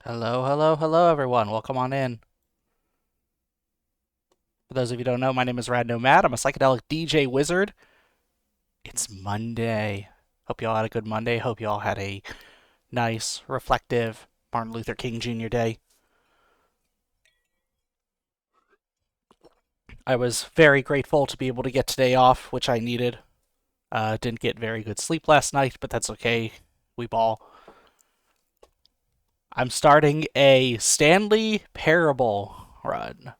Hello, hello, hello, everyone. Welcome on in. For those of you who don't know, my name is Rad Nomad. I'm a psychedelic DJ wizard. It's Monday. Hope you all had a good Monday. Hope you all had a nice, reflective Martin Luther King Jr. day. I was very grateful to be able to get today off, which I needed. Didn't get very good sleep last night, but that's okay. We ball. I'm starting a Stanley Parable run,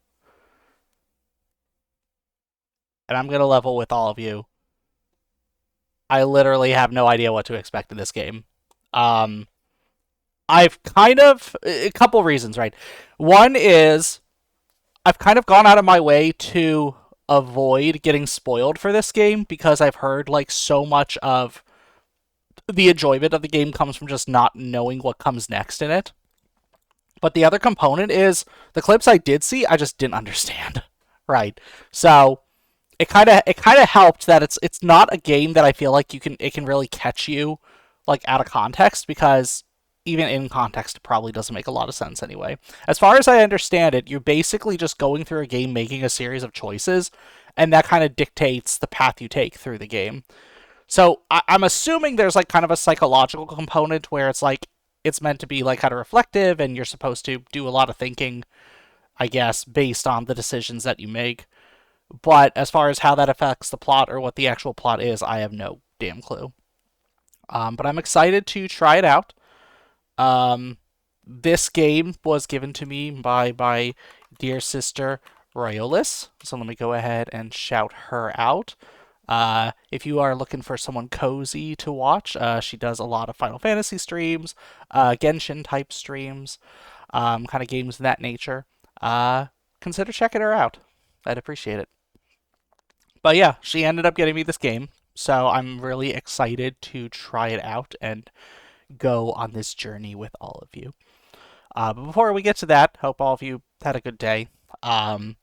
and I'm going to level with all of you. I literally have no idea what to expect in this game. Um, I've kind of a couple reasons, right? One is I've kind of gone out of my way to avoid getting spoiled for this game because I've heard like so much of the enjoyment of the game comes from just not knowing what comes next in it. But the other component is the clips I did see, I just didn't understand. Right. So it kind of helped that it's not a game that I feel like it can really catch you like out of context because even in context it probably doesn't make a lot of sense anyway. As far as I understand it, you're basically just going through a game making a series of choices and that kind of dictates the path you take through the game. So I'm assuming there's like kind of a psychological component where it's like it's meant to be like kind of reflective and you're supposed to do a lot of thinking, I guess, based on the decisions that you make. But as far as how that affects the plot or what the actual plot is, I have no damn clue. But I'm excited to try it out. Um, this game was given to me by my dear sister Royolis, so let me go ahead and shout her out. If you are looking for someone cozy to watch, she does a lot of Final Fantasy streams, Genshin type streams, kind of games of that nature. Consider checking her out. I'd appreciate it. But yeah, she ended up getting me this game, so I'm really excited to try it out and go on this journey with all of you. But before we get to that, hope all of you had a good day. Um,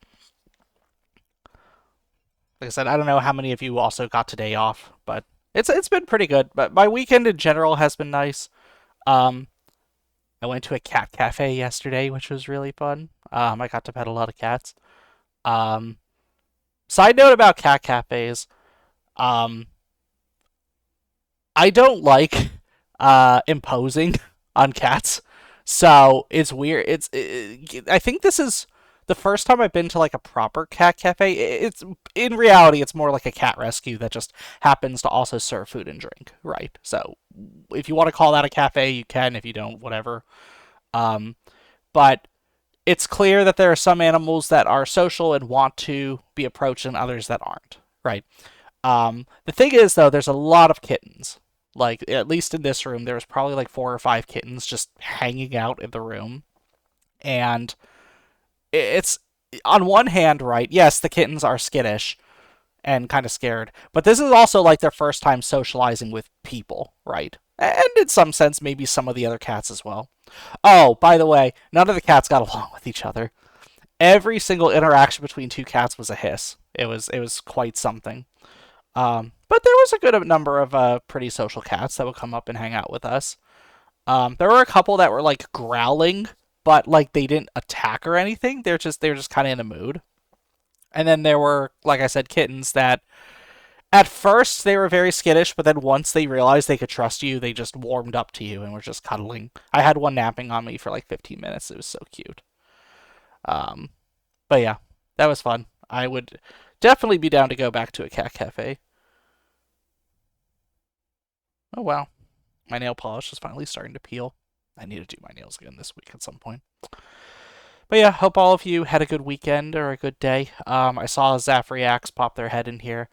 like I said, I don't know how many of you also got today off, but it's been pretty good. But my weekend in general has been nice. Um, I went to a cat cafe yesterday, which was really fun. I got to pet a lot of cats. Um, Side note about cat cafes. Um, I don't like imposing on cats. So it's weird. I think this is the first time I've been to like a proper cat cafe. It's in reality, it's more like a cat rescue that just happens to also serve food and drink, right? So if you want to call that a cafe, you can. If you don't, whatever. Um, but it's clear that there are some animals that are social and want to be approached, and others that aren't, right? The thing is, though, there's a lot of kittens. Like, at least in this room, there was probably like 4 or 5 kittens just hanging out in the room. And it's, on one hand, right, yes, the kittens are skittish and kind of scared, but this is also like their first time socializing with people, right? And in some sense, maybe some of the other cats as well. Oh, by the way, none of the cats got along with each other. Every single interaction between two cats was a hiss. It was quite something. But there was a good number of pretty social cats that would come up and hang out with us. There were a couple that were like growling, but like they didn't attack or anything. They're just kind of in a mood. And then there were, like I said, kittens that at first they were very skittish, but then once they realized they could trust you, they just warmed up to you and were just cuddling. I had one napping on me for like 15 minutes. It was so cute. Um, but yeah, that was fun. I would definitely be down to go back to a cat cafe. Oh wow. My nail polish is finally starting to peel. I need to do my nails again this week at some point. But yeah, hope all of you had a good weekend or a good day. I saw Zafriax pop their head in here,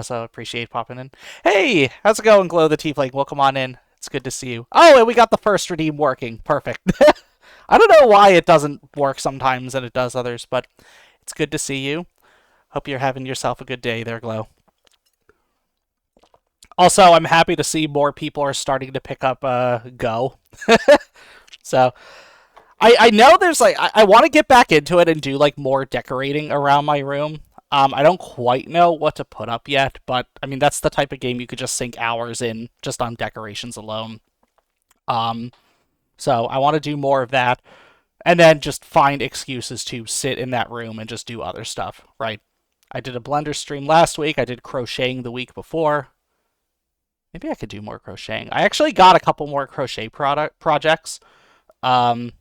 so appreciate popping in. Hey, how's it going, Glow the Tiefling? Welcome on in. It's good to see you. Oh, and we got the first redeem working. Perfect. I don't know why it doesn't work sometimes and it does others, but it's good to see you. Hope you're having yourself a good day there, Glow. Also, I'm happy to see more people are starting to pick up Go. So I know there's like I want to get back into it and do like more decorating around my room. I don't quite know what to put up yet, but I mean that's the type of game you could just sink hours in just on decorations alone. Um, So I want to do more of that, and then just find excuses to sit in that room and just do other stuff, right? I did a Blender stream last week. I did crocheting the week before. Maybe I could do more crocheting. I actually got a couple more crochet projects. Um,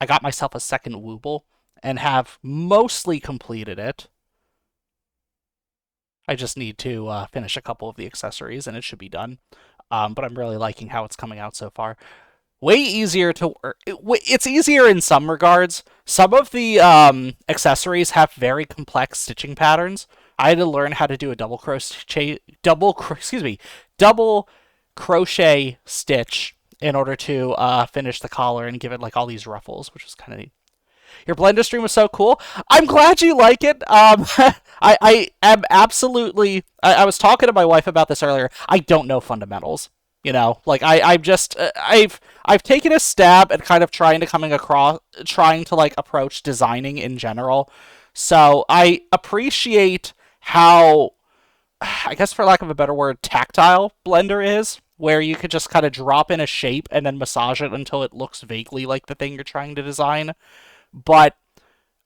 I got myself a second Wooble and have mostly completed it. I just need to finish a couple of the accessories and it should be done. But I'm really liking how it's coming out so far. Way easier to work. It's easier in some regards. Some of the accessories have very complex stitching patterns. I had to learn how to do a double crochet stitch in order to finish the collar and give it like all these ruffles, which was kind of neat. Your Blender stream was so cool. I'm glad you like it. I am absolutely. I was talking to my wife about this earlier. I don't know fundamentals. You know, like I'm just I've taken a stab at kind of trying to like approach designing in general. So I appreciate how, I guess for lack of a better word, tactile Blender is, where you could just kind of drop in a shape and then massage it until it looks vaguely like the thing you're trying to design. But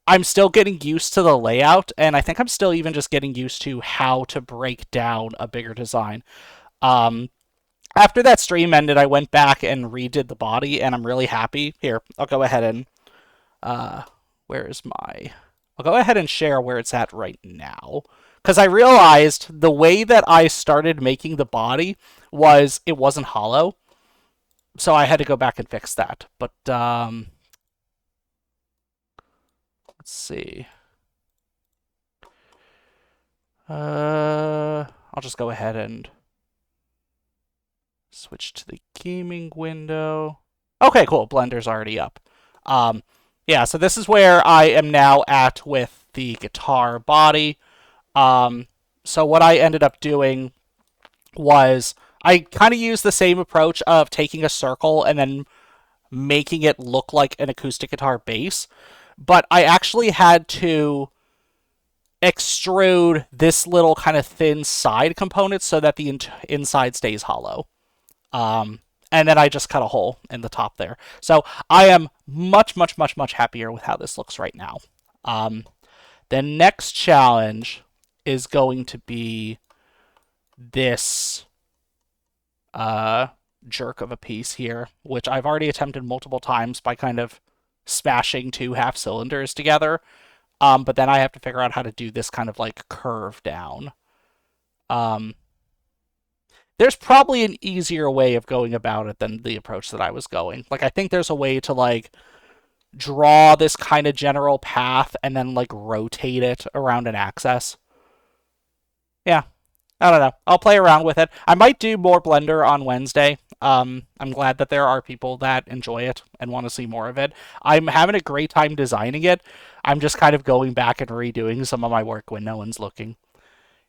I'm still getting used to the layout, and I think I'm still even just getting used to how to break down a bigger design. Um, After that stream ended, I went back and redid the body, and I'm really happy. Here, I'll go ahead and where is my? I'll go ahead and share where it's at right now, because I realized the way that I started making the body was it wasn't hollow, so I had to go back and fix that. But let's see. I'll just go ahead and switch to the gaming window. Okay, cool. Blender's already up. Yeah, so this is where I am now at with the guitar body. So what I ended up doing was I kind of used the same approach of taking a circle and then making it look like an acoustic guitar bass, but I actually had to extrude this little kind of thin side component so that the inside stays hollow. And then I just cut a hole in the top there. So I am much, much, much, much happier with how this looks right now. The next challenge is going to be this jerk of a piece here, which I've already attempted multiple times by kind of smashing two half cylinders together. But then I have to figure out how to do this kind of like curve down. There's probably an easier way of going about it than the approach that I was going. Like, I think there's a way to like draw this kind of general path and then like rotate it around an axis. Yeah, I don't know. I'll play around with it. I might do more Blender on Wednesday. I'm glad that there are people that enjoy it and want to see more of it. I'm having a great time designing it. I'm just kind of going back and redoing some of my work when no one's looking.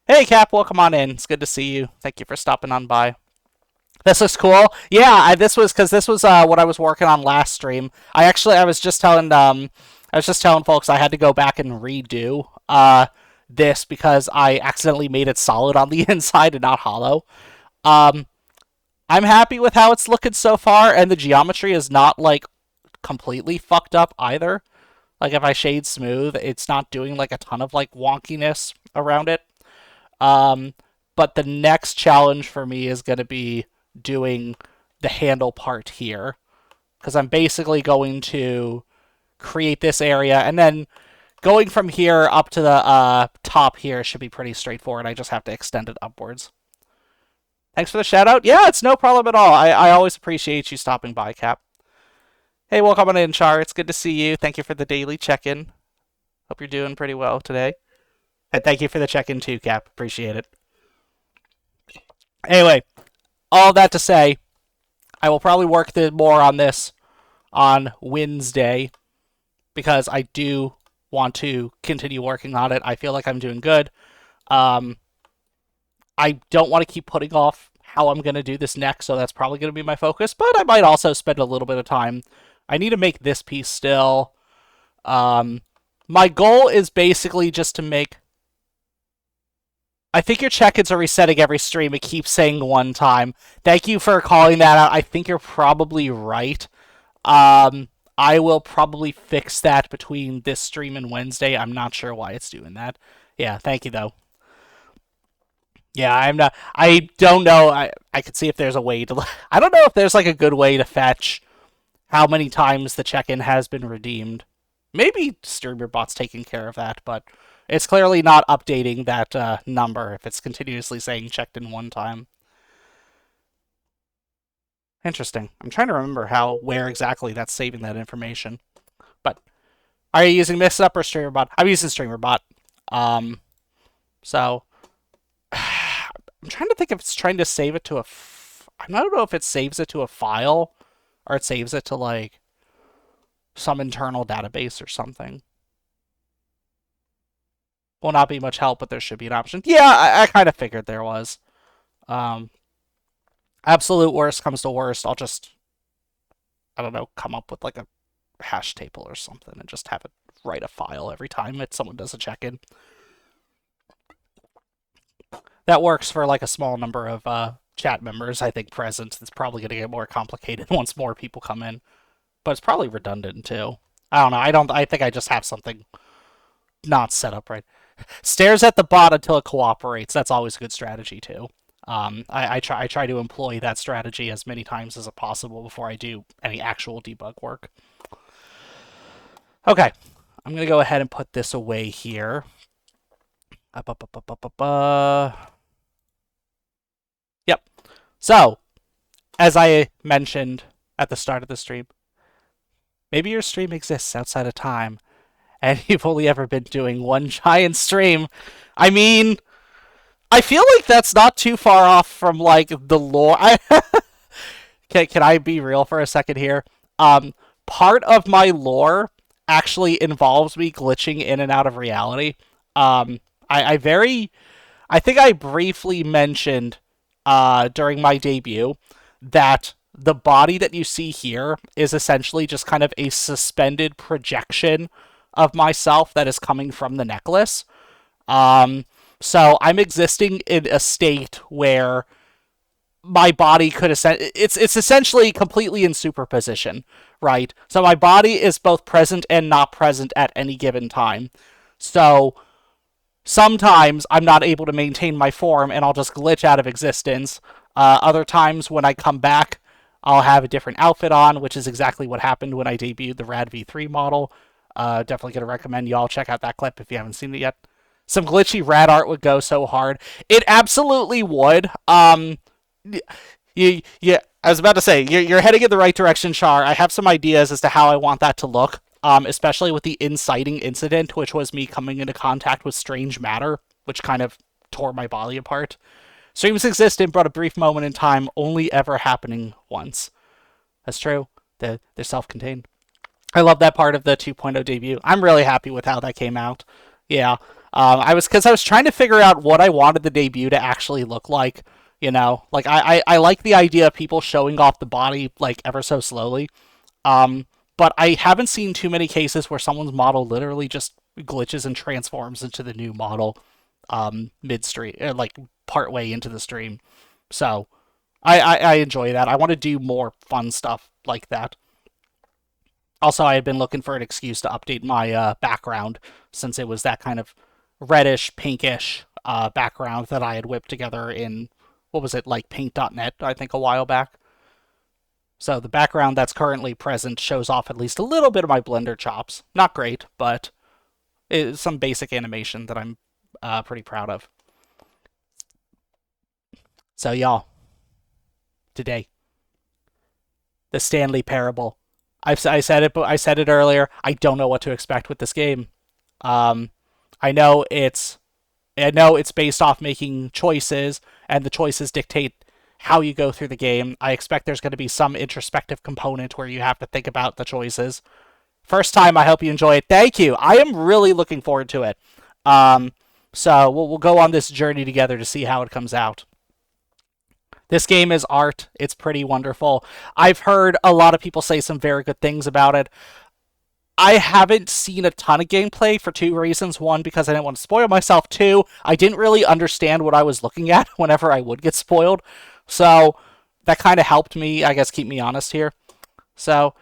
Hey, Cap, welcome on in. It's good to see you. Thank you for stopping on by. This looks cool. Yeah, this was what I was working on last stream. I was just telling folks I had to go back and redo this because I accidentally made it solid on the inside and not hollow. I'm happy with how it's looking so far, and the geometry is not like completely fucked up either. Like if I shade smooth, it's not doing like a ton of like wonkiness around it. But the next challenge for me is going to be doing the handle part here, because I'm basically going to create this area, and then going from here up to the top here should be pretty straightforward. I just have to extend it upwards. Thanks for the shout out. Yeah, it's no problem at all. I always appreciate you stopping by, Cap. Hey, welcome on in, Char. It's good to see you. Thank you for the daily check-in. Hope you're doing pretty well today. And thank you for the check-in too, Cap. Appreciate it. Anyway, all that to say, I will probably work more on this on Wednesday, because I do want to continue working on it. I feel like I'm doing good. I don't want to keep putting off how I'm going to do this next, so that's probably going to be my focus, but I might also spend a little bit of time. I need to make this piece still. My goal is basically just to make... I think your check-ins are resetting every stream. It keeps saying one time. Thank you for calling that out. I think you're probably right. I will probably fix that between this stream and Wednesday. I'm not sure why it's doing that. Yeah, thank you though. Yeah, I'm not. I don't know. I could see if there's a way to. I don't know if there's like a good way to fetch how many times the check-in has been redeemed. Maybe StreamerBot's taking care of that, but it's clearly not updating that number if it's continuously saying checked in one time. Interesting. I'm trying to remember where exactly that's saving that information. But are you using Mixup or StreamerBot? I'm using StreamerBot. So I'm trying to think if it's trying to save it to I don't know if it saves it to a file or it saves it to like some internal database or something. Will not be much help, but there should be an option. Yeah, I kind of figured there was. Absolute worst comes to worst, I'll just, I don't know, come up with like a hash table or something and just have it write a file every time someone does a check-in. That works for like a small number of chat members, I think, present. It's probably going to get more complicated once more people come in. But it's probably redundant too. I don't know. I think I just have something not set up right. Stares at the bot until it cooperates. That's always a good strategy too. I try to employ that strategy as many times as possible before I do any actual debug work. Okay, I'm gonna go ahead and put this away here. Yep. So, as I mentioned at the start of the stream, maybe your stream exists outside of time, and you've only ever been doing one giant stream. I mean, I feel like that's not too far off from like the lore. Can I be real for a second here? Part of my lore actually involves me glitching in and out of reality. I think I briefly mentioned during my debut that the body that you see here is essentially just kind of a suspended projection of myself that is coming from the necklace. So I'm existing in a state where my body could it's essentially completely in superposition, right? So my body is both present and not present at any given time. So sometimes I'm not able to maintain my form and I'll just glitch out of existence. Other times when I come back, I'll have a different outfit on, which is exactly what happened when I debuted the Rad V3 model. Definitely going to recommend y'all check out that clip if you haven't seen it yet. Some glitchy rad art would go so hard. It absolutely would. I was about to say, you're heading in the right direction, Char. I have some ideas as to how I want that to look, especially with the inciting incident, which was me coming into contact with strange matter, which kind of tore my body apart. Streams exist in but a brief moment in time, only ever happening once. That's true. They're self-contained. I love that part of the 2.0 debut. I'm really happy with how that came out. Yeah. I was trying to figure out what I wanted the debut to actually look like. You know, like I like the idea of people showing off the body like ever so slowly. But I haven't seen too many cases where someone's model literally just glitches and transforms into the new model mid-stream, like partway into the stream. So I enjoy that. I want to do more fun stuff like that. Also, I had been looking for an excuse to update my background since it was that kind of reddish, pinkish background that I had whipped together in, what was it, like paint.net, I think, a while back. So the background that's currently present shows off at least a little bit of my Blender chops. Not great, but it's some basic animation that I'm pretty proud of. So y'all, today, the Stanley Parable. I said it earlier. I don't know what to expect with this game. I know it's based off making choices, and the choices dictate how you go through the game. I expect there's going to be some introspective component where you have to think about the choices. First time, I hope you enjoy it. Thank you. I am really looking forward to it. So we'll go on this journey together to see how it comes out. This game is art. It's pretty wonderful. I've heard a lot of people say some very good things about it. I haven't seen a ton of gameplay for two reasons. One, because I didn't want to spoil myself. Two, I didn't really understand what I was looking at whenever I would get spoiled. So that kind of helped me, I guess, keep me honest here. So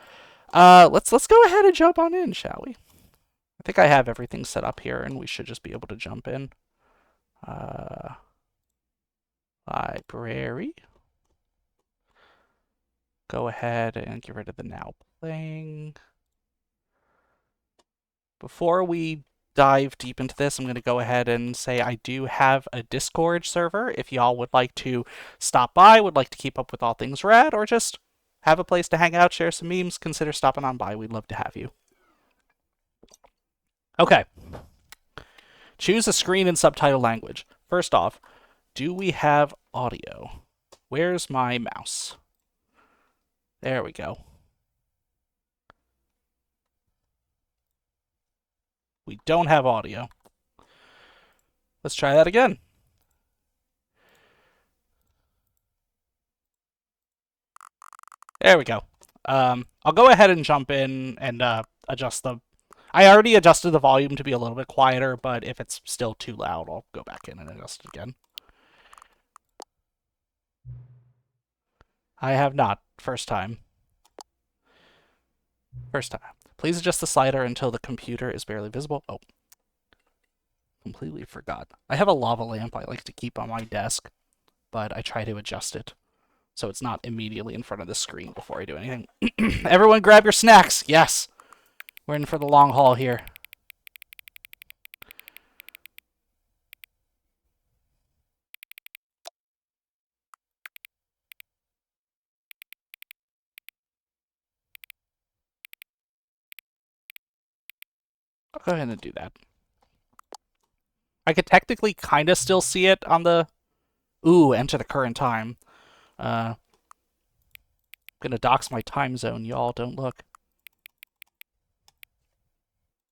let's go ahead and jump on in, shall we? I think I have everything set up here, and we should just be able to jump in. Library. Go ahead and get rid of the now playing. Before we dive deep into this, I'm going to go ahead and say I do have a Discord server. If y'all would like to stop by, would like to keep up with all things rad, or just have a place to hang out, share some memes, consider stopping on by. We'd love to have you. Okay. Choose a screen and subtitle language. First off, do we have audio? Where's my mouse? There we go. We don't have audio. Let's try that again. There we go. I'll go ahead and jump in and adjust the... I already adjusted the volume to be a little bit quieter, but if it's still too loud, I'll go back in and adjust it again. I have not. First time. First time. Please adjust the slider until the computer is barely visible. Oh. Completely forgot. I have a lava lamp I like to keep on my desk, but I try to adjust it so it's not immediately in front of the screen before I do anything. Everyone grab your snacks! Yes! We're in for the long haul here. I'll go ahead and do that. I could technically kind of still see it on the... Ooh, enter the current time. I'm gonna dox my time zone, y'all. Don't look.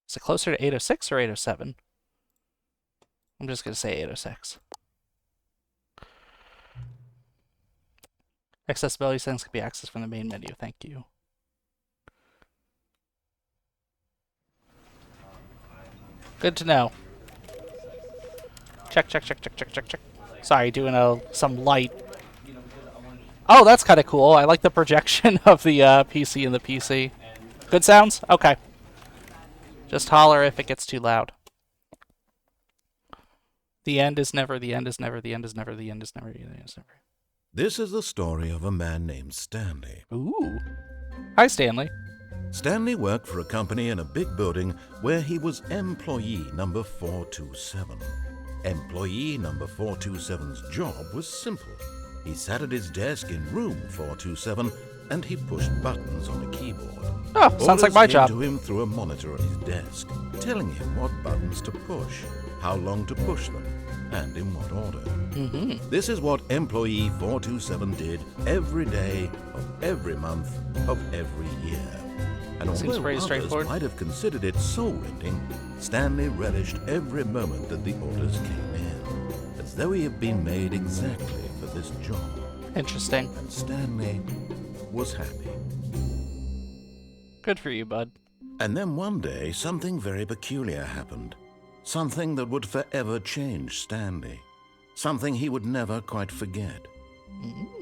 Is it closer to 8:06 or 8:07? I'm just gonna say 8:06. Accessibility settings can be accessed from the main menu. Thank you. Good to know. Check, check, check, check, check, check, check. Sorry, doing some light. Oh, that's kind of cool. I like the projection of the PC and the PC. Good sounds? Okay. Just holler if it gets too loud. The end is never, the end is never, the end is never, the end is never, the end is never. This is the story of a man named Stanley. Ooh. Hi, Stanley. Stanley worked for a company in a big building where he was employee number 427. Employee number 427's job was simple. He sat at his desk in room 427 and he pushed buttons on a keyboard. Oh, sounds like my job. Orders came to him through a monitor on his desk, telling him what buttons to push, how long to push them, and in what order. Mm-hmm. This is what employee 427 did every day of every month of every year. And although others might have considered it soul-rending, Stanley relished every moment that the orders came in, as though he had been made exactly for this job. Interesting. And Stanley was happy. Good for you, bud. And then one day, something very peculiar happened. Something that would forever change Stanley. Something he would never quite forget.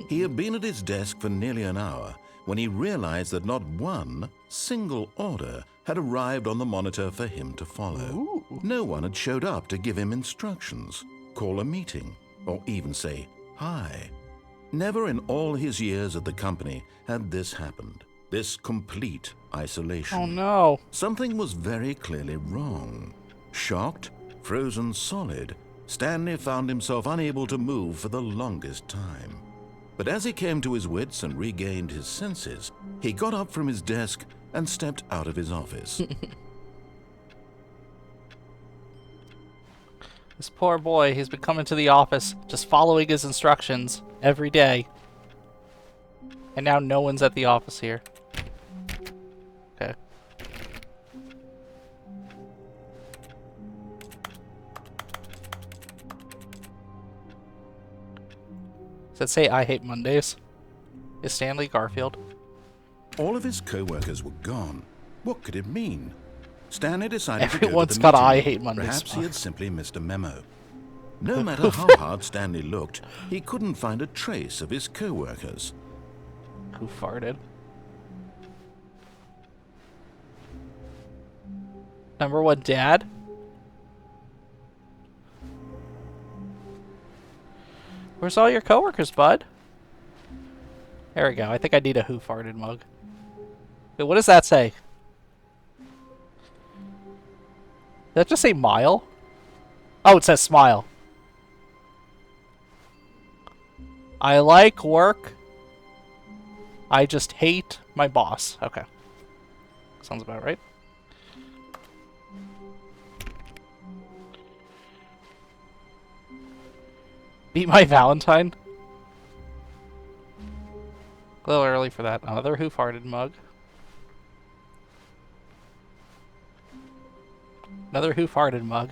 He had been at his desk for nearly an hour when he realized that not one single order had arrived on the monitor for him to follow. Ooh. No one had showed up to give him instructions, call a meeting, or even say hi. Never in all his years at the company had this happened. This complete isolation. Oh no. Something was very clearly wrong. Shocked, frozen solid, Stanley found himself unable to move for the longest time. But as he came to his wits and regained his senses, he got up from his desk and stepped out of his office. This poor boy, he's been coming to the office, just following his instructions every day. And now no one's at the office here. Okay. Does it say I hate Mondays? Is Stanley Garfield? All of his co-workers were gone, What could it mean? Stanley decided Everyone's to go got to the a I meeting hate room. Monday Perhaps he smug. had simply missed a memo. No matter how hard Stanley looked, he couldn't find a trace of his co-workers. Who farted? Number one, Dad? Where's all your coworkers, bud? There we go. I think I need a who farted mug. Wait, what does that say? Did that just say mile? Oh, it says smile. I like work. I just hate my boss. Okay. Sounds about right. Beat my Valentine. A little early for that. Another who farted mug. Another who farted mug.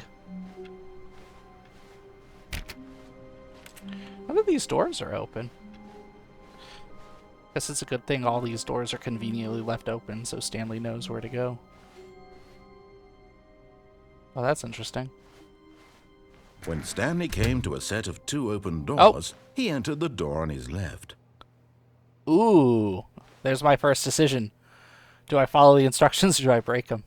None of these doors are open. Guess it's a good thing all these doors are conveniently left open so Stanley knows where to go. Oh, that's interesting. When Stanley came to a set of 2 open doors, he entered the door on his left. Ooh, there's my first decision. Do I follow the instructions or do I break them?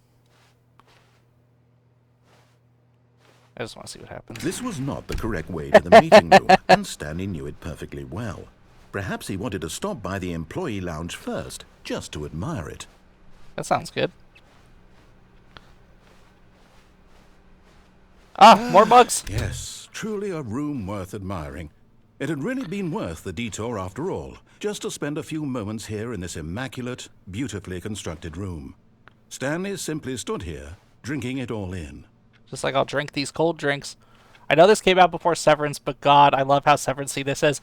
I just want to see what happens. This was not the correct way to the meeting room, and Stanley knew it perfectly well. Perhaps he wanted to stop by the employee lounge first, just to admire it. That sounds good. Ah, more bugs. Yes, truly a room worth admiring. It had really been worth the detour after all, just to spend a few moments here in this immaculate, beautifully constructed room. Stanley simply stood here, drinking it all in. Just like I'll drink these cold drinks. I know this came out before Severance, but God, I love how Severance-y this is.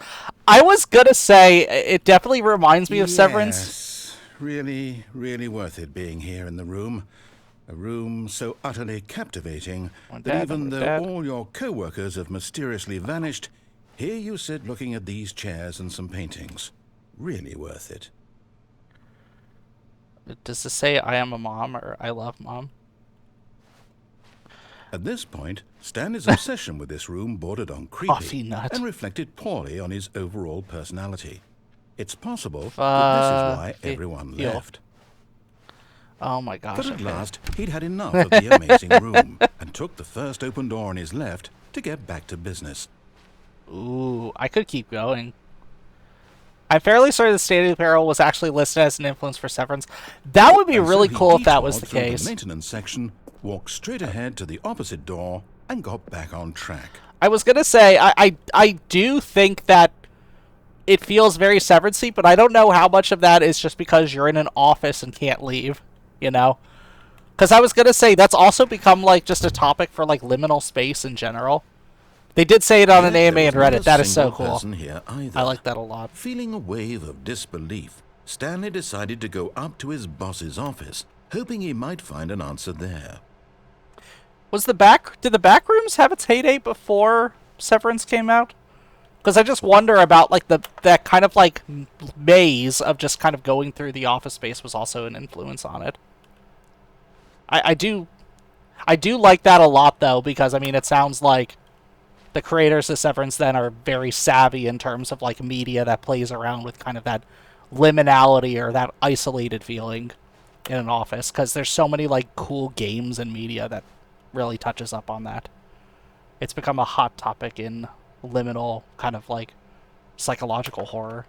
I was gonna say, it definitely reminds me of Severance. Yes, really, really worth it being here in the room. A room so utterly captivating that even though all your co-workers have mysteriously vanished, here you sit looking at these chairs and some paintings. Really worth it. Does this say I am a mom or I love mom? At this point, Stanley's obsession with this room bordered on Coffee creepy nut. and reflected poorly on his overall personality. It's possible that this is why everyone left. Oh my gosh. But at okay. last, he'd had enough of the amazing room and took the first open door on his left to get back to business. Ooh, I could keep going. I'm fairly certain the State of Peril was actually listed as an influence for Severance. That would be And so really he cool if that was detoured the through case. The maintenance section, walked straight ahead to the opposite door, and got back on track. I was gonna say, I do think that it feels very Severance-y, but I don't know how much of that is just because you're in an office and can't leave, you know? Because I was gonna say, that's also become, like, just a topic for, like, liminal space in general. They did say it on an AMA and Reddit. That is so cool. I like that a lot. Feeling a wave of disbelief, Stanley decided to go up to his boss's office, hoping he might find an answer there. Did the back rooms have its heyday before Severance came out? Because I just wonder about, like, that kind of, like, maze of just kind of going through the office space was also an influence on it. I do like that a lot, though, because, I mean, it sounds like the creators of Severance then are very savvy in terms of, like, media that plays around with kind of that liminality or that isolated feeling in an office, because there's so many, like, cool games and media that really touches up on that. It's become a hot topic in liminal kind of, like, psychological horror.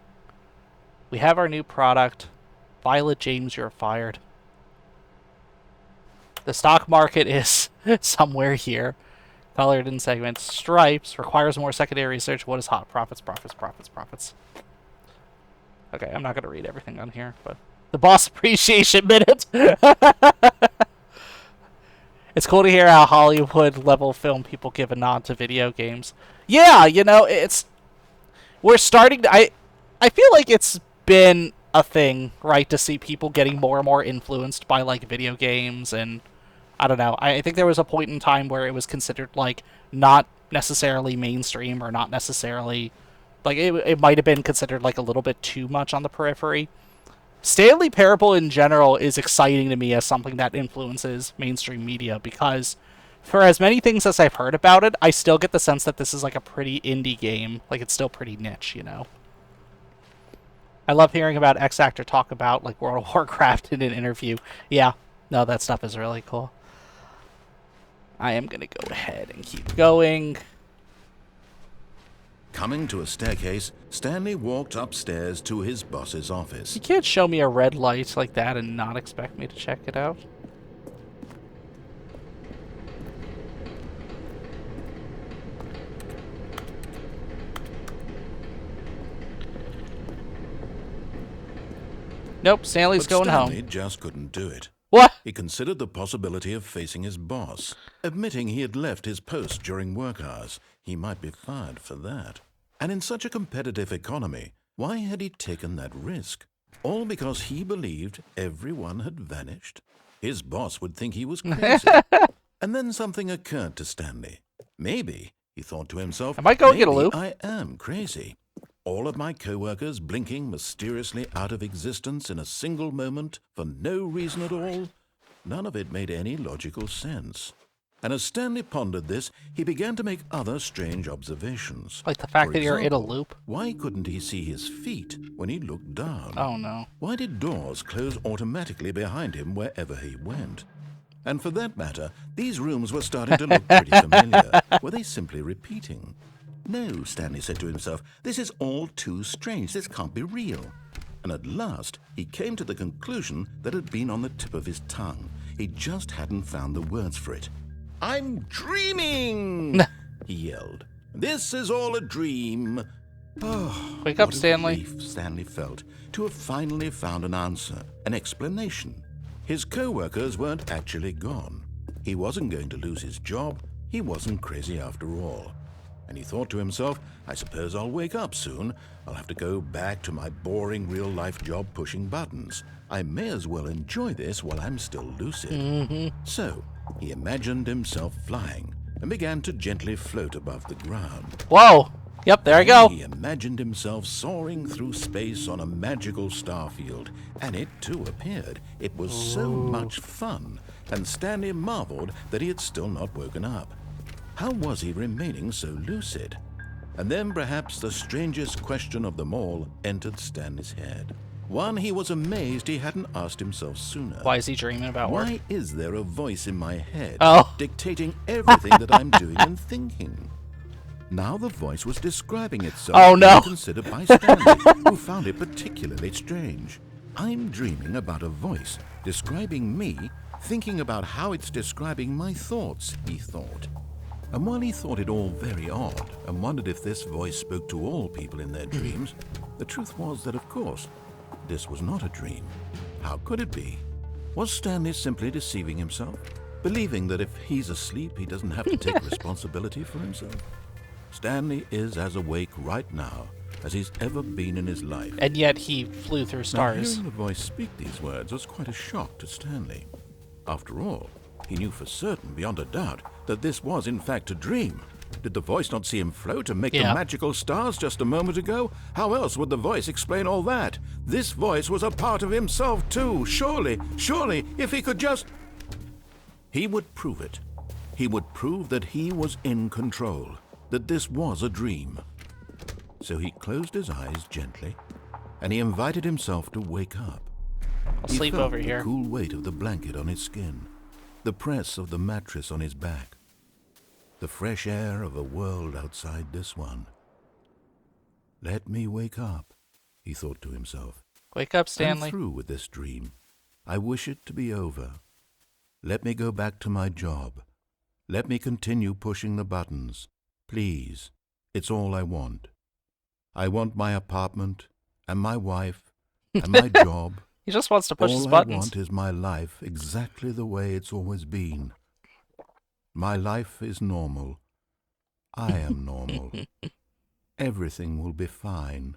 We have our new product. Violet James, you're fired. The stock market is somewhere here. Colored in segments. Stripes requires more secondary research. What is hot? Profits, profits, profits, profits. Okay, I'm not going to read everything on here, but the boss appreciation minute. It's cool to hear how Hollywood level film people give a nod to video games. Yeah, you know, we're starting to, I feel like it's been a thing, right, to see people getting more and more influenced by, like, video games, and I don't know. I think there was a point in time where it was considered, like, not necessarily mainstream or not necessarily, like, it might have been considered, like, a little bit too much on the periphery. Stanley Parable in general is exciting to me as something that influences mainstream media because for as many things as I've heard about it, I still get the sense that this is like a pretty indie game. Like it's still pretty niche, you know? I love hearing about X Actor talk about like World of Warcraft in an interview. Yeah, no, that stuff is really cool. I am gonna go ahead and keep going. Coming to a staircase, Stanley walked upstairs to his boss's office. You can't show me a red light like that and not expect me to check it out. Nope, Stanley's But going Stanley home. just couldn't do it. What? He considered the possibility of facing his boss. Admitting he had left his post during work hours, he might be fired for that. And in such a competitive economy, why had he taken that risk? All because he believed everyone had vanished? His boss would think he was crazy. And then something occurred to Stanley. Maybe, he thought to himself, Am I going in a maybe loop? I am crazy. All of my co-workers blinking mysteriously out of existence in a single moment for no reason at all? None of it made any logical sense. And as Stanley pondered this, he began to make other strange observations. Like the fact For that you're in a example, loop? why couldn't he see his feet when he looked down? Oh no. Why did doors close automatically behind him wherever he went? And for that matter, these rooms were starting to look pretty familiar. Were they simply repeating? No, Stanley said to himself, this is all too strange. This can't be real. And at last, he came to the conclusion that had been on the tip of his tongue. He just hadn't found the words for it. I'm dreaming! He yelled. This is all a dream. Oh, Wake up, what a Stanley. relief Stanley felt to have finally found an answer, an explanation. His co-workers weren't actually gone. He wasn't going to lose his job. He wasn't crazy after all. And he thought to himself, I suppose I'll wake up soon. I'll have to go back to my boring real-life job pushing buttons. I may as well enjoy this while I'm still lucid. So, he imagined himself flying and began to gently float above the ground. Whoa! Yep, there I go. He imagined himself soaring through space on a magical starfield, and it too appeared. It was so much fun, and Stanley marveled that he had still not woken up. How was he remaining so lucid? And then perhaps the strangest question of them all entered Stanley's head. One he was amazed he hadn't asked himself sooner. Why is he dreaming about work? Why is there a voice in my head Oh. dictating everything that I'm doing and thinking? Now the voice was describing itself, Oh, no. considered by Stanley, who found it particularly strange. I'm dreaming about a voice describing me, thinking about how it's describing my thoughts, he thought. And while he thought it all very odd and wondered if this voice spoke to all people in their dreams, the truth was that, of course, this was not a dream. How could it be? Was Stanley simply deceiving himself, believing that if he's asleep, he doesn't have to take responsibility for himself? Stanley is as awake right now as he's ever been in his life. And yet he flew through Now, stars. hearing the voice speak these words was quite a shock to Stanley. After all, he knew for certain, beyond a doubt, that this was in fact a dream. Did the voice not see him float and make the Yeah. magical stars just a moment ago? How else would the voice explain all that? This voice was a part of himself too. Surely, if he could just... He would prove it. He would prove that he was in control, that this was a dream. So he closed his eyes gently, and he invited himself to wake up. I'll He sleep felt over here. the cool weight of the blanket on his skin, the press of the mattress on his back, the fresh air of a world outside this one. Let me wake up, he thought to himself. Wake up, I'm Stanley. through with this dream. I wish it to be over. Let me go back to my job. Let me continue pushing the buttons. Please, it's all I want. I want my apartment, and my wife, and my job. He just wants to push his All I buttons. want is my life exactly the way it's always been. My life is normal. I am normal. Everything will be fine.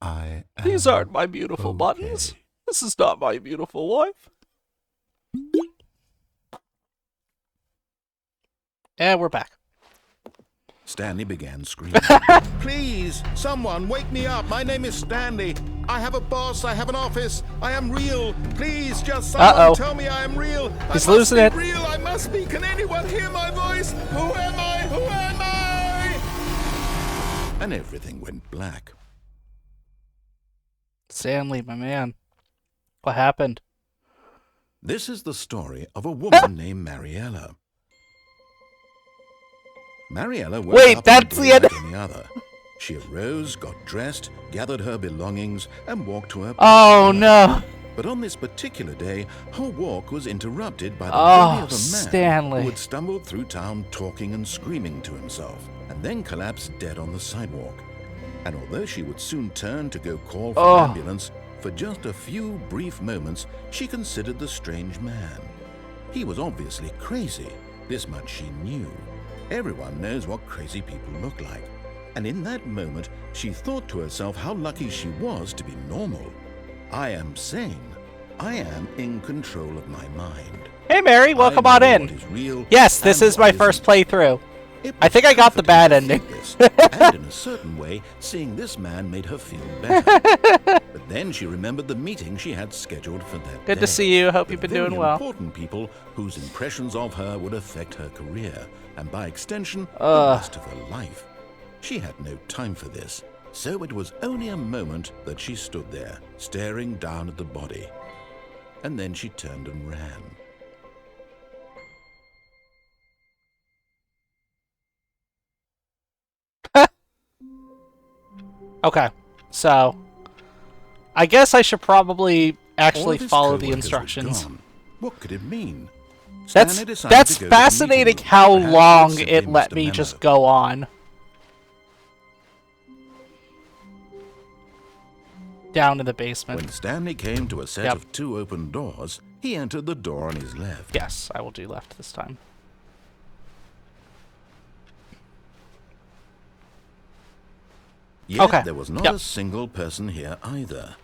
I am These aren't my beautiful okay. buttons. This is not my beautiful wife. And we're back. Stanley began screaming. Please, someone wake me up. My name is Stanley. I have a boss. I have an office. I am real. Please, just Uh-oh. someone tell me I am real. He's I must losing be it. real. I must be. Can anyone hear my voice? Who am I? Who am I? And everything went black. Stanley, my man. What happened? This is the story of a woman named Mariella. Mariella woke Wait, up that's on the day end. like any other. She arose, got dressed, gathered her belongings, and walked to her place Oh, of work. no. But on this particular day, her walk was interrupted by the Oh, body of a man Stanley. who had stumbled through town talking and screaming to himself, and then collapsed dead on the sidewalk. And although she would soon turn to go call for an ambulance, for just a few brief moments, she considered the strange man. He was obviously crazy. This much she knew. Everyone knows what crazy people look like. And in that moment, she thought to herself how lucky she was to be normal. I am sane. I am in control of my mind. Hey, Mary, welcome I on know in. what is real Yes, this and is my what first isn't. playthrough. It I was think I got the bad comforting ending. to feel this, and in a certain way, seeing this man made her feel better. But then she remembered the meeting she had scheduled for that Good day. to see you. Hope The you've been very doing well. important people whose impressions of her would affect her career, and by extension, the Ugh. rest of her life. She had no time for this, so it was only a moment that she stood there, staring down at the body. And then she turned and ran. Okay, so I guess I should probably actually All of his follow the co-workers were instructions. gone. What could it mean? That's Stanley decided that's to go to the fascinating meeting room. how Perhaps long simply it let missed a me memo. just go on. Down in the basement. When Stanley came to a set Yep. of two open doors, he entered the door on his left. Yes, I will do left this time. Yet Okay. there was not Yep. a single person here either.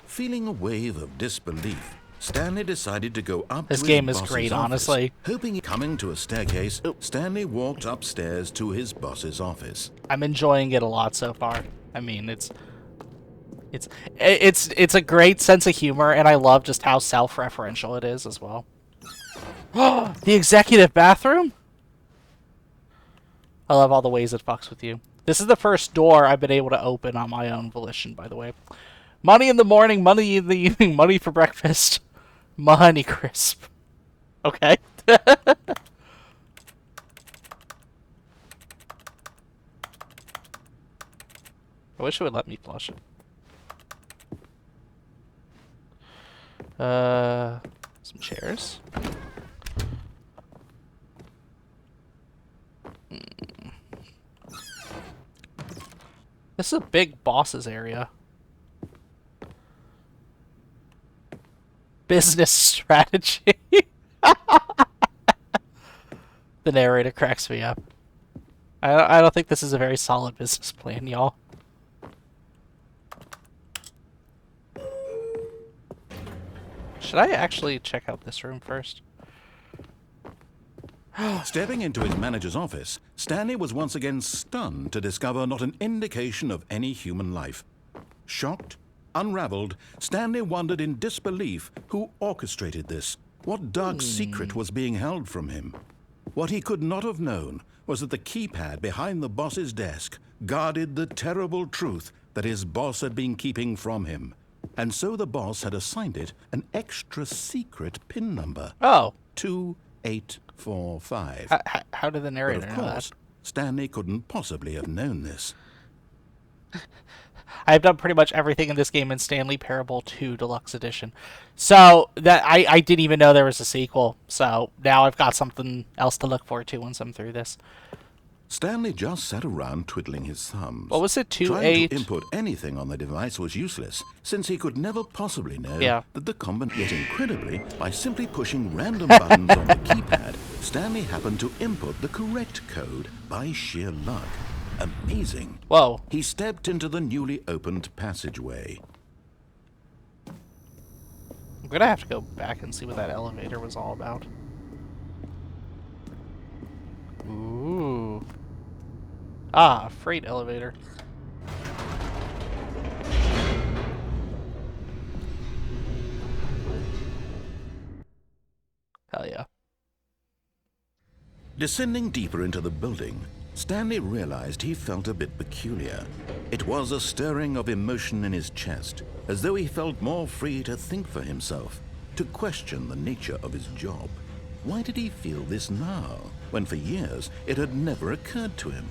Feeling a wave of disbelief, Stanley decided to go up This to game his is boss's great, office. honestly. Hoping coming to a staircase, Stanley walked upstairs to his boss's office. I'm enjoying it a lot so far. I mean, it's a great sense of humor, and I love just how self-referential it is as well. The executive bathroom? I love all the ways it fucks with you. This is the first door I've been able to open on my own volition, by the way. Money in the morning, money in the evening, money for breakfast. Money crisp. Okay. I wish it would let me flush it. Some chairs. This is a big boss's area. Business strategy. The narrator cracks me up. I don't think this is a very solid business plan, y'all. Should I actually check out this room first? Stepping into his manager's office, Stanley was once again stunned to discover not an indication of any human life. Shocked, unraveled, Stanley wondered in disbelief who orchestrated this. What dark secret was being held from him? What he could not have known was that the keypad behind the boss's desk guarded the terrible truth that his boss had been keeping from him. And so the boss had assigned it an extra secret PIN number. Oh. 2845. How did the But narrator of know course, that? Stanley couldn't possibly have known this. I've done pretty much everything in this game in Stanley Parable 2 Deluxe Edition. So that I didn't even know there was a sequel. So now I've got something else to look forward to once I'm through this. Stanley just sat around twiddling his thumbs. What was it? Trying 2-8? to input anything on the device was useless, since he could never possibly know Yeah. that the combination. Yet incredibly, by simply pushing random buttons on the keypad, Stanley happened to input the correct code by sheer luck. Amazing. Whoa. He stepped into the newly opened passageway. I'm gonna have to go back and see what that elevator was all about. Ooh. Ah, freight elevator. Descending deeper into the building, Stanley realized he felt a bit peculiar. It was a stirring of emotion in his chest, as though he felt more free to think for himself, to question the nature of his job. Why did he feel this now, when for years it had never occurred to him?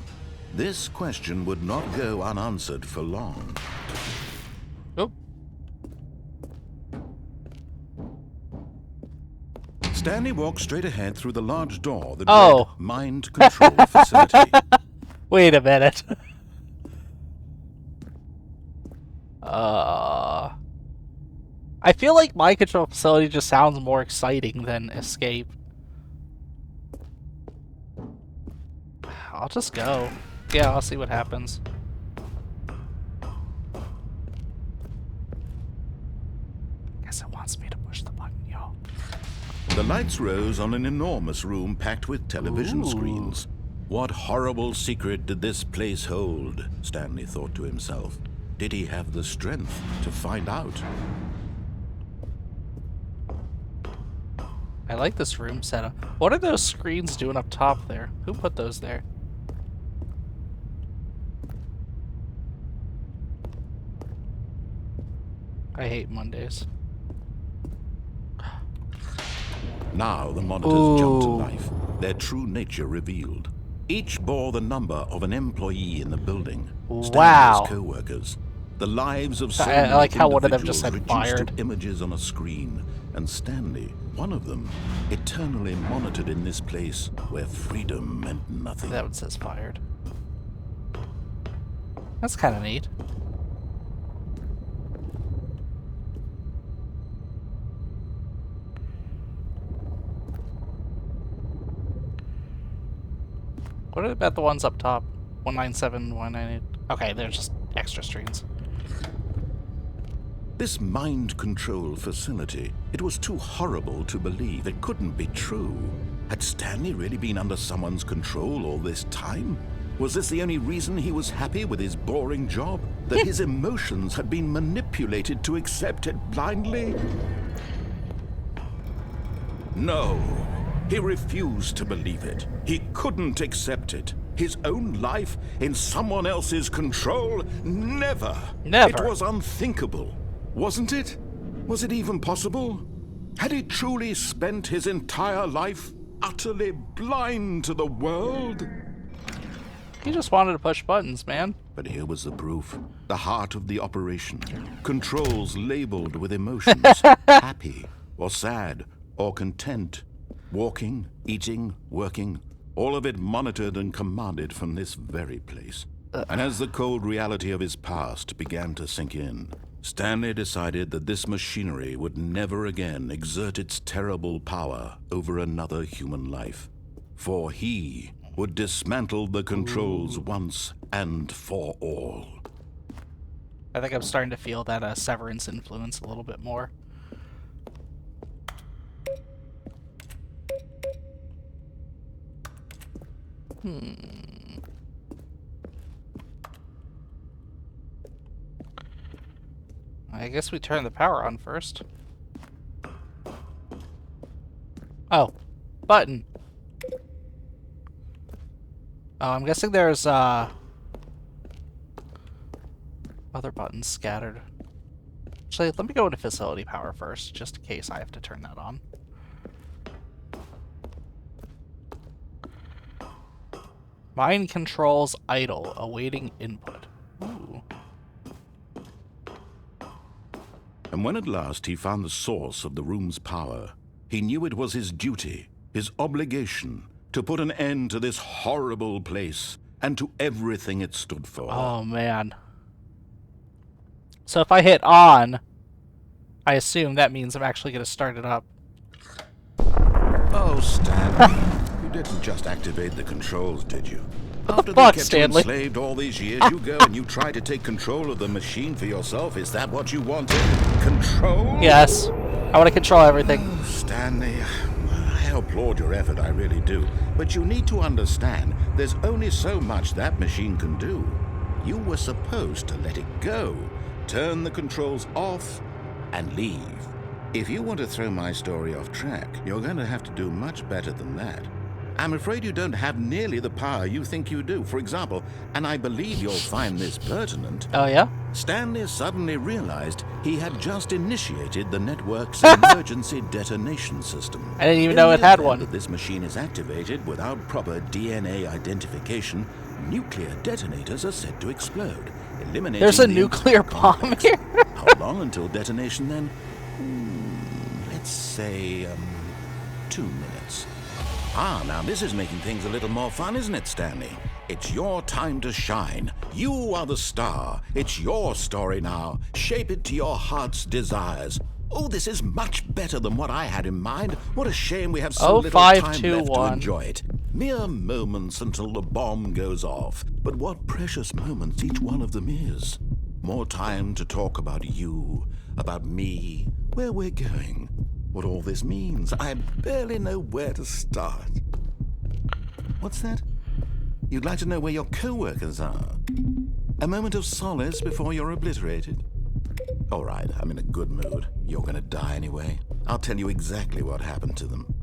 This question would not go unanswered for long. Oh. Stanley walked straight ahead through the large door that Oh. read Mind Control Facility. Wait a minute. I feel like Mind Control Facility just sounds more exciting than Escape. I'll just go. Yeah, I'll see what happens. Guess it wants me to push the button, y'all. The lights rose on an enormous room packed with television screens. What horrible secret did this place hold? Stanley thought to himself. Did he have the strength to find out? I like this room setup. What are those screens doing up top there? Who put those there? I hate Mondays. Now the monitors jumped to life, their true nature revealed. Each bore the number of an employee in the building. Wow. Stanley's co-workers. The lives of so I many like how one of them just individuals said reduced fired. to images on a screen, and Stanley, one of them, eternally monitored in this place where freedom meant nothing. That one says fired. That's kind of neat. What about the ones up top? 197, 198. Okay, they're just extra screens. This mind control facility, it was too horrible to believe. It couldn't be true. Had Stanley really been under someone's control all this time? Was this the only reason he was happy with his boring job? That his emotions had been manipulated to accept it blindly? No. He refused to believe it. He couldn't accept it. His own life in someone else's control? Never. Never. It was unthinkable. Wasn't it? Was it even possible? Had he truly spent his entire life utterly blind to the world? He just wanted to push buttons, man. But here was the proof. The heart of the operation. Controls labeled with emotions. Happy, or sad, or content. Walking, eating, working. All of it monitored and commanded from this very place. And as the cold reality of his past began to sink in, Stanley decided that this machinery would never again exert its terrible power over another human life. For he would dismantle the controls once and for all. I think I'm starting to feel that Severance influence a little bit more. I guess we turn the power on first. Oh, button. Oh, I'm guessing there's other buttons scattered. Actually, let me go into facility power first, just in case I have to turn that on. Mind controls idle, awaiting input. Ooh. And when at last he found the source of the room's power, he knew it was his duty, his obligation, to put an end to this horrible place and to everything it stood for. Oh, man. So if I hit on, I assume that means I'm actually going to start it up. Oh, Stanley, you didn't just activate the controls, did you? After fuck, they kept Stanley? you enslaved all these years, you go and you try to take control of the machine for yourself. Is that what you wanted? Control? Yes. I want to control everything. Oh, Stanley, I applaud your effort, I really do. But you need to understand, there's only so much that machine can do. You were supposed to let it go, turn the controls off, and leave. If you want to throw my story off track, you're going to have to do much better than that. I'm afraid you don't have nearly the power you think you do. For example, and I believe you'll find this pertinent, Oh, yeah? Stanley suddenly realized he had just initiated the network's emergency detonation system. I didn't even In know the it had event one. that this machine is activated without proper DNA identification, nuclear detonators are said to explode, eliminating There's a the nuclear entire bomb complex. here. How long until detonation then? Let's say, 2 minutes. Ah, now this is making things a little more fun, isn't it, Stanley? It's your time to shine. You are the star. It's your story now. Shape it to your heart's desires. Oh, this is much better than what I had in mind. What a shame we have so little 5, time 2, left to 1. enjoy it. Mere moments until the bomb goes off. But what precious moments each one of them is. More time to talk about you, about me, where we're going, what all this means. I barely know where to start. What's that? You'd like to know where your co-workers are? A moment of solace before you're obliterated? All right, I'm in a good mood. You're gonna die anyway. I'll tell you exactly what happened to them.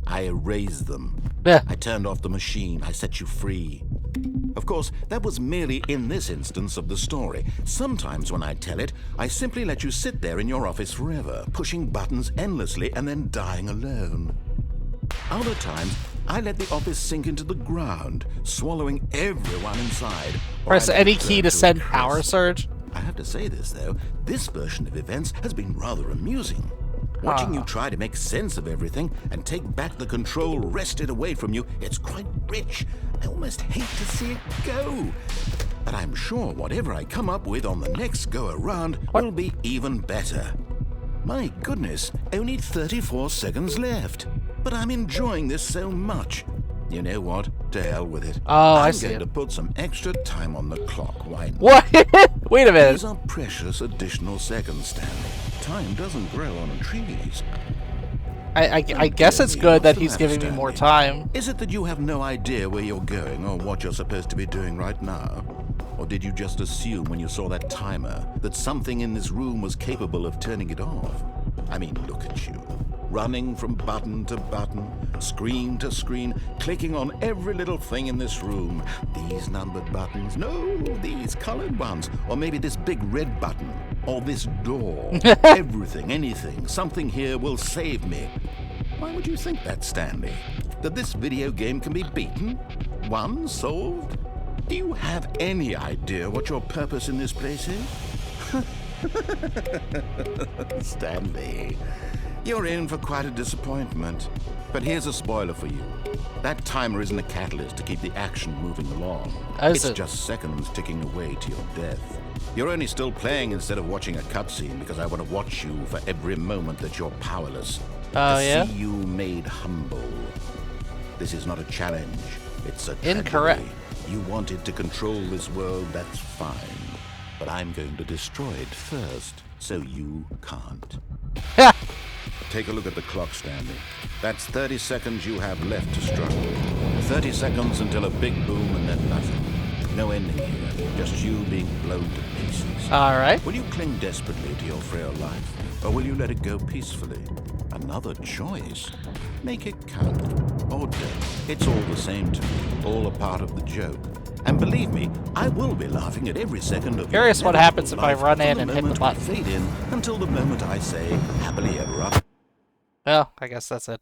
I erased them. Yeah. I turned off the machine. I set you free. Of course, that was merely in this instance of the story. Sometimes when I tell it, I simply let you sit there in your office forever, pushing buttons endlessly and then dying alone. Other times, I let the office sink into the ground, swallowing everyone inside. or Press I let any it key burn to a send crisp. power surge. I have to say this, though. This version of events has been rather amusing. Watching you try to make sense of everything and take back the control wrested away from you, it's quite rich. I almost hate to see it go. But I'm sure whatever I come up with on the next go-around will be even better. My goodness, only 34 seconds left. But I'm enjoying this so much. You know what? To hell with it. Oh, I I'm see going it. to put some extra time on the clock. Why not? What? Wait a minute. These are precious additional seconds, Stanley. Time doesn't grow on trees. I guess it's good that he's giving me more time. Is it that you have no idea where you're going or what you're supposed to be doing right now? Or did you just assume when you saw that timer that something in this room was capable of turning it off? I mean, look at you. Running from button to button, screen to screen, clicking on every little thing in this room. These numbered buttons, no, these colored ones. Or maybe this big red button, or this door. Everything, anything, something here will save me. Why would you think that, Stanley? That this video game can be beaten? Won? Solved? Do you have any idea what your purpose in this place is? Stanley, you're in for quite a disappointment. But here's a spoiler for you. That timer isn't a catalyst to keep the action moving along. It's just seconds ticking away to your death. You're only still playing instead of watching a cutscene because I want to watch you for every moment that you're powerless. Oh, to yeah? see you made humble. This is not a challenge. It's a Incorrect. tragedy. You wanted to control this world, that's fine. But I'm going to destroy it first, so you can't. Take a look at the clock, Stanley. That's 30 seconds you have left to struggle. 30 seconds until a big boom and then nothing. No ending here, just you being blown to pieces. Alright. Will you cling desperately to your frail life, or will you let it go peacefully? Another choice. Make it count, or don't. It's all the same to me, all a part of the joke. And believe me, I will be laughing at every second of Curious your what happens if I life run from in the and hit the moment button. we fade in until the moment I say, happily ever after. Well, I guess that's it.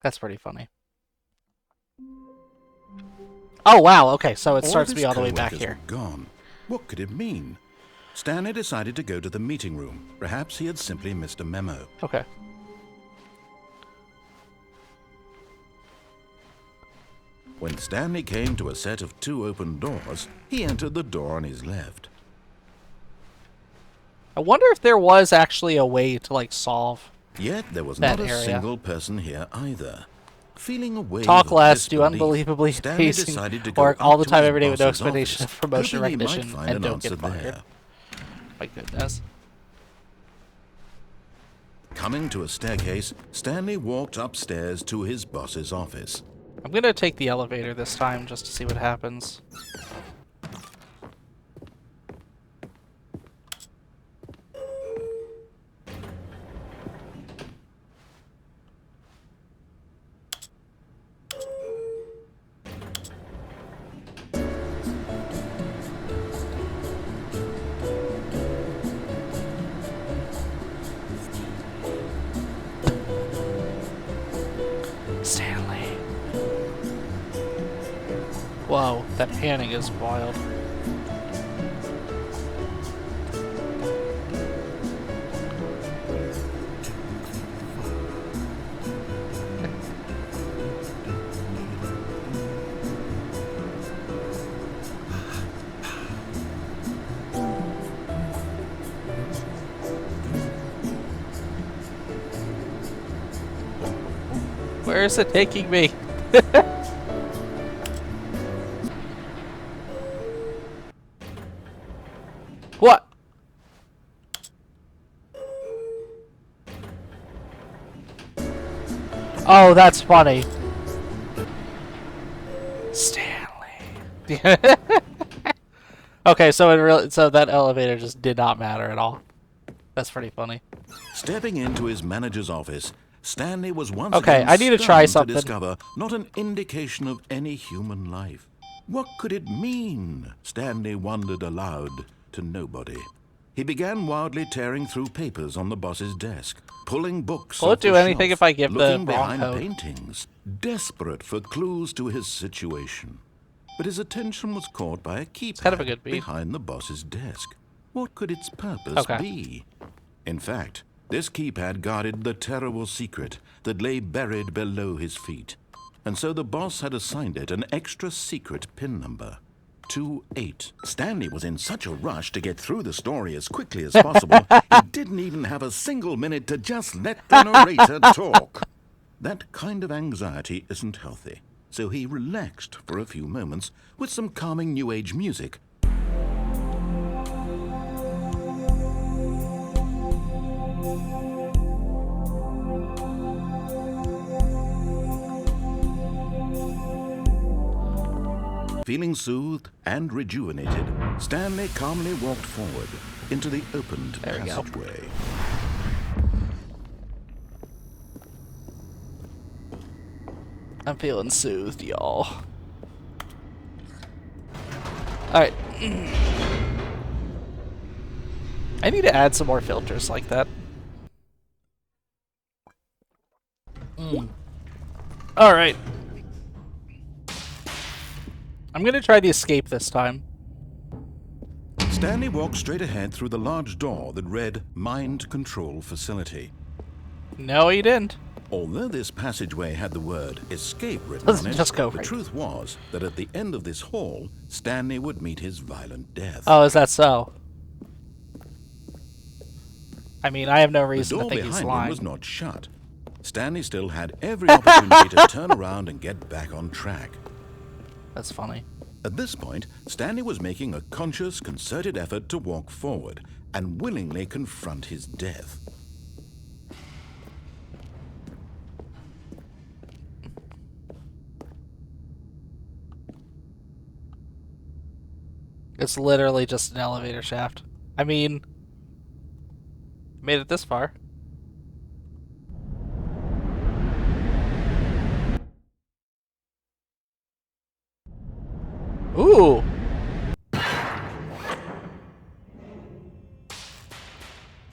That's pretty funny. Oh, wow. Okay, so it starts All me his all the way back co-workers here. were gone. What could it mean? Stanley decided to go to the meeting room. Perhaps he had simply missed a memo. Okay. When Stanley came to a set of 2 open doors, he entered the door on his left. I wonder if there was actually a way to, like, solve. Yet there was That not a area. single person here either. Feeling a wave Talk of less, do disbelief, unbelievably Stanley amazing decided to go work up all the to time, his every day with no boss's explanation office, of promotion hoping he might recognition, find and an don't answer get fired. there. My goodness. Coming to a staircase, Stanley walked upstairs to his boss's office. I'm gonna take the elevator this time just to see what happens. Whoa, that panning is wild. Where is it taking me? What? Oh, that's funny. Stanley. Okay, so that elevator just did not matter at all. That's pretty funny. Stepping into his manager's office, Stanley was once Okay, again I need to try stunned something. to discover not an indication of any human life. What could it mean? Stanley wondered aloud to nobody. He began wildly tearing through papers on the boss's desk, pulling books Will off it do the anything shelf, if I give the looking wrong behind code? paintings, desperate for clues to his situation. But his attention was caught by a keypad kind of a good beat. behind the boss's desk. What could its purpose be? In fact, this keypad guarded the terrible secret that lay buried below his feet. And so the boss had assigned it an extra secret PIN number. 28. Stanley was in such a rush to get through the story as quickly as possible, he didn't even have a single minute to just let the narrator talk. That kind of anxiety isn't healthy, so he relaxed for a few moments with some calming New Age music. Feeling soothed and rejuvenated, Stanley calmly walked forward into the opened passageway. I'm feeling soothed, y'all. Alright. I need to add some more filters like that. Alright. I'm gonna try the escape this time. Stanley walked straight ahead through the large door that read Mind Control Facility. No, he didn't. Although this passageway had the word escape written Let's on it, just go the right. truth was that at the end of this hall, Stanley would meet his violent death. Oh, is that so? I mean, I have no The reason to door think he's behind him lying. was not shut. Stanley still had every opportunity to turn around and get back on track. That's funny. At this point, Stanley was making a conscious, concerted effort to walk forward and willingly confront his death. It's literally just an elevator shaft. I mean, made it this far. Ooh!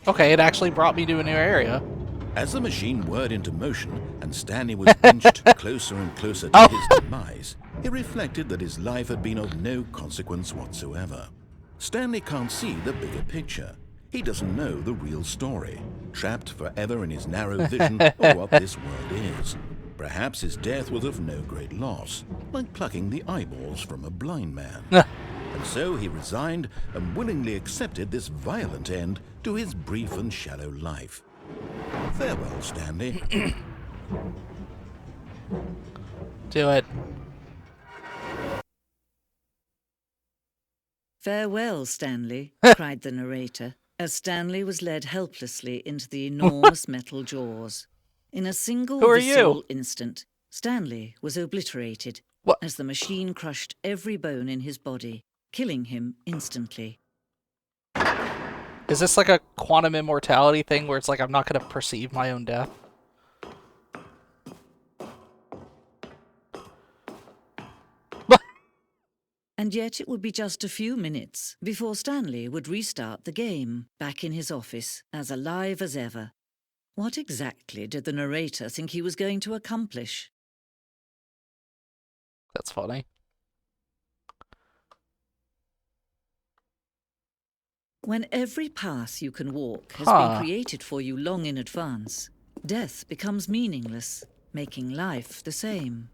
Okay, it actually brought me to a new area. As the machine whirred into motion and Stanley was inched closer and closer to his demise, he reflected that his life had been of no consequence whatsoever. Stanley can't see the bigger picture. He doesn't know the real story, trapped forever in his narrow vision of what this world is. Perhaps his death was of no great loss, like plucking the eyeballs from a blind man. And so he resigned and willingly accepted this violent end to his brief and shallow life. Farewell, Stanley. Do it. "Farewell, Stanley," cried the narrator, as Stanley was led helplessly into the enormous metal jaws. In a single Who are visceral you? instant, Stanley was obliterated What? as the machine crushed every bone in his body, killing him instantly. Is this like a quantum immortality thing where it's like I'm not going to perceive my own death? And yet it would be just a few minutes before Stanley would restart the game, back in his office, as alive as ever. What exactly did the narrator think he was going to accomplish? That's funny. When every path you can walk has been created for you long in advance, death becomes meaningless, making life the same.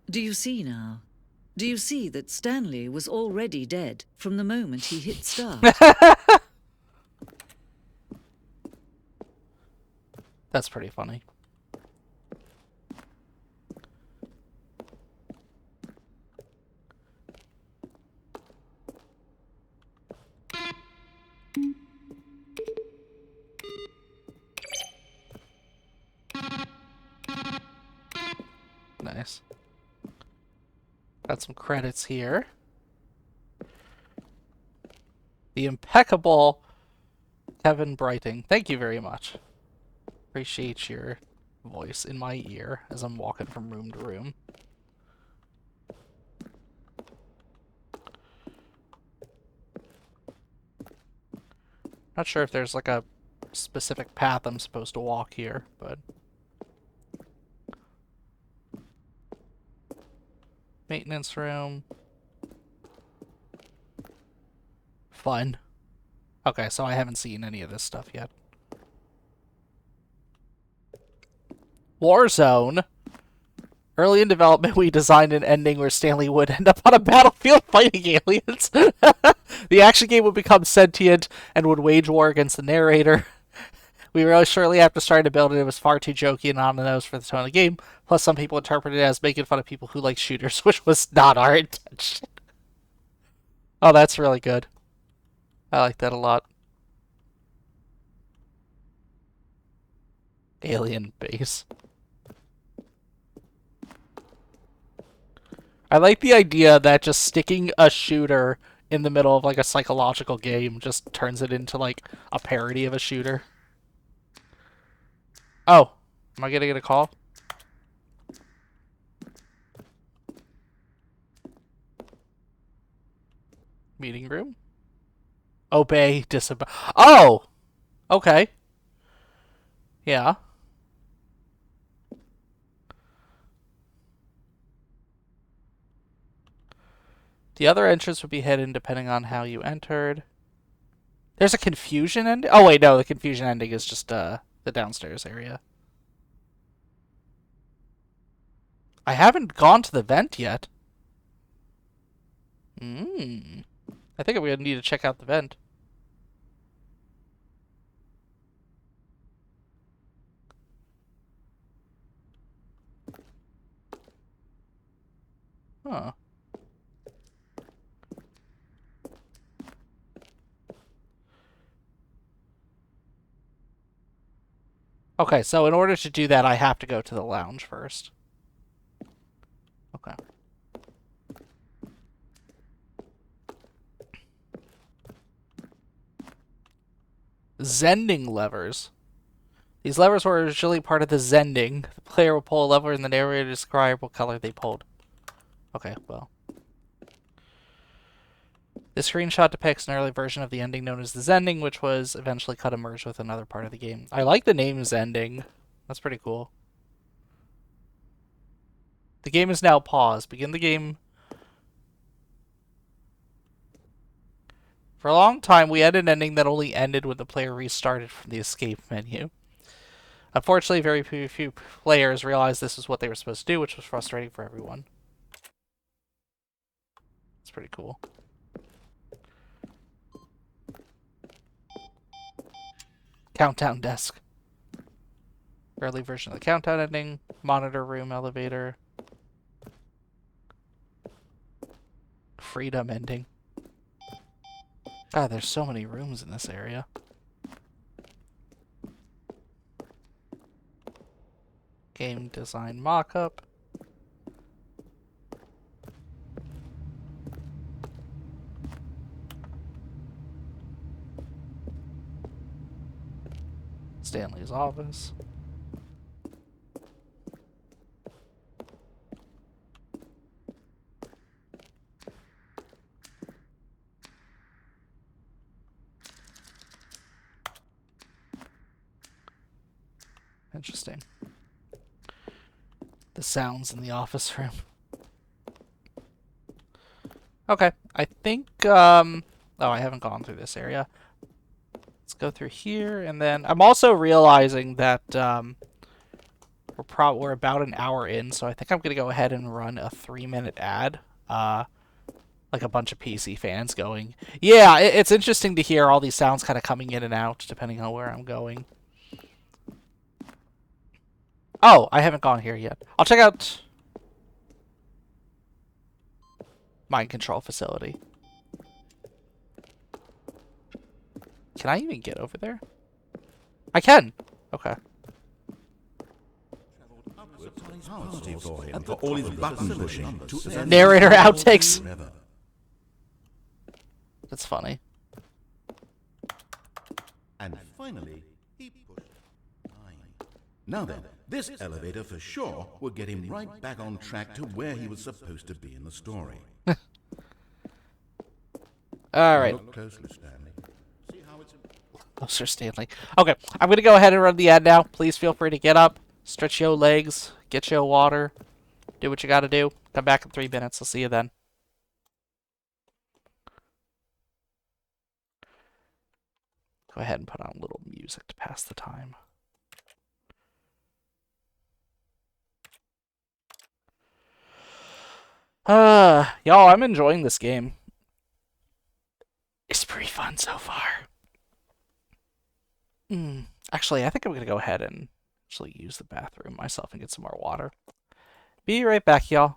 Do you see now? Do you see that Stanley was already dead from the moment he hit start? That's pretty funny. Nice. Got some credits here. The impeccable Kevin Brighting. Thank you very much. Appreciate your voice in my ear as I'm walking from room to room. Not sure if there's like a specific path I'm supposed to walk here, but... Maintenance room. Fun. Okay, so I haven't seen any of this stuff yet. Warzone. Early in development, we designed an ending where Stanley would end up on a battlefield fighting aliens. The action game would become sentient and would wage war against the narrator. We realized shortly after starting to build it, it was far too jokey and on the nose for the tone of the game. Plus, some people interpreted it as making fun of people who like shooters, which was not our intention. Oh, that's really good. I like that a lot. Alien base. I like the idea that just sticking a shooter in the middle of like a psychological game just turns it into like a parody of a shooter. Oh, am I gonna get a call? Meeting room? Obey, disobey. Oh! Okay. Yeah. The other entrance would be hidden depending on how you entered. There's a confusion ending? Oh, wait, no, the confusion ending is just the downstairs area. I haven't gone to the vent yet. I think I'm going to need to check out the vent. Huh. Okay, so in order to do that, I have to go to the lounge first. Okay. Zending levers. These levers were originally part of the Zending. The player will pull a lever and the narrator describe what color they pulled. Okay, well. This screenshot depicts an early version of the ending known as the Zending, which was eventually cut and merged with another part of the game. I like the name Zending. That's pretty cool. The game is now paused. Begin the game. For a long time, we had an ending that only ended when the player restarted from the escape menu. Unfortunately, very few players realized this is what they were supposed to do, which was frustrating for everyone. It's pretty cool. Countdown desk. Early version of the countdown ending. Monitor room, elevator. Freedom ending. God, there's so many rooms in this area. Game design mock-up. Stanley's office. Interesting. The sounds in the office room. Okay, I think, oh, I haven't gone through this area. Let's go through here, and then I'm also realizing that we're about an hour in, so I think I'm gonna go ahead and run a 3-minute ad. Like a bunch of PC fans going, yeah, it's interesting to hear all these sounds kind of coming in and out depending on where I'm going. Oh, I haven't gone here yet. I'll check out Mind Control Facility. Can I even get over there? I can. Okay. And for all his button pushing. Narrator outtakes. That's funny. And finally, he pushed 9. Now then, this elevator for sure will get him right back on track to where he was supposed to be in the story. All right. Look closely, Stanley. See how it's Closer, Stanley. Okay, I'm going to go ahead and run the ad now. Please feel free to get up, stretch your legs, get your water, do what you got to do. Come back in 3 minutes. I'll see you then. Go ahead and put on a little music to pass the time. Y'all, I'm enjoying this game. It's pretty fun so far. Actually, I think I'm going to go ahead and actually use the bathroom myself and get some more water. Be right back, y'all.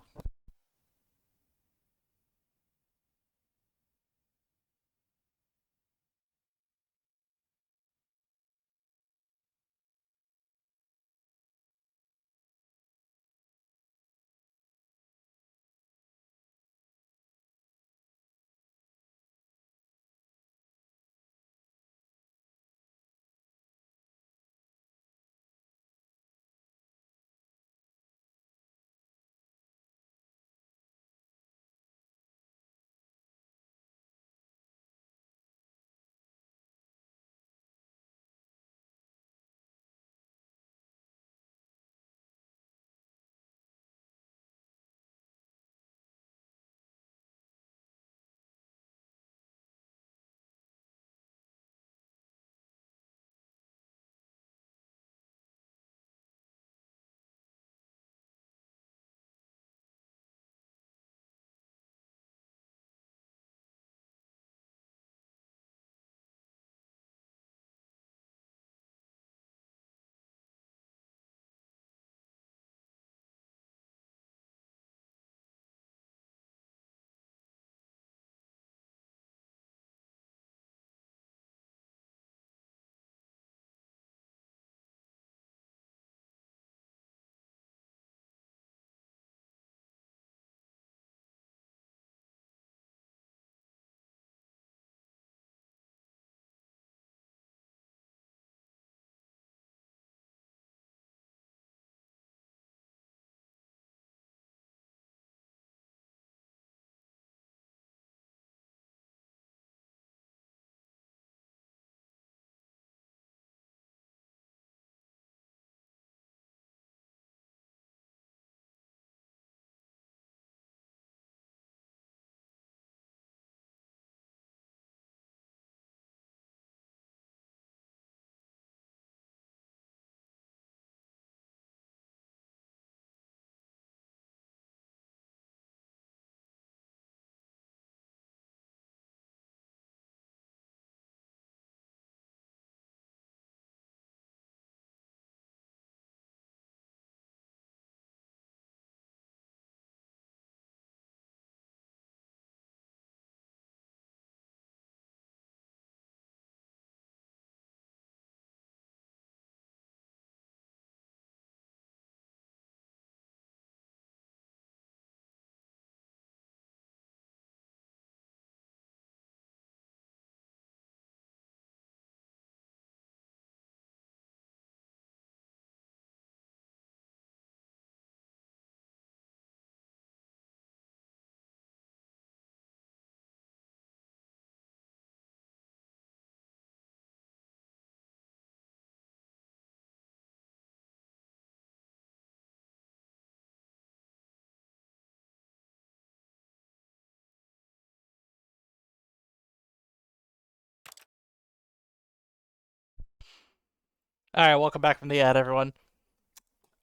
Alright, welcome back from the ad, everyone.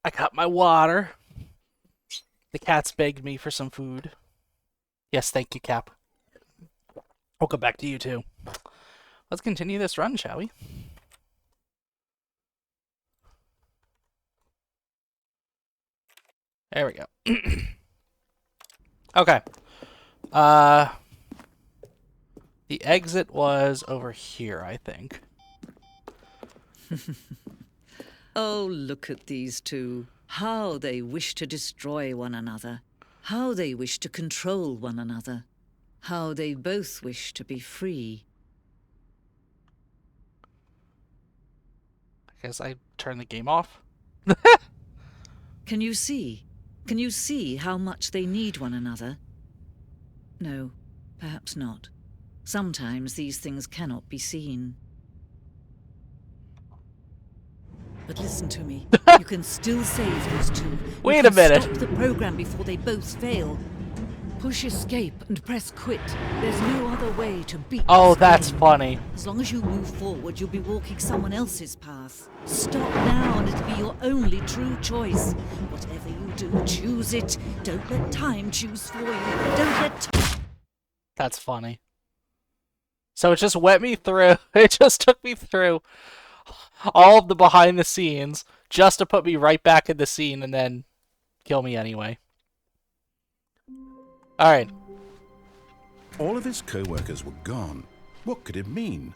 I got my water. The cats begged me for some food. Yes, thank you, Cap. Welcome back to you, too. Let's continue this run, shall we? There we go. Okay. The exit was over here, I think. Oh, look at these two. How they wish to destroy one another. How they wish to control one another. How they both wish to be free. I guess I turn the game off. Can you see? Can you see how much they need one another? No, perhaps not. Sometimes these things cannot be seen. But listen to me. You can still save these two. Wait a minute. Stop the program before they both fail. Push escape and press quit. There's no other way to beat Oh, this that's game. funny. As long as you move forward, you'll be walking someone else's path. Stop now and it'll be your only true choice. Whatever you do, choose it. Don't let time choose for you. Don't let That's funny. So it just went me through. It just took me through all of the behind the scenes just to put me right back in the scene and then kill me anyway. Alright. All of his co-workers were gone. What could it mean?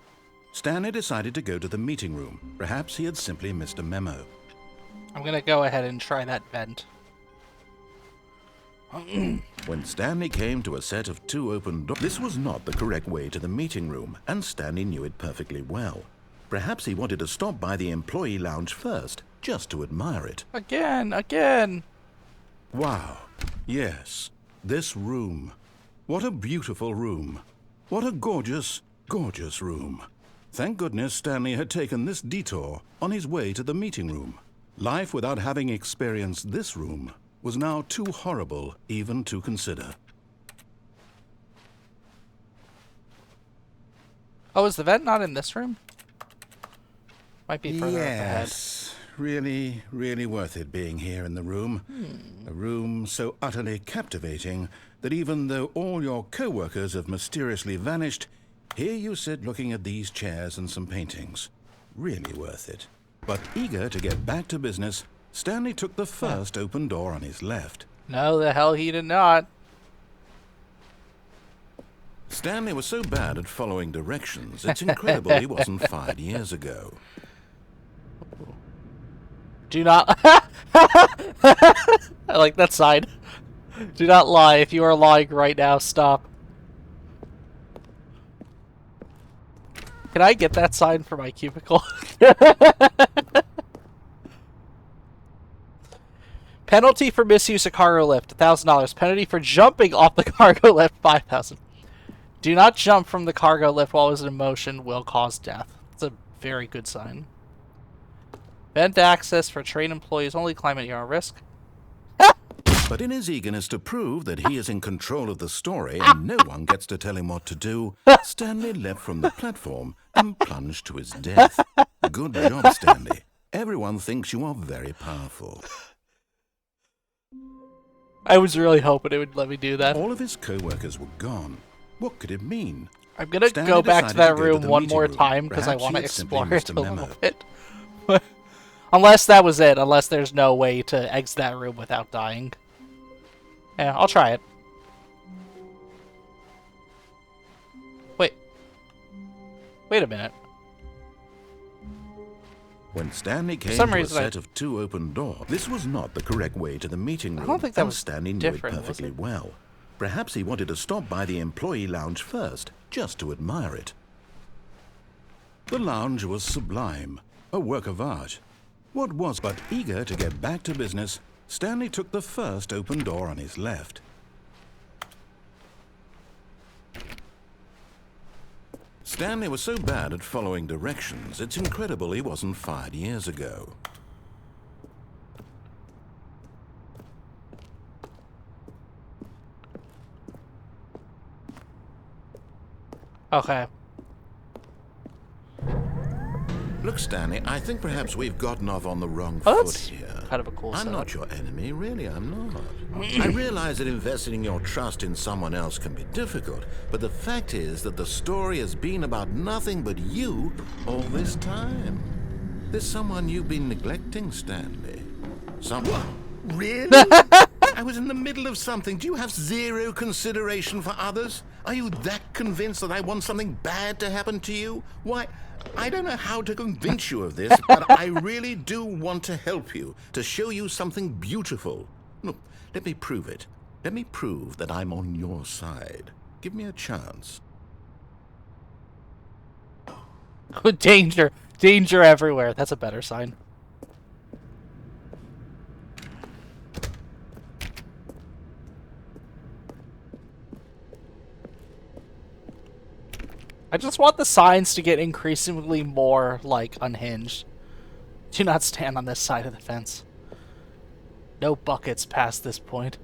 Stanley decided to go to the meeting room. Perhaps he had simply missed a memo. I'm gonna go ahead and try that vent. When Stanley came to a set of 2 open doors, this was not the correct way to the meeting room, and Stanley knew it perfectly well. Perhaps he wanted to stop by the employee lounge first, just to admire it. Again! Wow. Yes, this room. What a beautiful room. What a gorgeous, gorgeous room. Thank goodness Stanley had taken this detour on his way to the meeting room. Life without having experienced this room was now too horrible even to consider. Oh, is the vent not in this room? Might be further up ahead. Yes, really, really worth it being here in the room. A room so utterly captivating that even though all your co-workers have mysteriously vanished, here you sit looking at these chairs and some paintings. Really worth it. But eager to get back to business, Stanley took the first open door on his left. No, the hell he did not. Stanley was so bad at following directions, it's incredible he wasn't fired years ago. Do not... I like that sign. Do not lie. If you are lying right now, stop. Can I get that sign for my cubicle? Penalty for misuse of cargo lift, $1,000. Penalty for jumping off the cargo lift, $5,000. Do not jump from the cargo lift while it is in motion, will cause death. It's a very good sign. Vent access for train employees, only climb at your own risk. But in his eagerness to prove that he is in control of the story and no one gets to tell him what to do, Stanley leapt from the platform and plunged to his death. Good job, Stanley. Everyone thinks you are very powerful. I was really hoping it would let me do that. All of his co-workers were gone. What could it mean? I'm gonna Stanley go back to decided that to go room the one meeting more room. time because I Perhaps want he to had simply explore missed it a a little memo. bit. Unless that was it. Unless there's no way to exit that room without dying. Yeah, I'll try it. Wait a minute. When Stanley came some to a reason I- set of 2 open doors, this was not the correct way to the meeting room. don't think that and was Stanley knew it different, was perfectly it? well. Perhaps he wanted to stop by the employee lounge first, just to admire it. The lounge was sublime, a work of art. What was but eager to get back to business, Stanley took the first open door on his left. Stanley was so bad at following directions, it's incredible he wasn't fired years ago. Okay. Look, Stanley, I think perhaps we've gotten off on the wrong Oh, foot that's here. kind of a cool I'm setup. not your enemy, really, I'm not. I realize that investing your trust in someone else can be difficult, but the fact is that the story has been about nothing but you all this time. There's someone you've been neglecting, Stanley. Someone. Really? I was in the middle of something. Do you have zero consideration for others? Are you that convinced that I want something bad to happen to you? Why, I don't know how to convince you of this, but I really do want to help you, to show you something beautiful. Look, let me prove it. Let me prove that I'm on your side. Give me a chance. Danger. Danger everywhere. That's a better sign. I just want the signs to get increasingly more, like, unhinged. Do not stand on this side of the fence. No buckets past this point.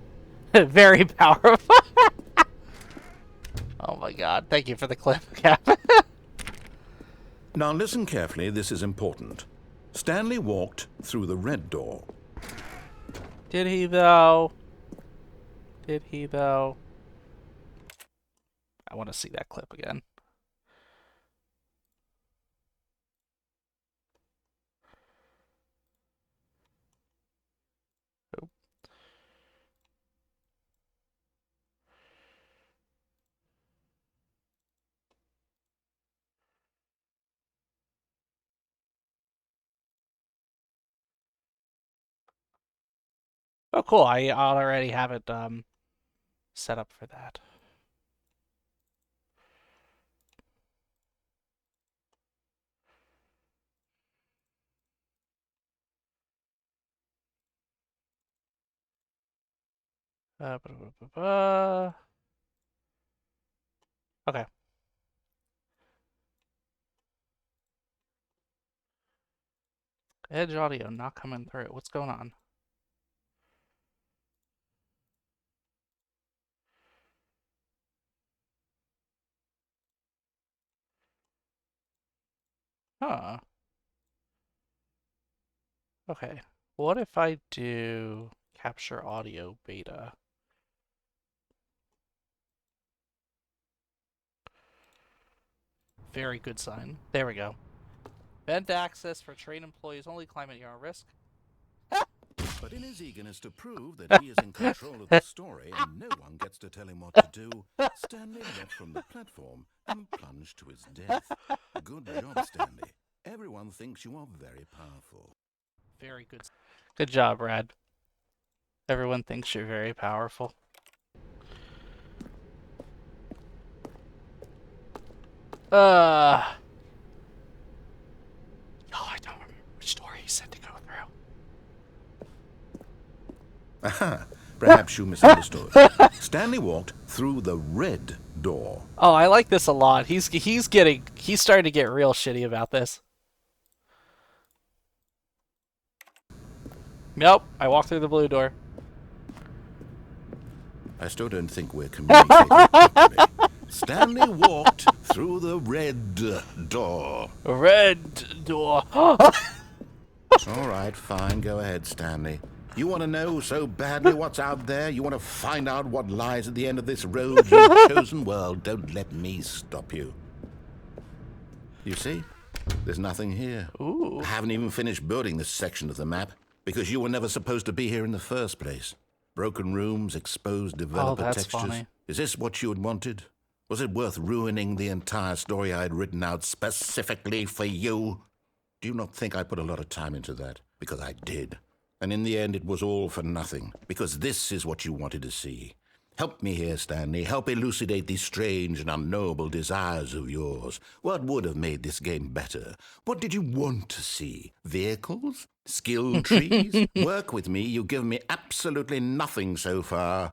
Very powerful. Oh my god. Thank you for the clip, Cap. Now listen carefully, this is important. Stanley walked through the red door. Did he, though? Did he, though? I want to see that clip again. Oh, cool. I already have it set up for that. Ba, ba, ba, ba. Okay. Edge audio not coming through. What's going on? Huh. Okay. What if I do capture audio beta? Very good sign. There we go. Vent access for train employees only. Climate you're at risk. But in his eagerness to prove that he is in control of the story and no one gets to tell him what to do, Stanley leapt from the platform and plunged to his death. Good job, Stanley. Everyone thinks you are very powerful. Very good. Good job, Brad. Everyone thinks you're very powerful. Oh, I don't remember which door he said to go through. Aha, perhaps you misunderstood. Stanley walked through the red door. Oh, I like this a lot. He's starting to get real shitty about this. Nope, I walked through the blue door. I still don't think we're communicating properly. Stanley walked through the red door. Red door. All right, fine. Go ahead, Stanley. You want to know so badly what's out there? You want to find out what lies at the end of this road you've chosen? Well, don't let me stop you. You see? There's nothing here. Ooh. I haven't even finished building this section of the map because you were never supposed to be here in the first place. Broken rooms, exposed developer that's textures. funny. Is this what you had wanted? Was it worth ruining the entire story I had written out specifically for you? Do you not think I put a lot of time into that? Because I did. And in the end, it was all for nothing. Because this is what you wanted to see. Help me here, Stanley. Help elucidate these strange and unknowable desires of yours. What would have made this game better? What did you want to see? Vehicles? Skill trees? Work with me. You've given me absolutely nothing so far.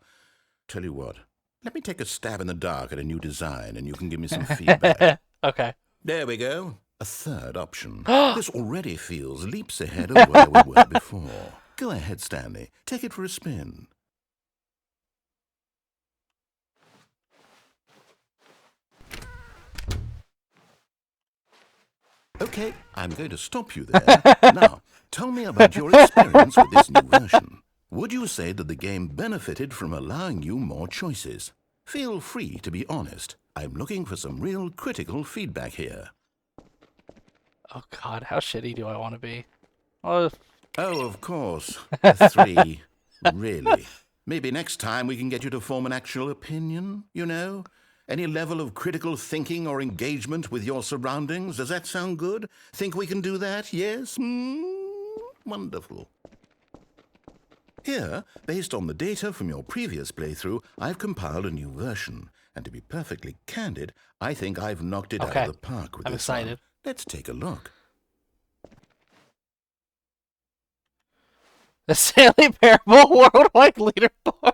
Tell you what. Let me take a stab in the dark at a new design, and you can give me some feedback. Okay. There we go. A third option. This already feels leaps ahead of where we were before. Go ahead, Stanley. Take it for a spin. Okay. Okay, I'm going to stop you there. Now, tell me about your experience with this new version. Would you say that the game benefited from allowing you more choices? Feel free to be honest. I'm looking for some real critical feedback here. Oh god, how shitty do I want to be? Oh, Oh, of course. A 3. Really? Maybe next time we can get you to form an actual opinion, you know? Any level of critical thinking or engagement with your surroundings? Does that sound good? Think we can do that? Yes? Wonderful. Here, based on the data from your previous playthrough, I've compiled a new version. And to be perfectly candid, I think I've knocked it out of the park with I'm this excited. one. Let's take a look. The Stanley Parable Worldwide Leaderboard.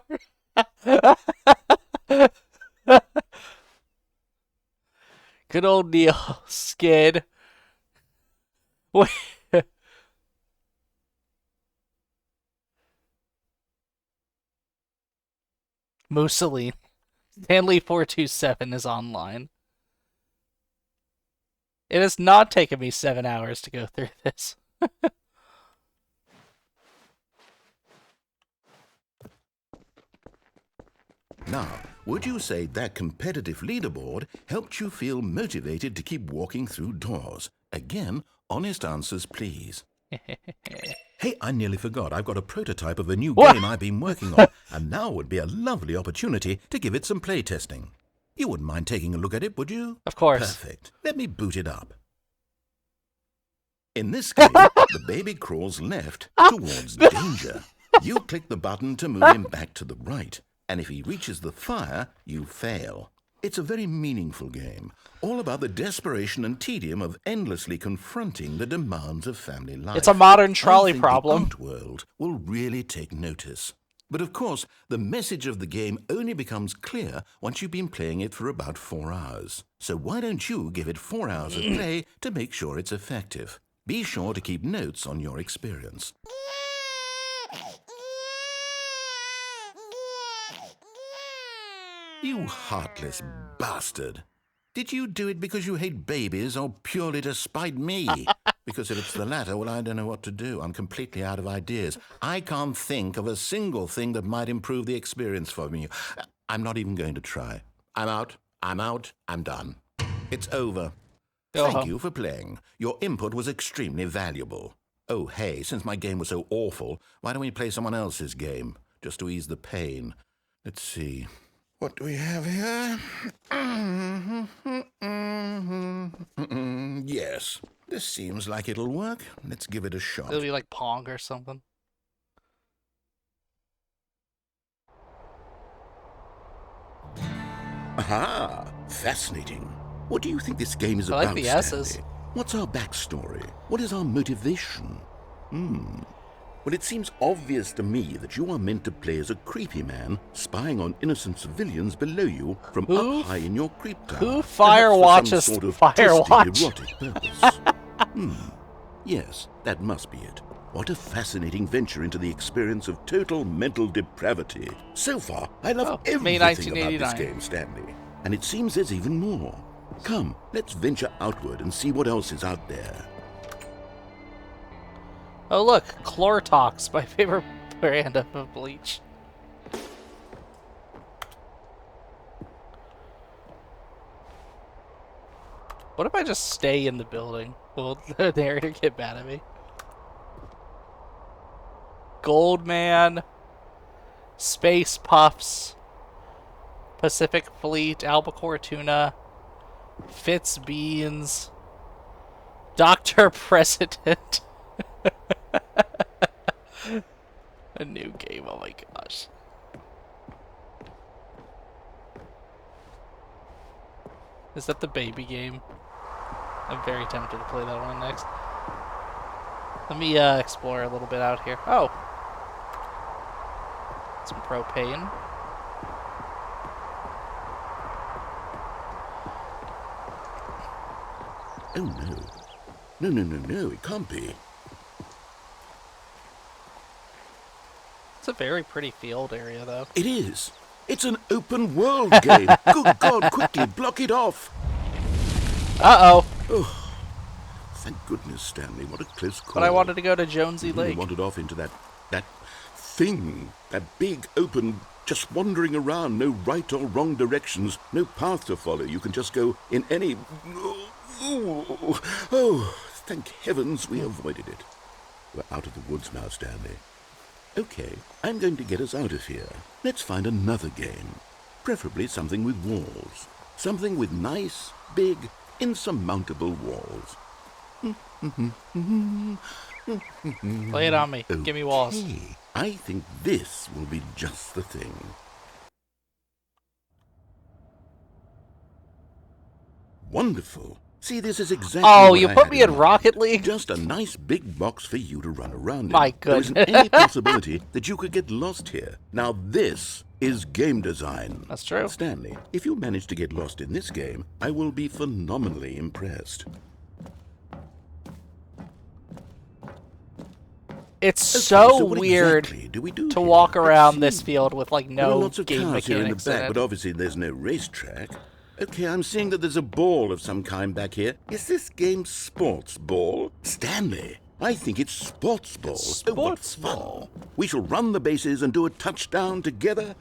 Good old Neil Skid. Wait. Mussolini. Stanley 427 is online. It has not taken me 7 hours to go through this. Now, would you say that competitive leaderboard helped you feel motivated to keep walking through doors? Again, honest answers, please. Hey, I nearly forgot. I've got a prototype of a new game I've been working on, and now would be a lovely opportunity to give it some playtesting. You wouldn't mind taking a look at it, would you? Of course. Perfect. Let me boot it up. In this game, the baby crawls left towards danger. You click the button to move him back to the right, and if he reaches the fire, you fail. It's a very meaningful game, all about the desperation and tedium of endlessly confronting the demands of family life. It's a modern trolley I think problem. The art world will really take notice. But of course, the message of the game only becomes clear once you've been playing it for about 4 hours. So why don't you give it 4 hours of play to make sure it's effective? Be sure to keep notes on your experience. You heartless bastard. Did you do it because you hate babies or purely to spite me? Because if it's the latter, well, I don't know what to do. I'm completely out of ideas. I can't think of a single thing that might improve the experience for me. I'm not even going to try. I'm out. I'm done. It's over. Thank you for playing. Your input was extremely valuable. Oh, hey, since my game was so awful, why don't we play someone else's game? Just to ease the pain. Let's see. What do we have here? Yes, this seems like it'll work. Let's give it a shot. It'll be like Pong or something. Aha! Fascinating. What do you think this game is about, I like the S's. Stanley? What's our backstory? What is our motivation? Well, it seems obvious to me that you are meant to play as a creepy man spying on innocent civilians below you from up high in your creep tower. Who fire watches sort of Firewatch? erotic purpose. Yes, that must be it. What a fascinating venture into the experience of total mental depravity. So far, I love May everything about this 1989. game, Stanley. And it seems there's even more. Come, let's venture outward and see what else is out there. Oh look, Chlortox, my favorite brand of bleach. What if I just stay in the building? Will the narrator get mad at me? Goldman, Space Puffs, Pacific Fleet, Albacore Tuna, Fitz Beans, Dr. President. A new game, oh my gosh. Is that the baby game? I'm very tempted to play that one next. Let me explore a little bit out here. Oh! Some propane. Oh no. No, it can't be. It's a very pretty field area, though. It is. It's an open world game. Good God, quickly block it off. Uh-oh. thank goodness, Stanley. What a close call. But I wanted to go to Jonesy You really Lake. wandered off into that thing, that big, open, just wandering around, no right or wrong directions, no path to follow. You can just go in any... Oh, thank heavens we avoided it. We're out of the woods now, Stanley. Okay, I'm going to get us out of here. Let's find another game. Preferably something with walls. Something with nice, big, insurmountable walls. Lay it on me. Give me walls. Okay, I think this will be just the thing. Wonderful. See, this is exactly Oh, what you I put had me in mind. Rocket League? Just a nice big box for you to run around in. My There isn't goodness. any possibility that you could get lost here. Now this is game design. That's true. Stanley, if you manage to get lost in this game, I will be phenomenally impressed. It's Okay, so what weird exactly do we do to here? walk Let's around see. this field with like There are no lots of game cars here in the mechanics in back, it. but obviously there's no racetrack. Okay, I'm seeing that there's a ball of some kind back here. Is this game sports ball? Stanley, I think it's sports ball. Oh, what Sports fun. ball. We shall run the bases and do a touchdown together?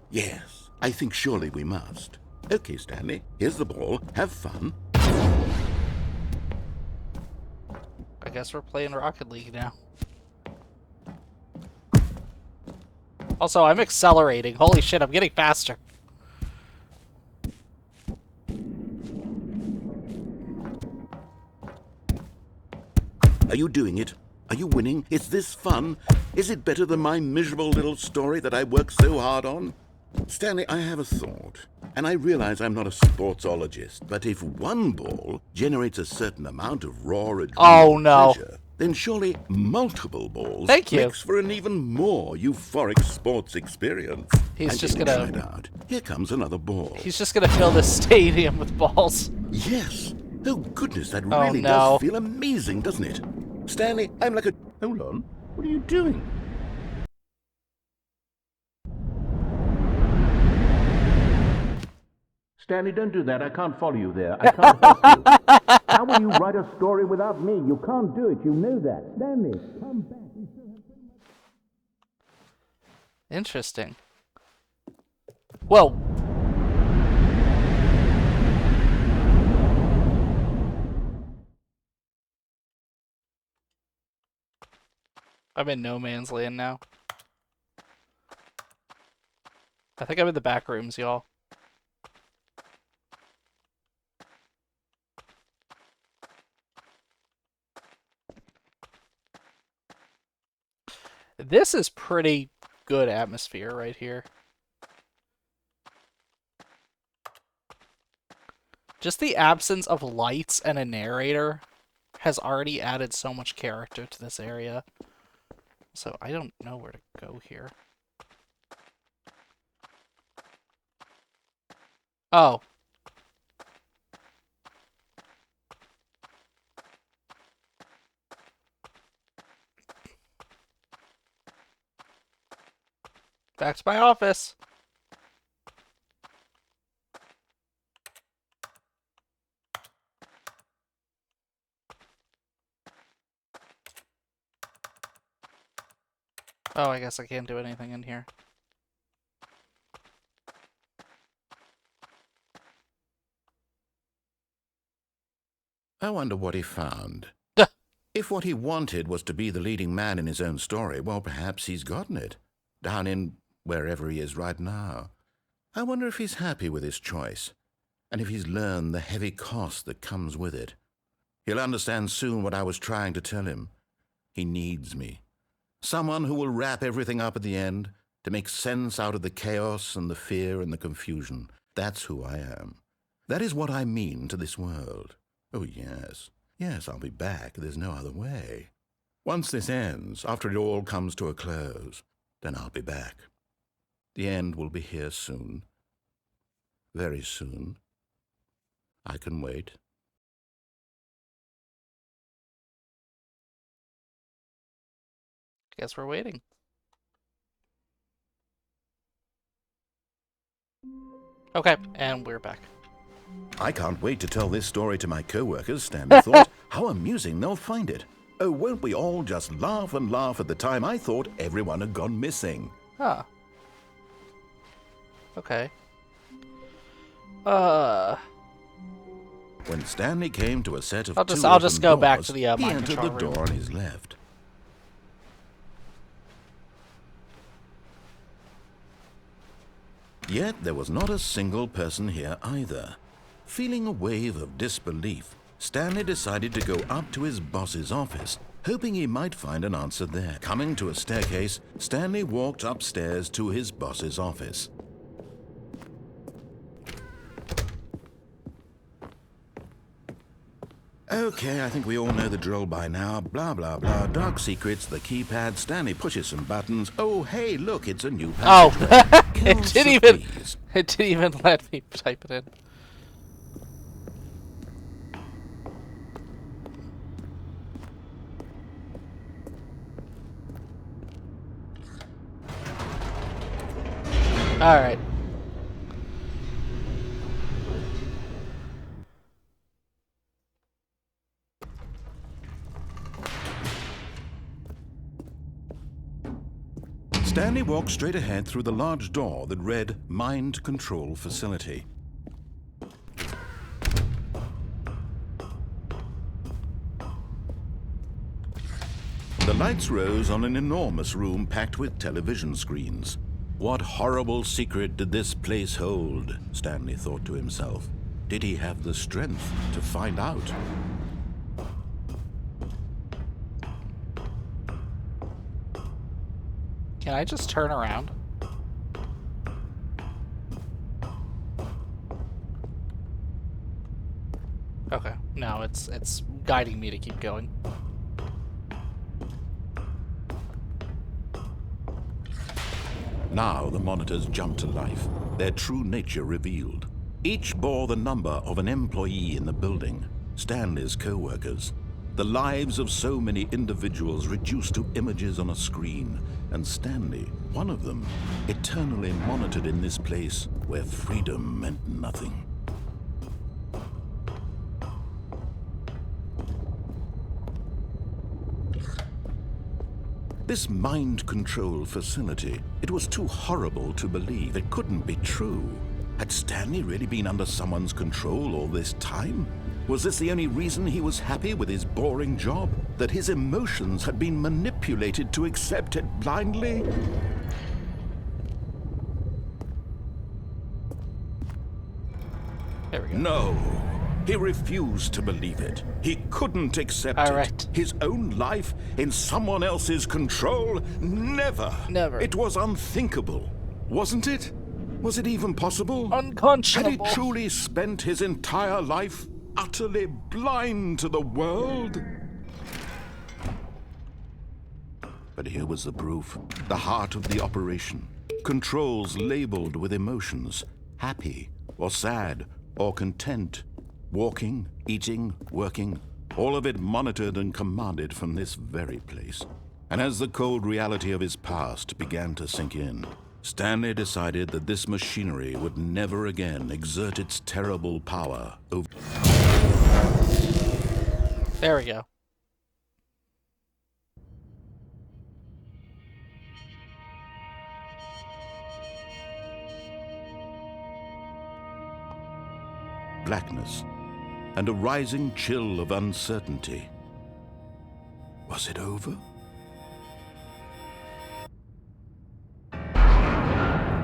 Yes, I think surely we must. Okay, Stanley, here's the ball. Have fun. I guess we're playing Rocket League now. Also, I'm accelerating. Holy shit, I'm getting faster. Are you doing it? Are you winning? Is this fun? Is it better than my miserable little story that I worked so hard on? Stanley, I have a thought, and I realize I'm not a sportsologist, but if one ball generates a certain amount of raw adrenaline Oh, no. pleasure, then surely multiple balls Thank you. makes for an even more euphoric sports experience. He's I'm just going gonna- to try it out. Here comes another ball. He's just gonna fill this stadium with balls. Yes. Oh, goodness, that Oh, really no. does feel amazing, doesn't it? Stanley, I'm like a... Hold on. What are you doing? Stanley, don't do that. I can't follow you there. I can't help you. How will you write a story without me? You can't do it. You know that. Stanley, come back. Interesting. Whoa. I'm in no man's land now. I think I'm in the back rooms, y'all. This is pretty good atmosphere right here. Just the absence of lights and a narrator has already added so much character to this area. So I don't know where to go here. Oh. Back to my office. Oh, I guess I can't do anything in here. I wonder what he found. Duh. If what he wanted was to be the leading man in his own story, well, perhaps he's gotten it. Down in wherever he is right now. I wonder if he's happy with his choice, and if he's learned the heavy cost that comes with it. He'll understand soon what I was trying to tell him. He needs me. Someone who will wrap everything up at the end, to make sense out of the chaos and the fear and the confusion. That's who I am. That is what I mean to this world. Oh, yes. Yes, I'll be back. There's no other way. Once this ends, after it all comes to a close, then I'll be back. The end will be here soon. Very soon. I can wait. Guess we're waiting. Okay, and we're back. I can't wait to tell this story to my co-workers, Stanley thought. How amusing they'll find it. Oh, won't we all just laugh and laugh at the time I thought everyone had gone missing. Huh. Okay. When Stanley came to a set of I'll two just open go back doors, to the he mind entered the control room. door on his left. Yet there was not a single person here either. Feeling a wave of disbelief, Stanley decided to go up to his boss's office, hoping he might find an answer there. Coming to a staircase, Stanley walked upstairs to his boss's office. Okay, I think we all know the drill by now. Blah, blah, blah. Dark secrets, the keypad. Stanley pushes some buttons. Oh, hey, look, it's a new passageway. Oh, it Kills didn't the even. breeze. It didn't even let me type it in. All right. Stanley walked straight ahead through the large door that read Mind Control Facility. The lights rose on an enormous room packed with television screens. What horrible secret did this place hold? Stanley thought to himself. Did he have the strength to find out? Can I just turn around? Okay. No, it's guiding me to keep going. Now the monitors jumped to life, their true nature revealed. Each bore the number of an employee in the building, Stanley's co-workers. The lives of so many individuals reduced to images on a screen, and Stanley, one of them, eternally monitored in this place where freedom meant nothing. This mind control facility, it was too horrible to believe. It couldn't be true. Had Stanley really been under someone's control all this time? Was this the only reason he was happy with his boring job? That his emotions had been manipulated to accept it blindly? There we go. No. He refused to believe it. He couldn't accept All it. right. His own life in someone else's control? Never. Never. It was unthinkable, wasn't it? Was it even possible? Unconscionable. Had he truly spent his entire life utterly blind to the world? But here was the proof. The heart of the operation. Controls labeled with emotions. Happy, or sad, or content. Walking, eating, working. All of it monitored and commanded from this very place. And as the cold reality of his past began to sink in, Stanley decided that this machinery would never again exert its terrible power over... There we go. blackness and a rising chill of uncertainty. Was it over?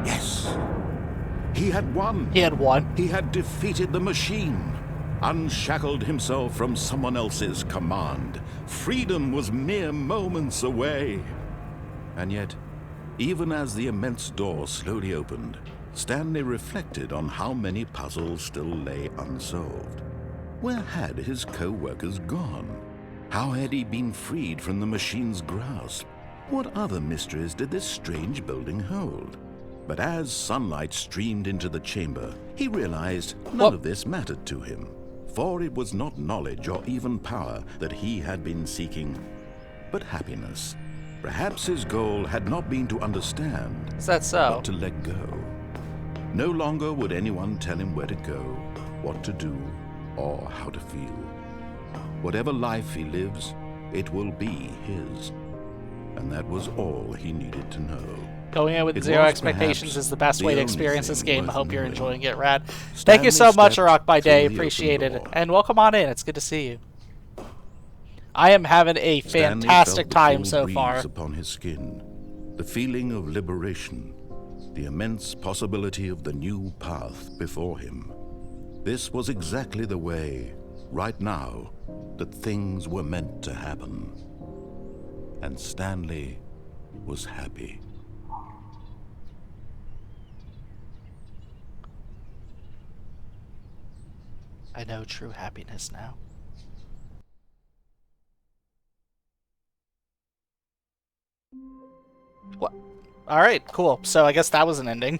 Yes! He had won! He had won. He had defeated the machine, unshackled himself from someone else's command. Freedom was mere moments away. And yet, even as the immense door slowly opened, Stanley reflected on how many puzzles still lay unsolved. Where had his co-workers gone? How had he been freed from the machine's grasp? What other mysteries did this strange building hold? But as sunlight streamed into the chamber, he realized none of this mattered to him, for it was not knowledge or even power that he had been seeking, but happiness. Perhaps his goal had not been to understand, Is that so? but to let go. No longer would anyone tell him where to go, what to do, or how to feel. Whatever life he lives, it will be his. And that was all he needed to know. Going in with It zero was expectations perhaps is the best the way to only experience this thing game. I worth hope you're knowing. enjoying it, Rad. Thank you so Stanley much, stepped Rock by Day. through the Appreciate open it. door. And welcome on in. It's good to see you. I am having a Stanley fantastic felt the time cool so breeze far. upon his skin, the feeling of liberation, the immense possibility of the new path before him. This was exactly the way, right now, that things were meant to happen. And Stanley was happy. I know true happiness now. What? Alright, cool. So I guess that was an ending.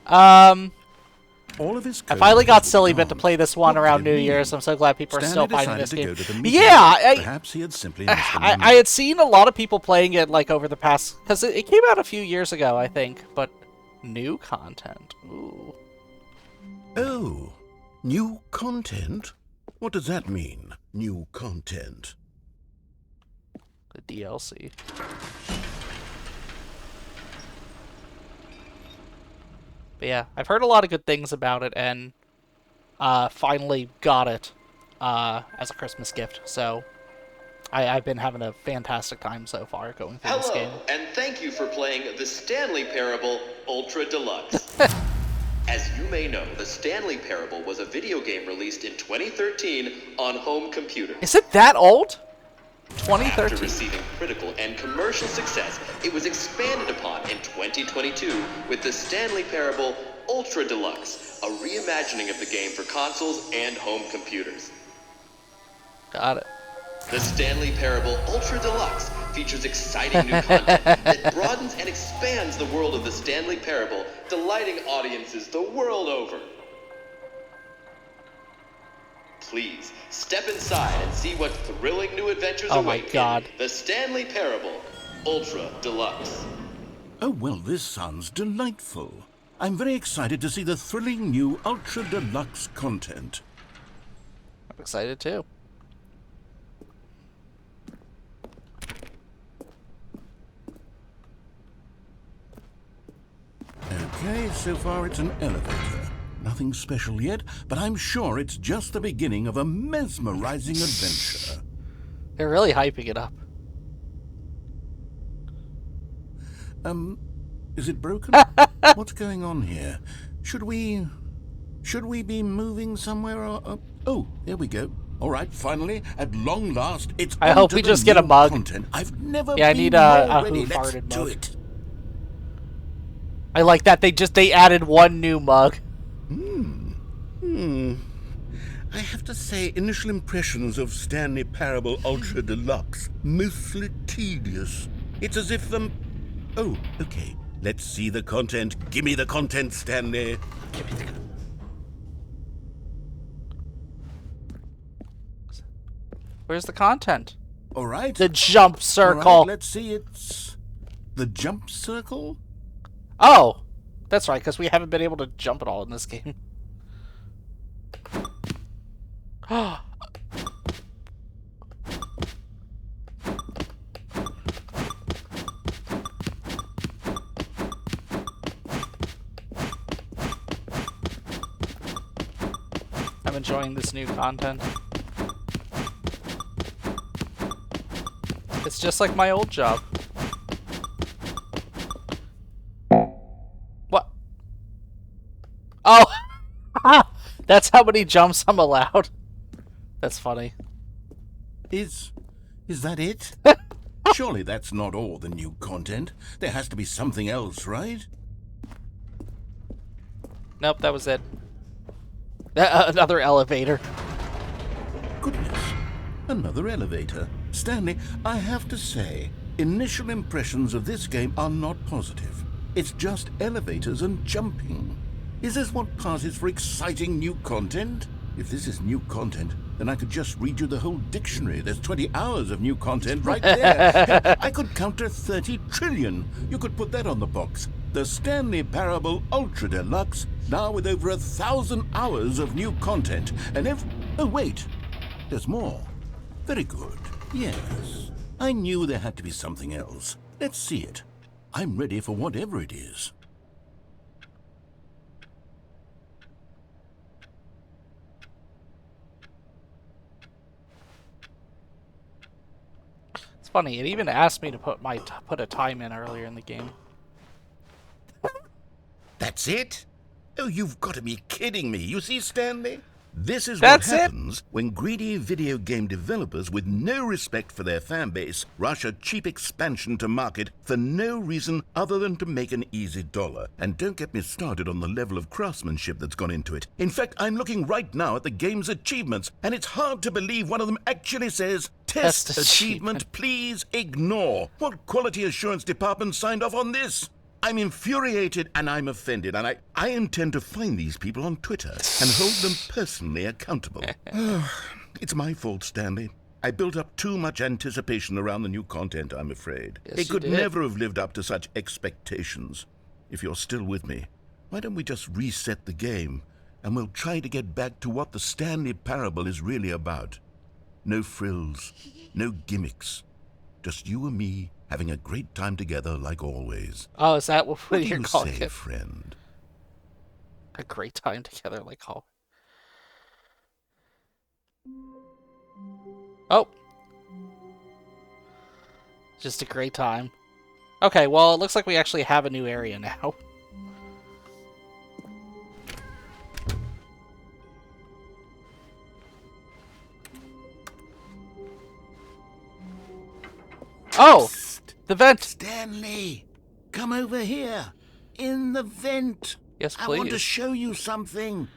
All of his I finally got co-workers silly were bit to gone. play this one What around did it New mean? Year's. I'm so glad people are still Stanley finding decided this to game. go to the meeting. Yeah, Perhaps he had simply missed the I moment. had seen a lot of people playing it like over the past, because it came out a few years ago, I think. But new content. Ooh. Oh, new content? What does that mean, new content? The DLC. But yeah, I've heard a lot of good things about it, and finally got it as a Christmas gift. So I've been having a fantastic time so far going through this game. Hello, and thank you for playing the Stanley Parable Ultra Deluxe. As you may know, the Stanley Parable was a video game released in 2013 on home computer. Is it that old? After 2013. receiving critical and commercial success, it was expanded upon in 2022 with the Stanley Parable Ultra Deluxe, a reimagining of the game for consoles and home computers. Got it. The Stanley Parable Ultra Deluxe features exciting new content that broadens and expands the world of the Stanley Parable, delighting audiences the world over. Please, step inside and see what thrilling new adventures Oh my await God. in the Stanley Parable Ultra Deluxe. Oh, well, this sounds delightful. I'm very excited to see the thrilling new Ultra Deluxe content. I'm excited too. Okay, so far it's an elevator. Nothing special yet, but I'm sure it's just the beginning of a mesmerizing adventure. They're really hyping it up. Is it broken? What's going on here? Should we be moving somewhere or... Oh, there we go. All right, finally, at long last, it's I on hope to we the just get a new mug. Content. I've never Yeah, I been need more a ready. who Let's farted do mug. it. I like that they added one new mug. I have to say, initial impressions of Stanley Parable Ultra Deluxe, mostly tedious. It's as if the... Oh, okay. Let's see the content. Give me the content, Stanley. Where's the content? All right. The jump All circle. right, let's see. It's the jump circle. Oh, that's right, because we haven't been able to jump at all in this game. I'm enjoying this new content. It's just like my old job. What? Oh! That's how many jumps I'm allowed. That's funny. Is that it? Surely that's not all the new content. There has to be something else, right? Nope, that was it. Another elevator. Goodness, another elevator. Stanley, I have to say, initial impressions of this game are not positive. It's just elevators and jumping. Is this what passes for exciting new content? If this is new content, then I could just read you the whole dictionary. There's 20 hours of new content right there. I could counter 30 trillion. You could put that on the box. The Stanley Parable Ultra Deluxe, now with over 1,000 hours of new content. And oh wait, There's more. Very good. Yes. I knew there had to be something else. Let's see it. I'm ready for whatever it is. It's funny, it even asked me to put a time in earlier in the game. That's it? Oh, you've got to be kidding me. You see, Stanley? This is That's what it? happens when greedy video game developers with no respect for their fan base rush a cheap expansion to market for no reason other than to make an easy dollar. And don't get me started on the level of craftsmanship that's gone into it. In fact, I'm looking right now at the game's achievements, and it's hard to believe one of them actually says, Test achievement, please ignore. What quality assurance department signed off on this? I'm infuriated and I'm offended, and I intend to find these people on Twitter and hold them personally accountable. It's my fault, Stanley. I built up too much anticipation around the new content, I'm afraid. Yes, It could you did. never have lived up to such expectations. If you're still with me, why don't we just reset the game, and we'll try to get back to what the Stanley Parable is really about. No frills, no gimmicks. Just you and me having a great time together like always. Oh, is that what What do you're you calling say, it? friend? A great time together, like all. Oh. Just a great time. Okay, well, it looks like we actually have a new area now. Oh! The vent! Stanley, come over here. In the vent. Yes, I want to please. show you something.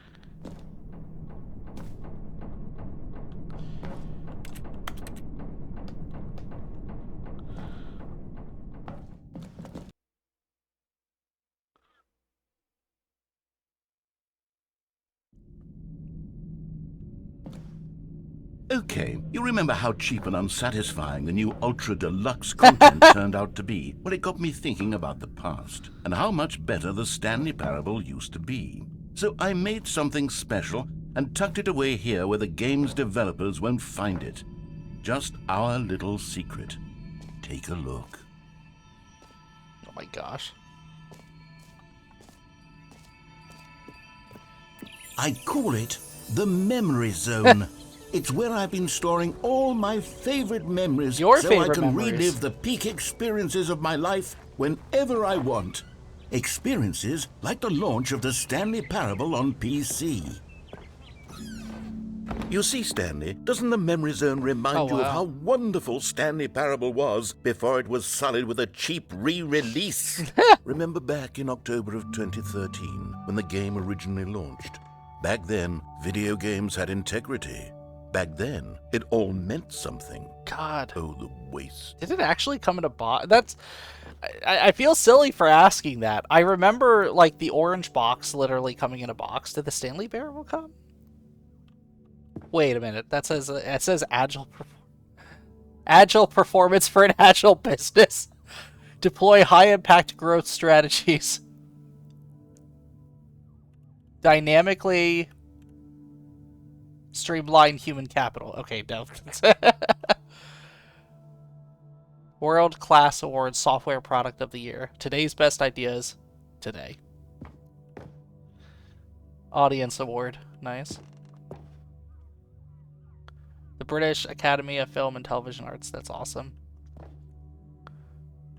Okay, you remember how cheap and unsatisfying the new Ultra Deluxe content turned out to be? Well, it got me thinking about the past and how much better the Stanley Parable used to be. So I made something special and tucked it away here where the game's developers won't find it. Just our little secret. Take a look. Oh my gosh. I call it the Memory Zone. It's where I've been storing all my favorite memories Your so favorite I can memories. relive the peak experiences of my life whenever I want. Experiences like the launch of the Stanley Parable on PC. You see, Stanley, doesn't the Memory Zone remind Oh, you wow. of how wonderful Stanley Parable was before it was sullied with a cheap re-release? Remember back in October of 2013 when the game originally launched? Back then, video games had integrity. Back then, it all meant something. God. Oh, the waste. Did it actually come in a box? That's... I feel silly for asking that. I remember, like, the orange box literally coming in a box. Did the Stanley Parable come? Wait a minute. That says... It says agile performance for an agile business. Deploy high-impact growth strategies. Dynamically streamline human capital. Okay, no. World Class Award Software Product of the Year. Today's best ideas today. Audience Award. Nice. The British Academy of Film and Television Arts. That's awesome.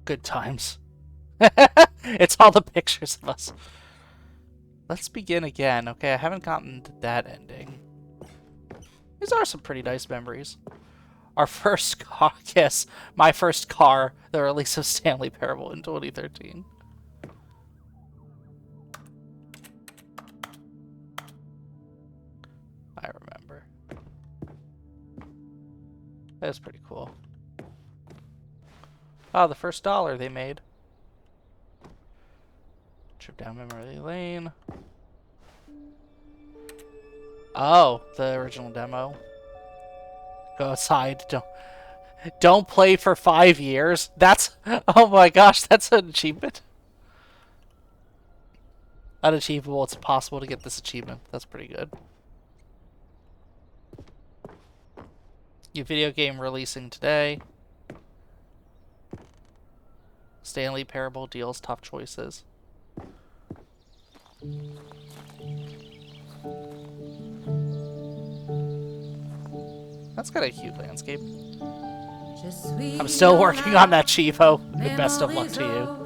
Good times. It's all the pictures of us. Let's begin again. Okay, I haven't gotten to that ending. These are some pretty nice memories. Our first car, yes, my first car, the release of Stanley Parable in 2013. I remember. That was pretty cool. Oh, the first dollar they made. Trip down memory lane. Oh, the original demo. Go outside. Don't play for 5 years. That's... Oh my gosh, that's an achievement. Unachievable. It's impossible to get this achievement. That's pretty good. New video game releasing today. Stanley Parable deals tough choices. That's got a cute landscape. I'm still working on that, Chivo. The best of luck to you.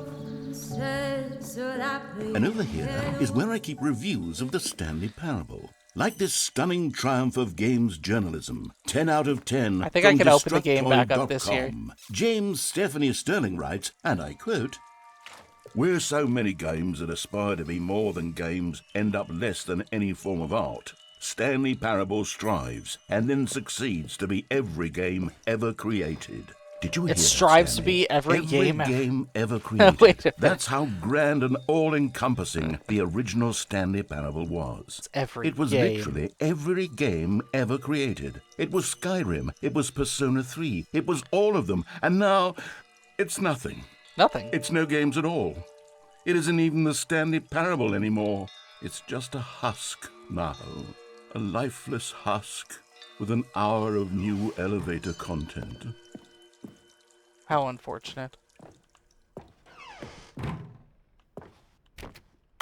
And over here is where I keep reviews of the Stanley Parable. Like this stunning triumph of games journalism. 10 out of 10. I think I can open the game back up this year. James Stephanie Sterling writes, and I quote, "Where so many games that aspire to be more than games end up less than any form of art, Stanley Parable strives and then succeeds to be every game ever created." Did you hear It that, strives to Stanley? be every game ever created. Wait a minute. That's how grand and all-encompassing the original Stanley Parable was. It was literally every game ever created. It was Skyrim. It was Persona 3. It was all of them. And now, it's nothing. Nothing. It's no games at all. It isn't even the Stanley Parable anymore. It's just a husk now. A lifeless husk with an hour of new elevator content. How unfortunate.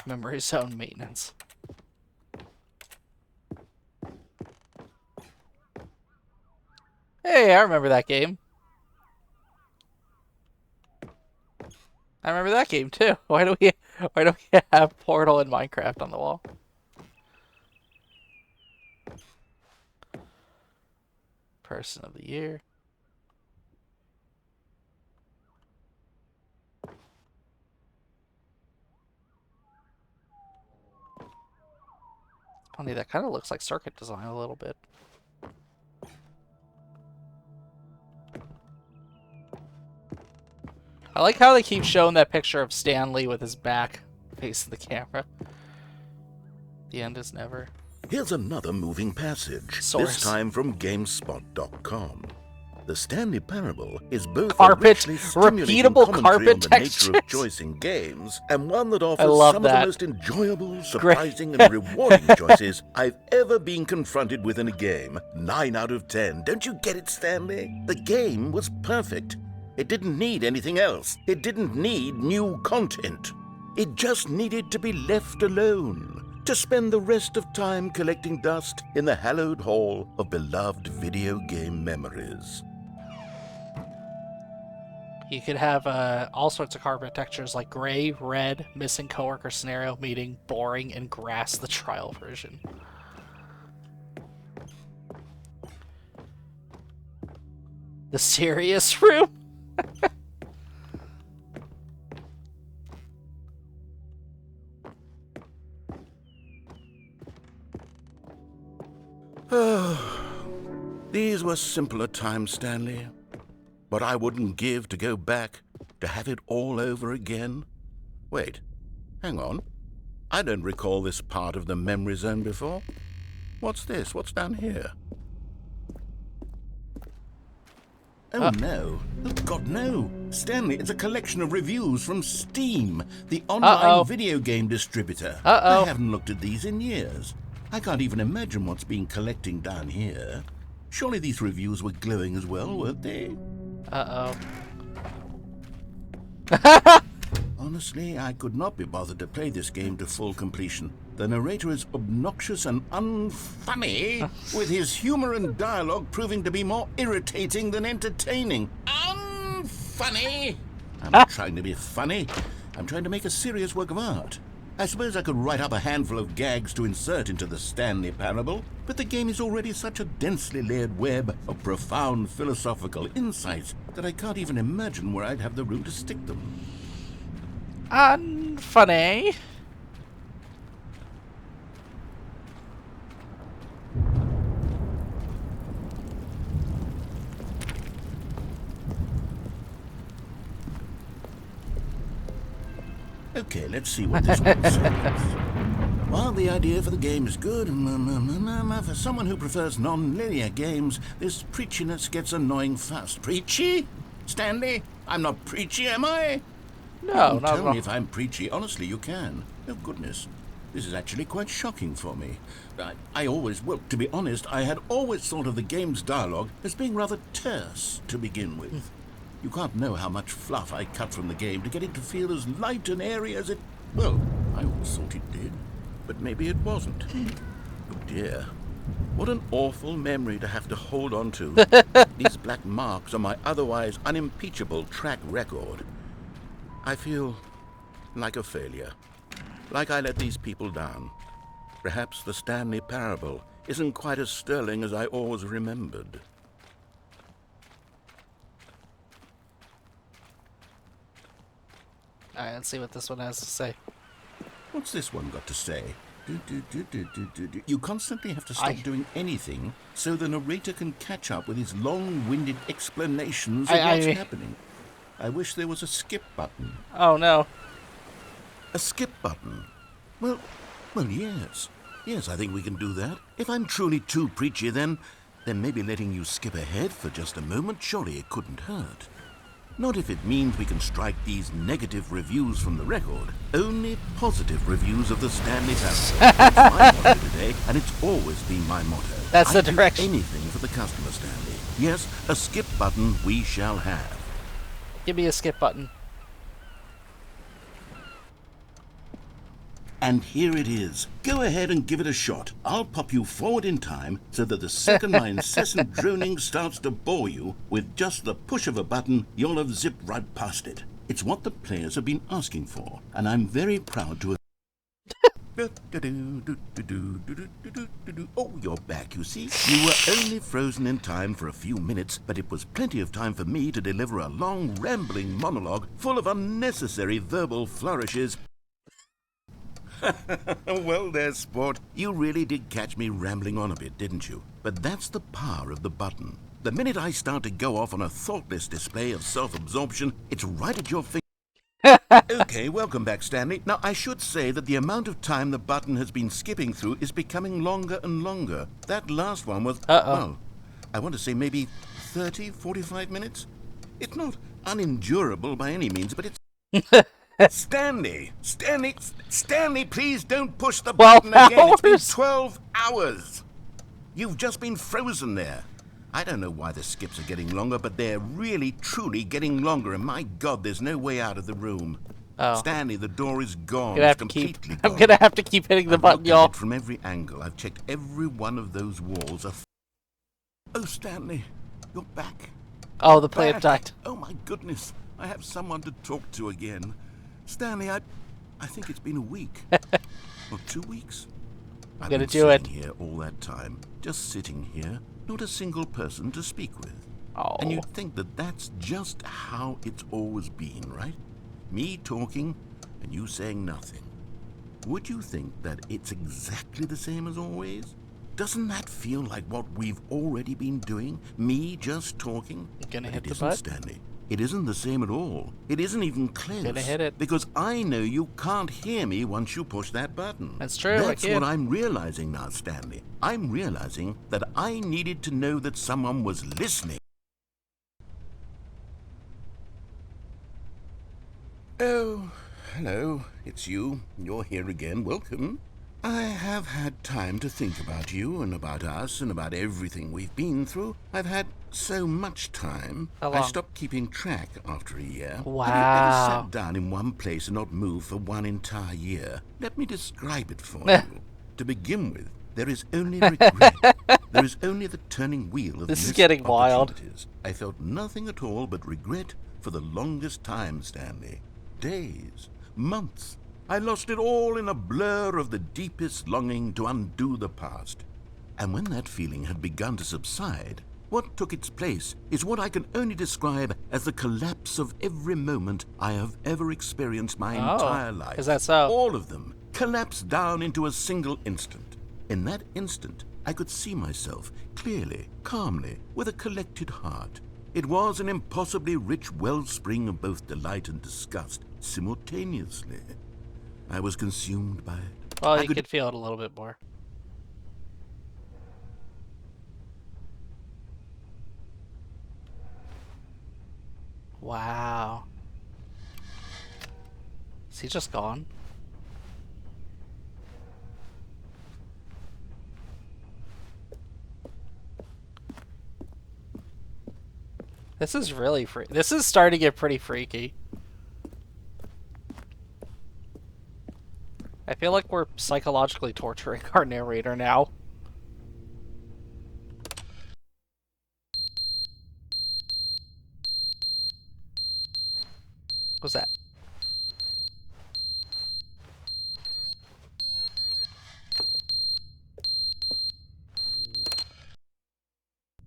Memory zone maintenance. Hey, I remember that game. I remember that game too. Why do we have Portal and Minecraft on the wall? Person of the year. Funny, that kind of looks like circuit design a little bit. I like how they keep showing that picture of Stanley with his back facing the camera. The end is never. Here's another moving passage, Source. this time from GameSpot.com. The Stanley Parable is both Carpet, a richly stimulating repeatable commentary carpet on the nature of textures. choice in games, and one that offers love some that. of the most enjoyable, surprising, and rewarding choices I've ever been confronted with in a game. 9 out of 10. Don't you get it, Stanley? The game was perfect. It didn't need anything else. It didn't need new content. It just needed to be left alone, to spend the rest of time collecting dust in the hallowed hall of beloved video game memories. You could have all sorts of carpet textures like gray, red, missing coworker scenario, meeting, boring, and grass, the trial version. The serious room? These were simpler times, Stanley. But I wouldn't give to go back, to have it all over again. Wait, hang on. I don't recall this part of the memory zone before. What's this? What's down here? Oh, no. Oh, God, no. Stanley, it's a collection of reviews from Steam, the online video game distributor. I haven't looked at these in years. I can't even imagine what's been collecting down here. Surely these reviews were glowing as well, weren't they? Honestly, I could not be bothered to play this game to full completion. The narrator is obnoxious and unfunny, with his humor and dialogue proving to be more irritating than entertaining. Unfunny! I'm not trying to be funny. I'm trying to make a serious work of art. I suppose I could write up a handful of gags to insert into the Stanley Parable, but the game is already such a densely layered web of profound philosophical insights that I can't even imagine where I'd have the room to stick them. Unfunny. Okay, let's see what this one says. While the idea for the game is good, for someone who prefers non-linear games, this preachiness gets annoying fast. Preachy? Stanley? I'm not preachy, am I? No, not at Tell all. me if I'm preachy. Honestly, you can. Oh, goodness. This is actually quite shocking for me. Well, to be honest, I had always thought of the game's dialogue as being rather terse to begin with. You can't know how much fluff I cut from the game to get it to feel as light and airy as it... Well, I always thought it did. But maybe it wasn't. Oh dear. What an awful memory to have to hold on to. These black marks on my otherwise unimpeachable track record. I feel like a failure. Like I let these people down. Perhaps the Stanley Parable isn't quite as sterling as I always remembered. Alright, let's see what this one has to say. What's this one got to say? You constantly have to stop doing anything so the narrator can catch up with his long-winded explanations of what's happening. I wish there was a skip button. Oh no. A skip button? Well, yes. Yes, I think we can do that. If I'm truly too preachy, then maybe letting you skip ahead for just a moment, surely it couldn't hurt. Not if it means we can strike these negative reviews from the record. Only positive reviews of the Stanley Parable. That's my motto today, and it's always been my motto. That's the I'd do direction. anything for the customer, Stanley. Yes, a skip button we shall have. Give me a skip button. And here it is. Go ahead and give it a shot. I'll pop you forward in time so that the second my incessant droning starts to bore you, with just the push of a button, you'll have zipped right past it. It's what the players have been asking for, and I'm very proud to have... Oh, you're back, you see. You were only frozen in time for a few minutes, but it was plenty of time for me to deliver a long, rambling monologue full of unnecessary verbal flourishes. Well there, sport. You really did catch me rambling on a bit, didn't you? But that's the power of the button. The minute I start to go off on a thoughtless display of self-absorption, it's right at your finger. Okay, welcome back, Stanley. Now, I should say that the amount of time the button has been skipping through is becoming longer and longer. That last one was, well, I want to say maybe 30, 45 minutes? It's not unendurable by any means, but it's... Stanley, please don't push the button again. It's been 12 hours. You've just been frozen there. I don't know why the skips are getting longer, but they're really, truly getting longer, and my God, there's no way out of the room. Oh. Stanley, the door is gone. I'm gonna have to keep hitting the button, y'all. From every angle. I've checked every one of those walls. Oh, Stanley, you're back. Oh, the player died. Oh, my goodness. I have someone to talk to again. Stanley, I think it's been a week. Or 2 weeks. I've been sitting here all that time. Just sitting here. Not a single person to speak with. Oh. And you'd think that that's just how it's always been, right? Me talking and you saying nothing. Would you think that it's exactly the same as always? Doesn't that feel like what we've already been doing? Me just talking? Gonna hit the button? Stanley. It isn't the same at all. It isn't even close. Gonna hit it. Because I know you can't hear me once you push that button. That's true. That's what I'm realizing now, Stanley. I'm realizing that I needed to know that someone was listening. Oh, hello. It's you. You're here again. Welcome. I have had time to think about you and about us and about everything we've been through. I've had so much time. How long? I stopped keeping track after a year. Wow. Have you ever sat down in one place and not moved for one entire year? Let me describe it for you. To begin with, there is only regret. There is only the turning wheel of This is missed getting wild. opportunities. I felt nothing at all but regret for the longest time, Stanley. Days, months. I lost it all in a blur of the deepest longing to undo the past. And when that feeling had begun to subside, what took its place is what I can only describe as the collapse of every moment I have ever experienced my entire life. Is that so? All of them collapsed down into a single instant. In that instant, I could see myself clearly, calmly, with a collected heart. It was an impossibly rich wellspring of both delight and disgust simultaneously. I was consumed by it. Well, you could feel it a little bit more. Wow. Is he just gone? This is really this is starting to get pretty freaky. I feel like we're psychologically torturing our narrator now. What's that?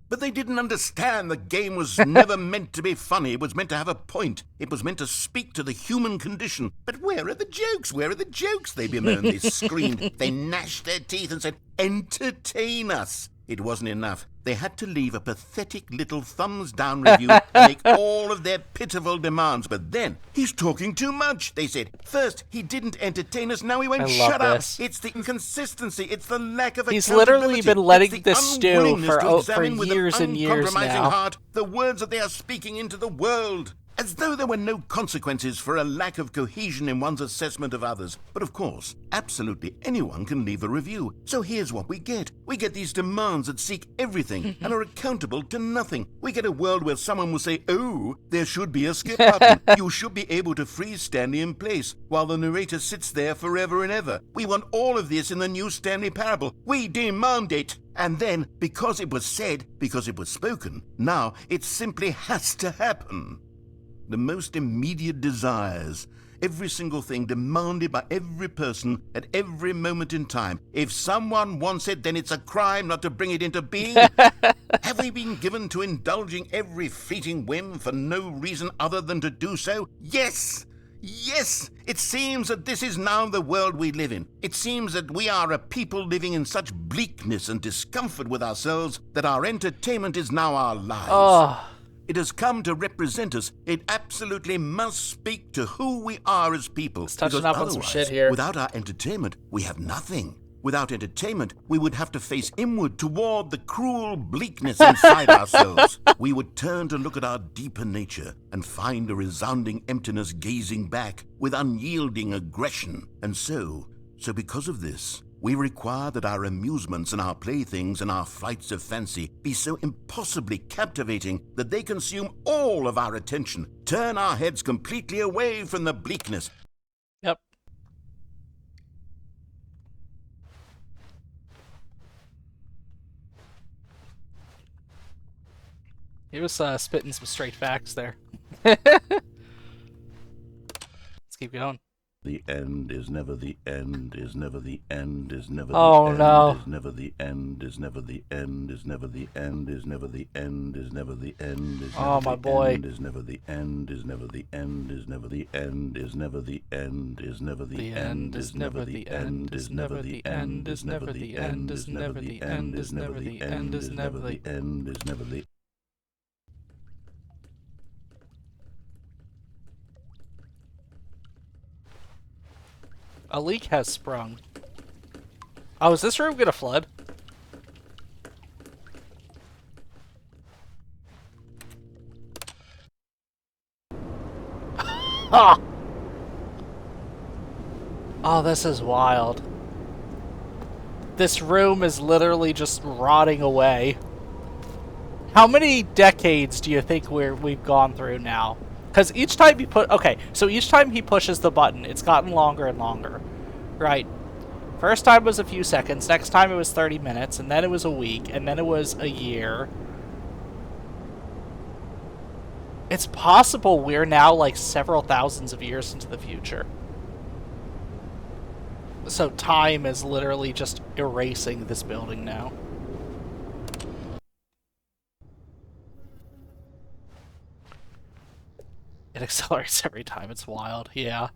But they didn't understand the game was never meant to be funny. It was meant to have a point. It was meant to speak to the human condition. But where are the jokes? Where are the jokes? They bemoaned, they screamed, they gnashed their teeth and said, entertain us. It wasn't enough. They had to leave a pathetic little thumbs-down review and make all of their pitiful demands. But then, he's talking too much, they said. First, he didn't entertain us, now he won't shut up. It's the inconsistency, it's the lack of accountability. He's literally been letting this stew for years and years uncompromising now. Heart, the words that they are speaking into the world. As though there were no consequences for a lack of cohesion in one's assessment of others. But of course, absolutely anyone can leave a review. So here's what we get. We get these demands that seek everything and are accountable to nothing. We get a world where someone will say, oh, there should be a skip button. You should be able to freeze Stanley in place while the narrator sits there forever and ever. We want all of this in the new Stanley Parable. We demand it. And then, because it was said, because it was spoken, now it simply has to happen. The most immediate desires, every single thing demanded by every person at every moment in time. If someone wants it, then it's a crime not to bring it into being. Have we been given to indulging every fleeting whim for no reason other than to do so? Yes! Yes! It seems that this is now the world we live in. It seems that we are a people living in such bleakness and discomfort with ourselves that our entertainment is now our lives. Oh. It has come to represent us. It absolutely must speak to who we are as people. It's touching up on some shit here. Without our entertainment, we have nothing. Without entertainment, we would have to face inward toward the cruel bleakness inside ourselves. We would turn to look at our deeper nature and find a resounding emptiness gazing back with unyielding aggression. And so because of this, we require that our amusements and our playthings and our flights of fancy be so impossibly captivating that they consume all of our attention, turn our heads completely away from the bleakness. Yep. He was spitting some straight facts there. Let's keep going. The end is never the end, is never the end, is never the Oh, end, no. is never the end, is never the end, is never the end, is never the end, is never the end, is Oh, my boy. is never the end, is never the end, is never the end, is never the end, is never the end, is never the end, is never the end, is never the end, is never the end, is never the end, is never the end, is never the A leak has sprung. Oh, is this room gonna flood? Ah! Oh, this is wild. This room is literally just rotting away. How many decades do you think we've gone through now? Because each time you each time he pushes the button, it's gotten longer and longer. Right. First time was a few seconds, next time it was 30 minutes, and then it was a week, and then it was a year. It's possible we're now like several thousands of years into the future. So time is literally just erasing this building now. It accelerates every time. It's wild. Yeah.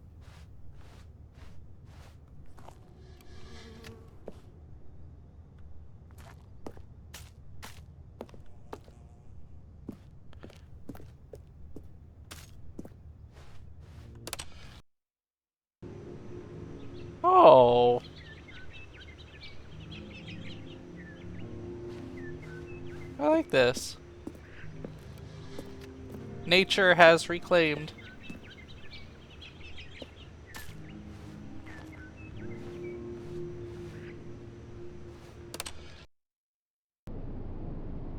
Oh. I like this. Nature has reclaimed.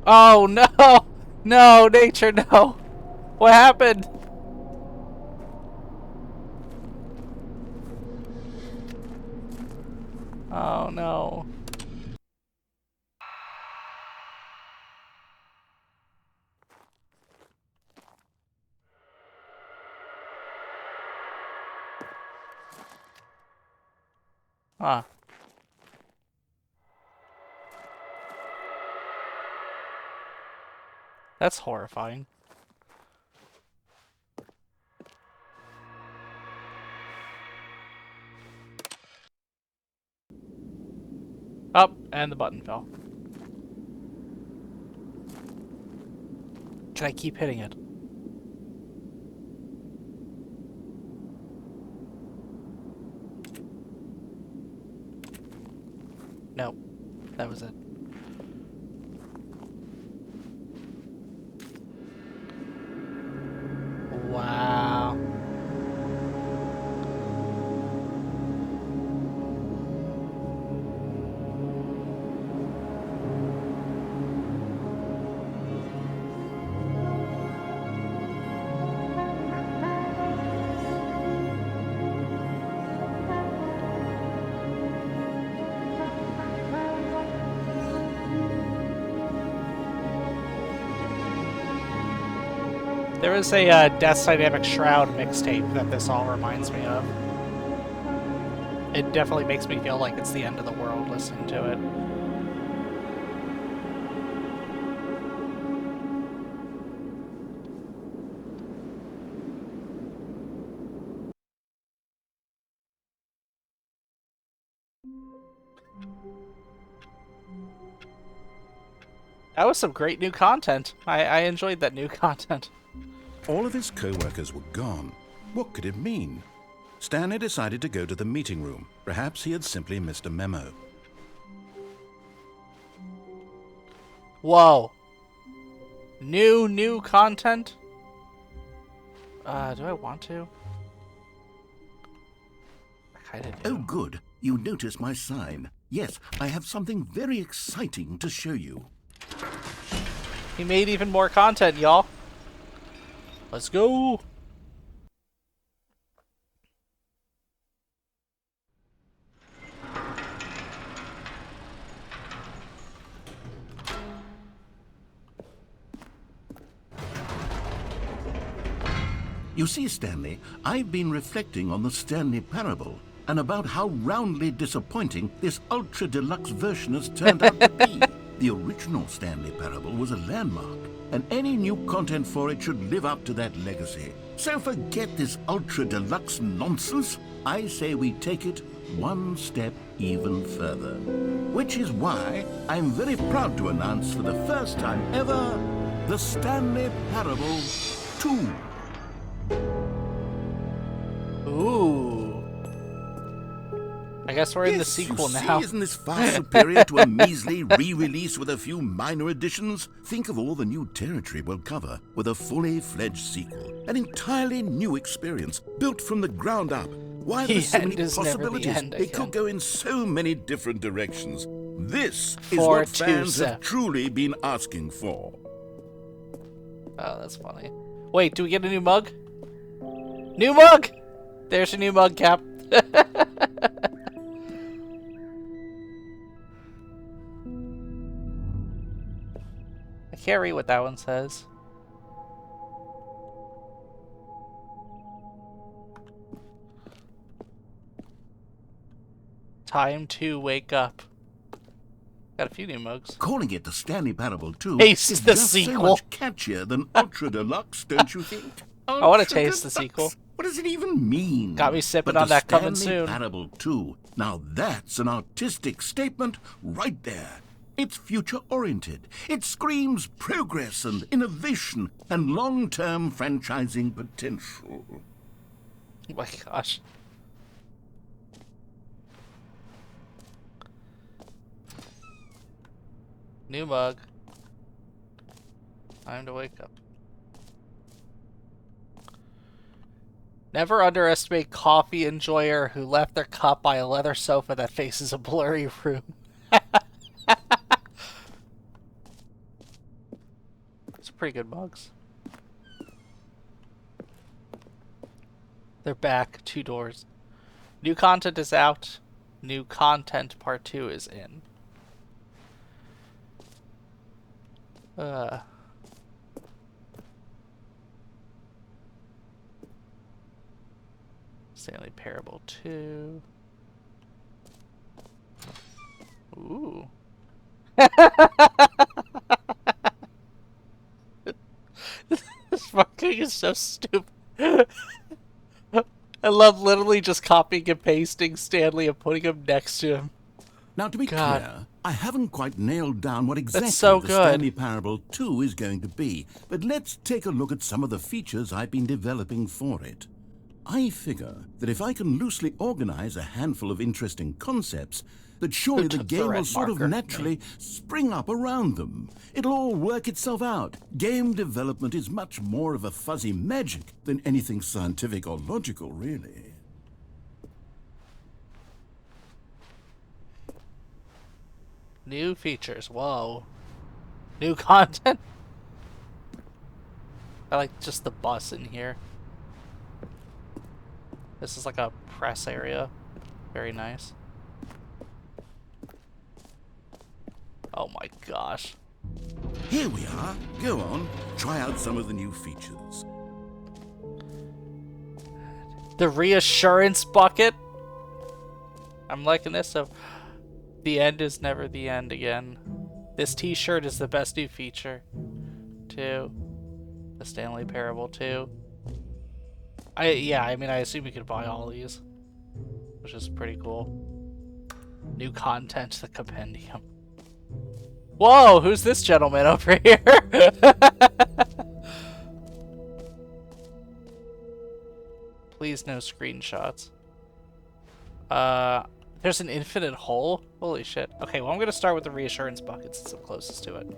Oh no! No, nature, no. What happened? Oh no. Huh. That's horrifying. Up, and the button fell. Can I keep hitting it? No, that was it. Wow. There is a Death Dynamic Shroud mixtape that this all reminds me of. It definitely makes me feel like it's the end of the world listening to it. That was some great new content. I enjoyed that new content. All of his co-workers were gone. What could it mean? Stanley decided to go to the meeting room. Perhaps he had simply missed a memo. Whoa. New content? Do I want to? I kinda do. Oh, good. You noticed my sign. Yes, I have something very exciting to show you. He made even more content, y'all. Let's go. You see, Stanley, I've been reflecting on the Stanley Parable and about how roundly disappointing this ultra-deluxe version has turned out to be. The original Stanley Parable was a landmark, and any new content for it should live up to that legacy. So forget this ultra-deluxe nonsense. I say we take it one step even further. Which is why I'm very proud to announce for the first time ever, the Stanley Parable 2. Ooh. I guess we're in the sequel now. Isn't this far superior to a measly re-release with a few minor additions? Think of all the new territory we'll cover with a fully fledged sequel. An entirely new experience, built from the ground up. Why The there's so end many is never the possibilities? end It could again. go in so many different directions. This is For what fans two have truly been asking for. Oh, that's funny. Wait, do we get a new mug? New mug! There's a new mug, Cap. I can't read what that one says. Time to wake up. Got a few new mugs. Calling it the Stanley Parable 2 Taste is the just sequel. so much catchier than Ultra Deluxe, don't you think? I want to Ultra taste the Deluxe. sequel. What does it even mean? Got me sipping But on the that coming Stanley soon. Parable 2. Now that's an artistic statement right there. It's future-oriented. It screams progress and innovation and long-term franchising potential. Oh my gosh. New mug. Time to wake up. Never underestimate coffee enjoyer who left their cup by a leather sofa that faces a blurry room. It's pretty good bugs. They're back. 2 doors. New content is out. New content part 2 is in. Stanley Parable 2. Ooh. This fucking is so stupid. I love literally just copying and pasting Stanley and putting him next to him. Now, to be clear, I haven't quite nailed down what exactly so the good. Stanley Parable 2 is going to be, but let's take a look at some of the features I've been developing for it. I figure that if I can loosely organize a handful of interesting concepts, that surely the game will sort of naturally spring up around them. It'll all work itself out. Game development is much more of a fuzzy magic than anything scientific or logical, really. New features. Whoa. New content. I like just the bus in here. This is like a press area. Very nice. Oh my gosh. Here we are. Go on. Try out some of the new features. The reassurance bucket. I'm liking this. So, the end is never the end again. This t-shirt is the best new feature. 2. The Stanley Parable 2. I assume you could buy all these. Which is pretty cool. New content, the compendium. Whoa, who's this gentleman over here? Please no screenshots. There's an infinite hole? Holy shit. Okay, well I'm gonna start with the reassurance bucket since I'm closest to it.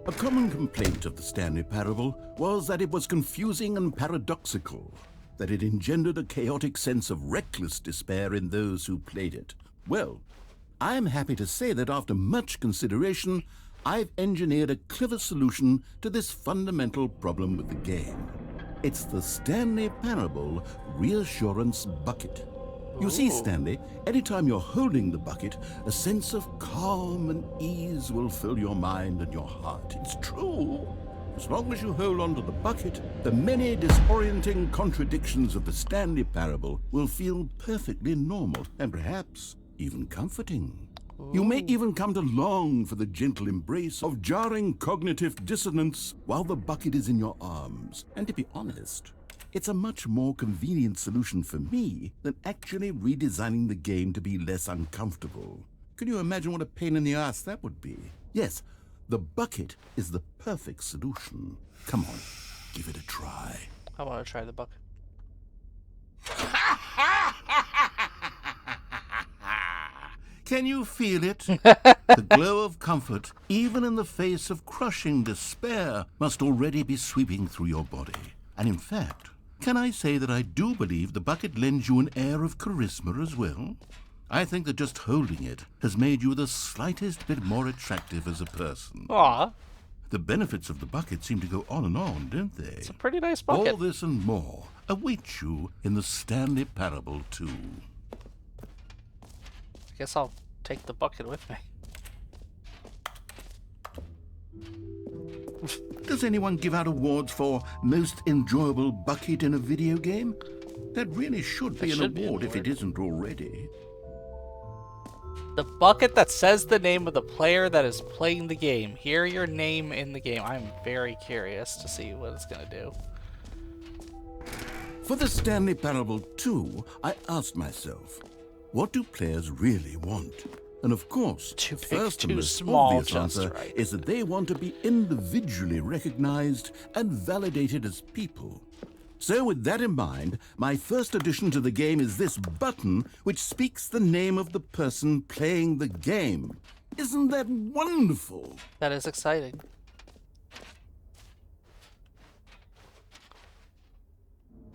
A common complaint of the Stanley Parable was that it was confusing and paradoxical, that it engendered a chaotic sense of reckless despair in those who played it. Well, I'm happy to say that after much consideration, I've engineered a clever solution to this fundamental problem with the game. It's the Stanley Parable Reassurance Bucket. You see, Stanley, anytime you're holding the bucket, a sense of calm and ease will fill your mind and your heart. It's true. As long as you hold on to the bucket, the many disorienting contradictions of the Stanley Parable will feel perfectly normal and perhaps even comforting. You may even come to long for the gentle embrace of jarring cognitive dissonance while the bucket is in your arms. And to be honest, it's a much more convenient solution for me than actually redesigning the game to be less uncomfortable. Can you imagine what a pain in the ass that would be? Yes, the bucket is the perfect solution. Come on, give it a try. I want to try the bucket. Can you feel it? The glow of comfort, even in the face of crushing despair, must already be sweeping through your body. And in fact, can I say that I do believe the bucket lends you an air of charisma as well? I think that just holding it has made you the slightest bit more attractive as a person. Aw, The benefits of the bucket seem to go on, don't they? it's a pretty nice bucket. All this and more await you in the Stanley Parable 2. I guess I'll take the bucket with me. Does anyone give out awards for most enjoyable bucket in a video game? That really should be an award if it isn't already. The bucket that says the name of the player that is playing the game. Hear your name in the game. I'm very curious to see what it's going to do. For the Stanley Parable 2, I asked myself, what do players really want? And of course, Too the big, first and too most small, obvious just answer right. is that they want to be individually recognized and validated as people. So with that in mind, my first addition to the game is this button which speaks the name of the person playing the game. Isn't that wonderful? That is exciting.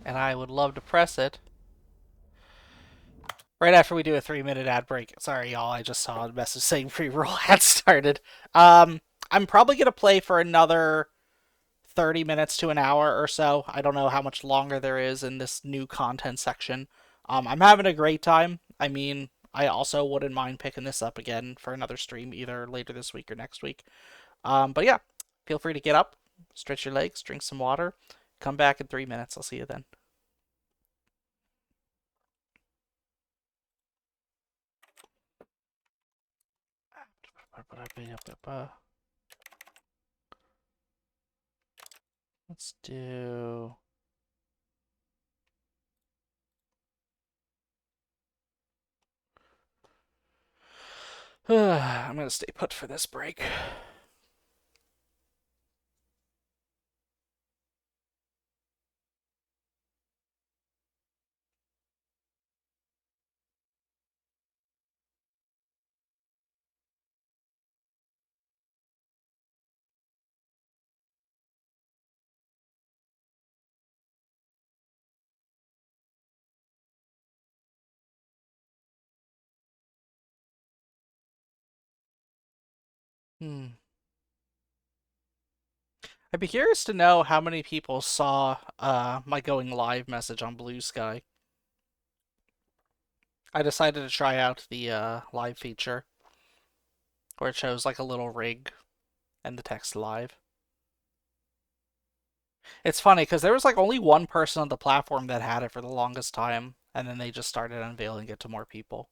And I would love to press it right after we do a 3-minute ad break. Sorry, y'all. I just saw a message saying pre-roll had started. I'm probably going to play for another 30 minutes to an hour or so. I don't know how much longer there is in this new content section. I'm having a great time. I mean, I also wouldn't mind picking this up again for another stream, either later this week or next week. But yeah, feel free to get up, stretch your legs, drink some water, come back in 3 minutes. I'll see you then. Let's do... I'm gonna stay put for this break. I'd be curious to know how many people saw my going live message on Blue Sky. I decided to try out the live feature, where it shows like a little rig and the text live. It's funny because there was like only one person on the platform that had it for the longest time, and then they just started unveiling it to more people.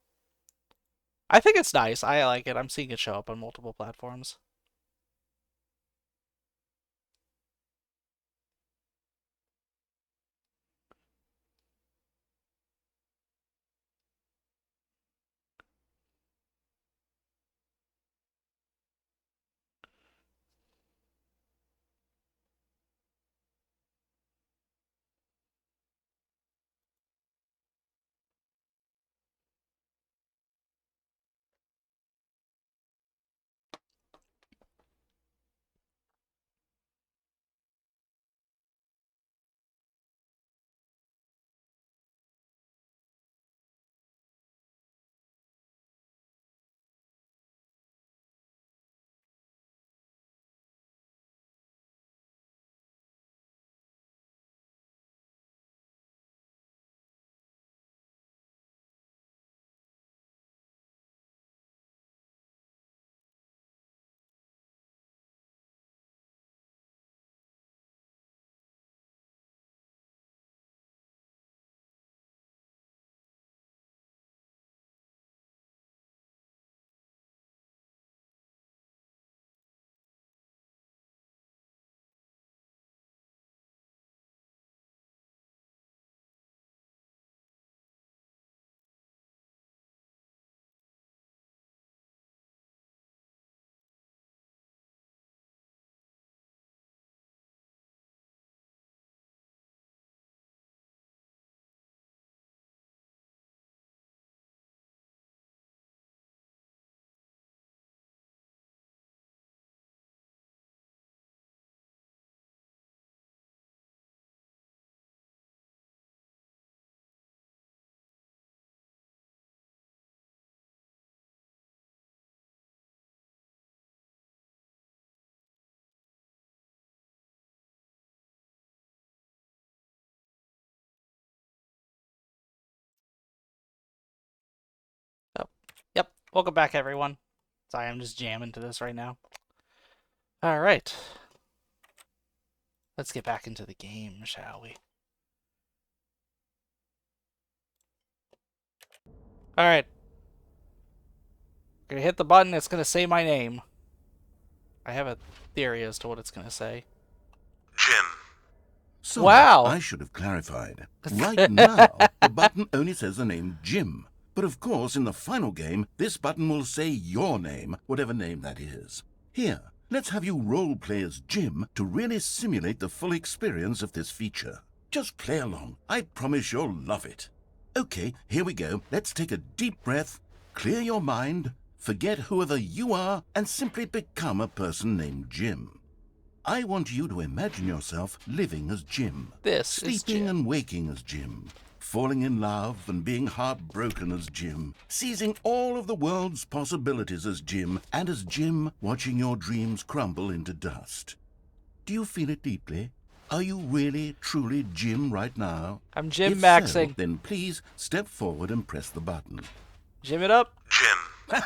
I think it's nice. I like it. I'm seeing it show up on multiple platforms. Oh, yep. Welcome back, everyone. Sorry, I'm just jamming to this right now. All right. Let's get back into the game, shall we? All right. Gonna hit the button. It's gonna say my name. I have a theory as to what it's gonna say. Jim. So, Wow. I should have clarified. Right now, the button only says the name Jim. But of course, in the final game, this button will say your name, whatever name that is. Here, let's have you role-play as Jim to really simulate the full experience of this feature. Just play along. I promise you'll love it. Okay, here we go. Let's take a deep breath, clear your mind, forget whoever you are, and simply become a person named Jim. I want you to imagine yourself living as Jim. This is Sleeping Jim. and waking as Jim. Falling in love and being heartbroken as Jim. Seizing all of the world's possibilities as Jim. And as Jim, watching your dreams crumble into dust. Do you feel it deeply? Are you really, truly Jim right now? I'm Jim If maxing. So, then please step forward and press the button. Jim it up. Jim.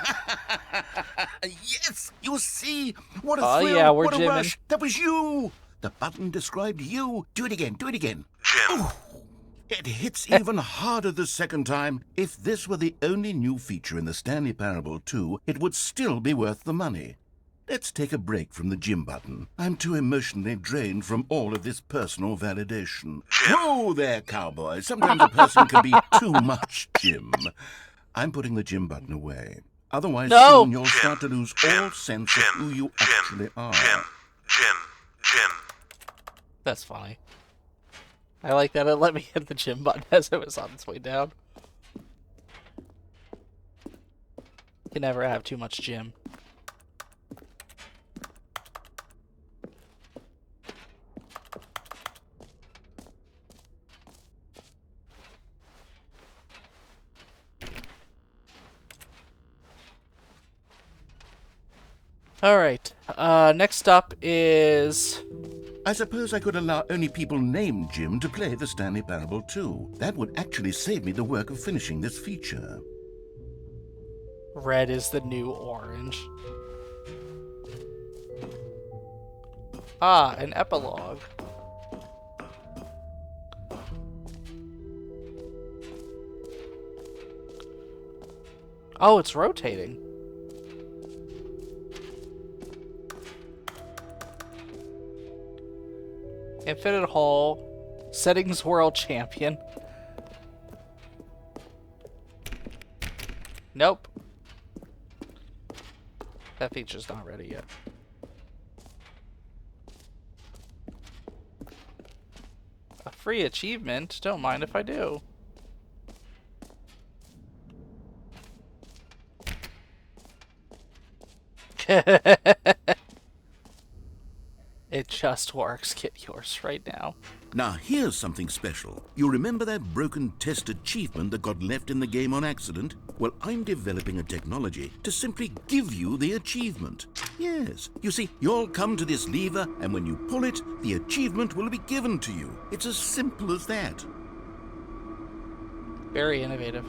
Yes! You see? What a Oh, thrill! yeah, we're what a Jimming. rush! That was you! The button described you. Do it again, do it again. Jim. Ooh, it hits even harder the second time. If this were the only new feature in the Stanley Parable 2, it would still be worth the money. Let's take a break from the Jim button. I'm too emotionally drained from all of this personal validation. Whoa there, cowboy. Sometimes a person can be too much Jim. I'm putting the Jim button away. Otherwise, No. soon you'll start to lose all sense of who you actually are. Jim. That's funny. I like that it let me hit the Jim button as it was on its way down. You can never have too much Jim. Alright, next up is... I suppose I could allow only people named Jim to play the Stanley Parable 2. That would actually save me the work of finishing this feature. Red is the new orange. Ah, an epilogue. Oh, it's rotating. Infinite Hall, Settings World Champion. Nope. That feature's not ready yet. A free achievement? Don't mind if I do. It just works. Get yours right now. Now, here's something special. You remember that broken test achievement that got left in the game on accident? Well, I'm developing a technology to simply give you the achievement. Yes. You see, you'll come to this lever, and when you pull it, the achievement will be given to you. It's as simple as that. Very innovative.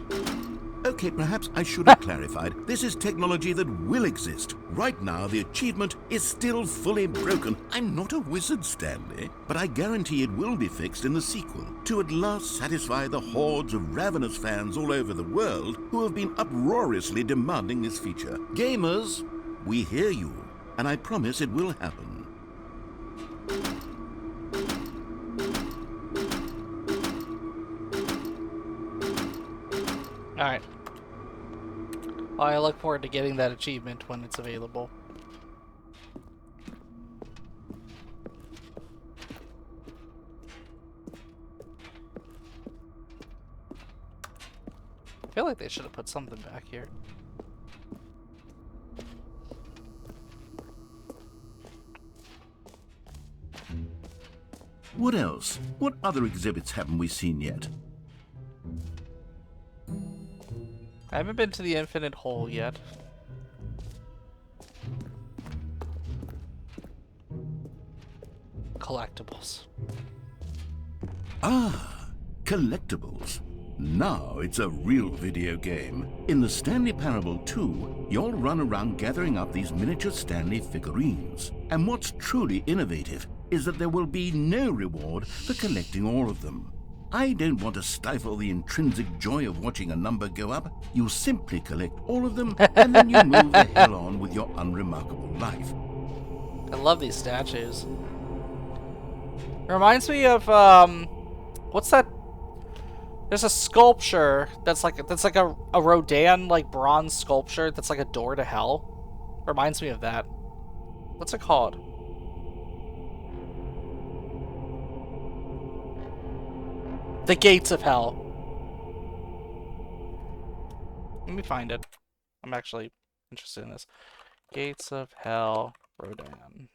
Okay, perhaps I should have clarified. This is technology that will exist. Right now, the achievement is still fully broken. I'm not a wizard, Stanley, but I guarantee it will be fixed in the sequel to at last satisfy the hordes of ravenous fans all over the world who have been uproariously demanding this feature. Gamers, we hear you, and I promise it will happen. Alright. Well, I look forward to getting that achievement when it's available. I feel like they should have put something back here. What else? What other exhibits haven't we seen yet? I haven't been to the Infinite Hole yet. Collectibles. Ah, collectibles. Now it's a real video game. In the Stanley Parable 2, you'll run around gathering up these miniature Stanley figurines. And what's truly innovative is that there will be no reward for collecting all of them. I don't want to stifle the intrinsic joy of watching a number go up. You simply collect all of them, and then you move the hell on with your unremarkable life. I love these statues. It reminds me of what's that? There's a sculpture that's like a Rodin like bronze sculpture that's like a door to hell. Reminds me of that. What's it called? The Gates of Hell. Let me find it. I'm actually interested in this. Gates of Hell, Rodin.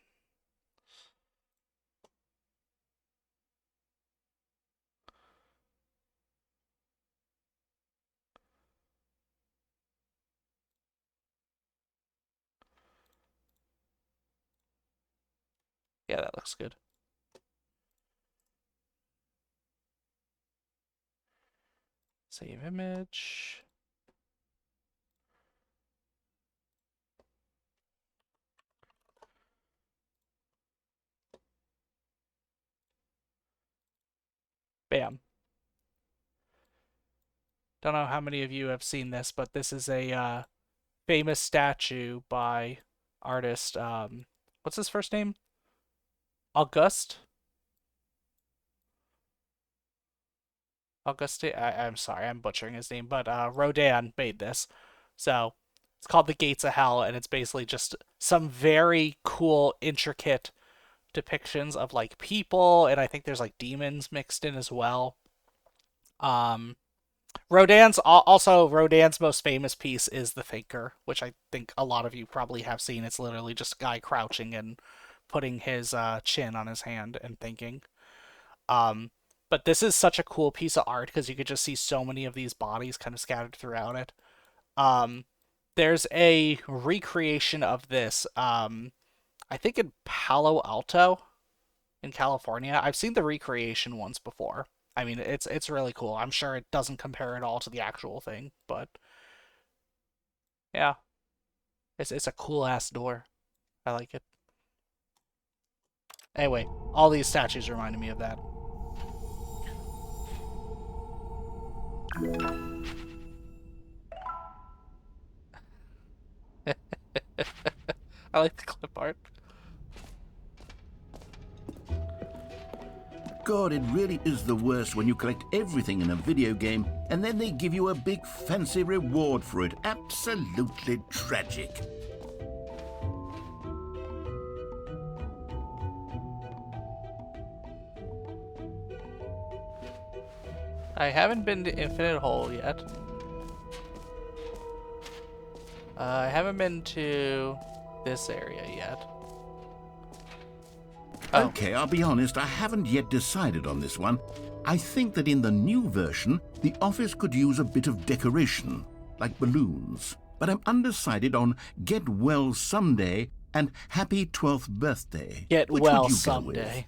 Yeah, that looks good. Save image. Bam. Don't know how many of you have seen this, but this is a famous statue by artist, what's his first name? Auguste? I'm sorry, I'm butchering his name, but Rodin made this. So it's called The Gates of Hell, and it's basically just some very cool, intricate depictions of like people, and I think there's like demons mixed in as well. Rodin's most famous piece is The Thinker, which I think a lot of you probably have seen. It's literally just a guy crouching and putting his chin on his hand and thinking. But this is such a cool piece of art because you could just see so many of these bodies kind of scattered throughout it. There's a recreation of this, I think in Palo Alto in California. I've seen the recreation once before. I mean, it's really cool. I'm sure it doesn't compare at all to the actual thing, but yeah. It's a cool ass door. I like it. Anyway, all these statues reminded me of that. I like the clip art. God, it really is the worst when you collect everything in a video game and then they give you a big fancy reward for it. Absolutely tragic. I haven't been to Infinite Hole yet. I haven't been to this area yet. Oh. Okay, I'll be honest, I haven't yet decided on this one. I think that in the new version, the office could use a bit of decoration, like balloons. But I'm undecided on Get Well Someday and Happy 12th Birthday. Get Which Well would you go Someday.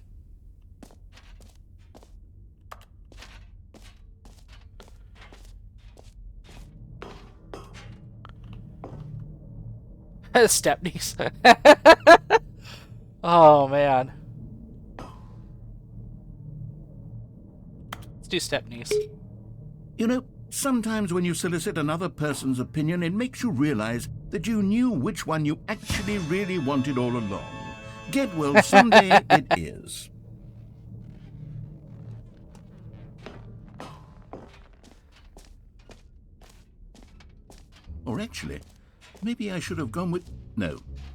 Stepnies. Oh, man. Let's do Stepnies. You know, sometimes when you solicit another person's opinion, it makes you realize that you knew which one you actually really wanted all along. Get Well Someday it is. Or actually, maybe I should have gone with...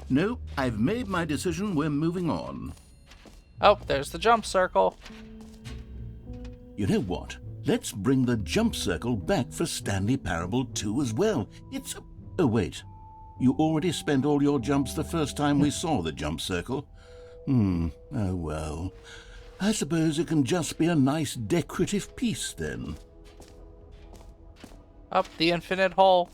No, I've made my decision. We're moving on. Oh, there's the jump circle. You know what? Let's bring the jump circle back for Stanley Parable 2 as well. It's... Oh, wait. You already spent all your jumps the first time we saw the jump circle. Oh, well. I suppose it can just be a nice decorative piece, then. Up the Infinite Hole.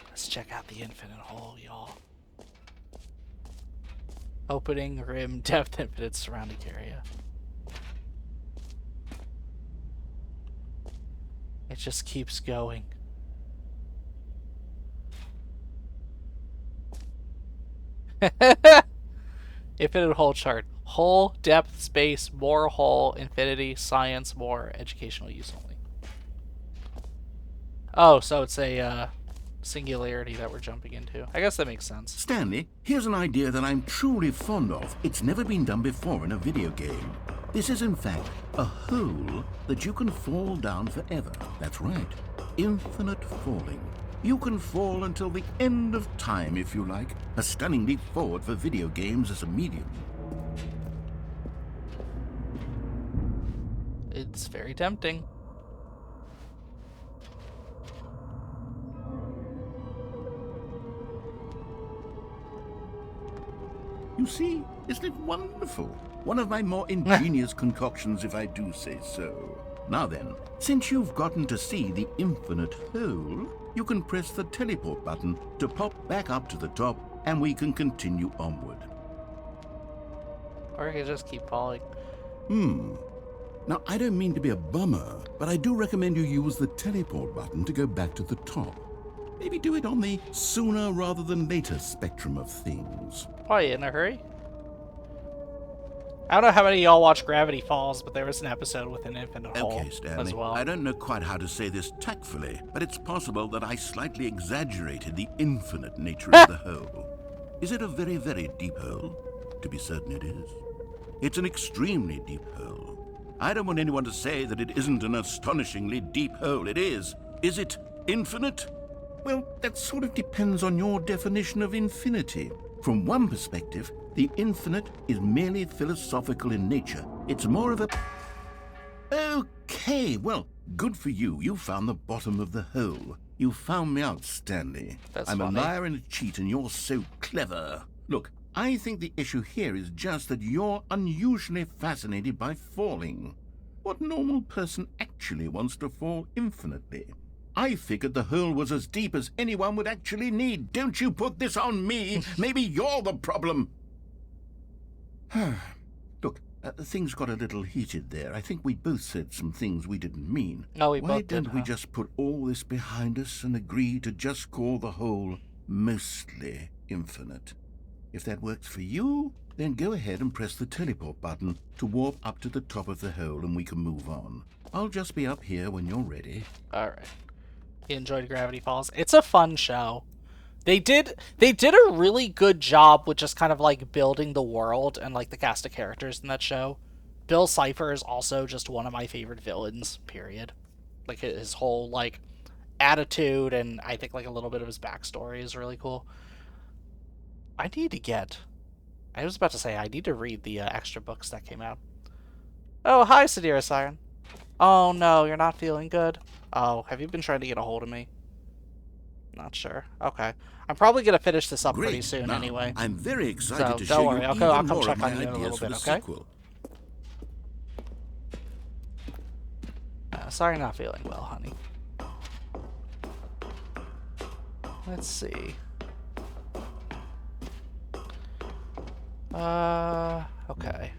Let's check out the Infinite Hole, y'all. Opening, rim, depth, infinite surrounding area. It just keeps going. Infinite hole chart. Hole, depth, space, more hole, infinity, science, more, educational use only. Oh, so it's a singularity that we're jumping into. I guess that makes sense. Stanley, here's an idea that I'm truly fond of. It's never been done before in a video game. This is, in fact, a hole that you can fall down forever. That's right. Infinite falling. You can fall until the end of time, if you like. A stunning leap forward for video games as a medium. It's very tempting. You see, isn't it wonderful? One of my more ingenious concoctions, if I do say so. Now then, since you've gotten to see the infinite hole, you can press the teleport button to pop back up to the top, and we can continue onward. Or you can just keep falling. Now, I don't mean to be a bummer, but I do recommend you use the teleport button to go back to the top. Maybe do it on the sooner rather than later spectrum of things. Why, you in a hurry? I don't know how many of y'all watch Gravity Falls, but there was an episode with an infinite hole Okay, Stanley, as well. I don't know quite how to say this tactfully, but it's possible that I slightly exaggerated the infinite nature of the hole. Is it a very, very deep hole? To be certain it is. It's an extremely deep hole. I don't want anyone to say that it isn't an astonishingly deep hole. It is. Is it infinite? Well, that sort of depends on your definition of infinity. From one perspective, the infinite is merely philosophical in nature. It's more of a... Okay, well, good for you. You found the bottom of the hole. You found me out, Stanley. That's I'm funny. a liar and a cheat, and you're so clever. Look, I think the issue here is just that you're unusually fascinated by falling. What normal person actually wants to fall infinitely? I figured the hole was as deep as anyone would actually need. Don't you put this on me. Maybe you're the problem. Look, things got a little heated there. I think we both said some things we didn't mean. No, we Why both did, don't we huh? just put all this behind us and agree to just call the hole mostly infinite? If that works for you, then go ahead and press the teleport button to warp up to the top of the hole and we can move on. I'll just be up here when you're ready. Alright. You enjoyed Gravity Falls. It's a fun show. They did a really good job with just kind of like building the world and like the cast of characters in that show. Bill Cipher is also just one of my favorite villains, period. Like his whole like attitude and I think like a little bit of his backstory is really cool. I was about to say I need to read the extra books that came out. Oh, hi, Sadira Siren. Oh no, you're not feeling good. Oh, have you been trying to get a hold of me? Not sure. Okay. I'm probably going to finish this up pretty soon Now, anyway. I'm very excited So, to don't show worry, you I'll even come more check of my on you in a ideas little for bit, the okay? sequel. Sorry not feeling well, honey. Let's see. Okay.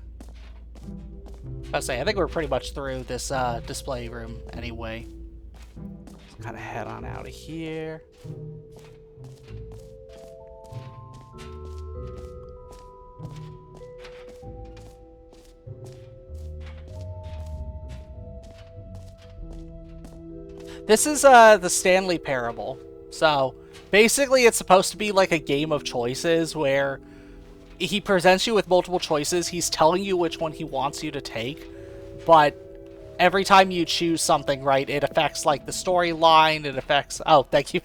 I think we're pretty much through this display room anyway. Let's kind of head on out of here. This is the Stanley Parable. So basically it's supposed to be like a game of choices where he presents you with multiple choices. He's telling you which one he wants you to take, but every time you choose something, right, it affects like the storyline. It affects. Oh, thank you,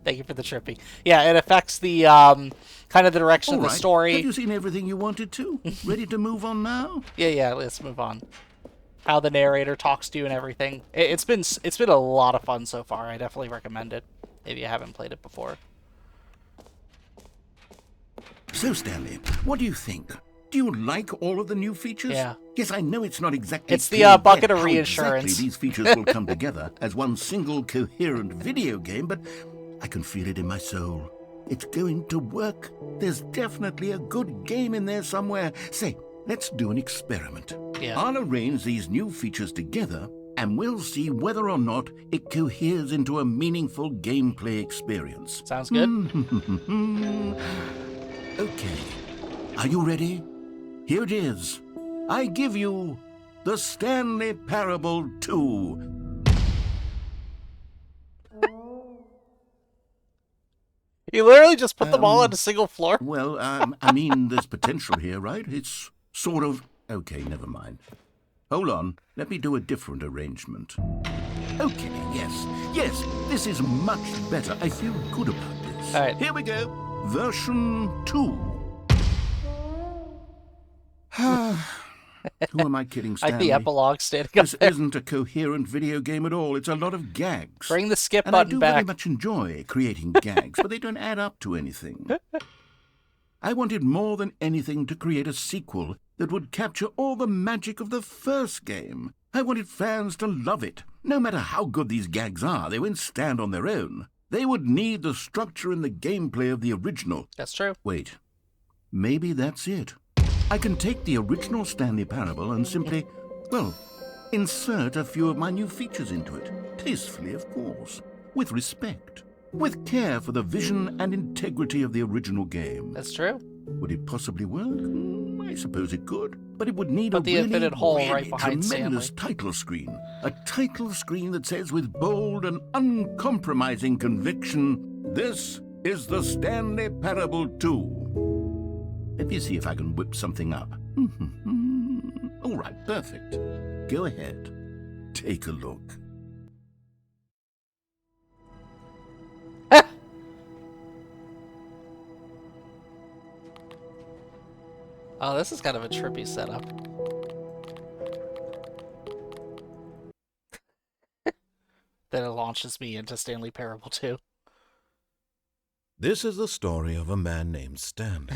thank you for the tripping. Yeah, it affects the kind of the direction All of the right. story. Have you seen everything you wanted to? Ready to move on now? Yeah. Let's move on. How the narrator talks to you and everything. It's been a lot of fun so far. I definitely recommend it if you haven't played it before. So, Stanley, what do you think? Do you like all of the new features? Yeah. Yes, I know it's not exactly It's the, clear bucket yet of how reassurance. Exactly these features will come together as one single coherent video game, but I can feel it in my soul. It's going to work. There's definitely a good game in there somewhere. Say, let's do an experiment. Yeah. I'll arrange these new features together, and we'll see whether or not it coheres into a meaningful gameplay experience. Sounds good. Okay. Are you ready? Here it is. I give you the Stanley Parable 2. You literally just put them all on a single floor. Well, I mean, there's potential here, right? It's sort of... Okay, never mind. Hold on. Let me do a different arrangement. Okay, yes, this is much better. I feel good about this. All right. Here we go. Version 2. Who am I kidding, Stanley? Like the epilogue standing up This there. isn't a coherent video game at all. It's a lot of gags. Bring the skip And I button do very back. much enjoy creating gags, but they don't add up to anything. I wanted more than anything to create a sequel that would capture all the magic of the first game. I wanted fans to love it. No matter how good these gags are, they won't stand on their own. They would need the structure and the gameplay of the original. That's true. Wait, maybe that's it. I can take the original Stanley Parable and simply, well, insert a few of my new features into it. Tastefully, of course. With respect. With care for the vision and integrity of the original game. That's true. Would it possibly work? I suppose it could. But it would need a the really, infinite hole really right behind tremendous Stanley. title screen. A title screen that says with bold and uncompromising conviction, "This is the Stanley Parable 2." Let me see if I can whip something up. All right, perfect. Go ahead. Take a look. Oh, this is kind of a trippy setup. Then it launches me into Stanley Parable 2. This is the story of a man named Stanley.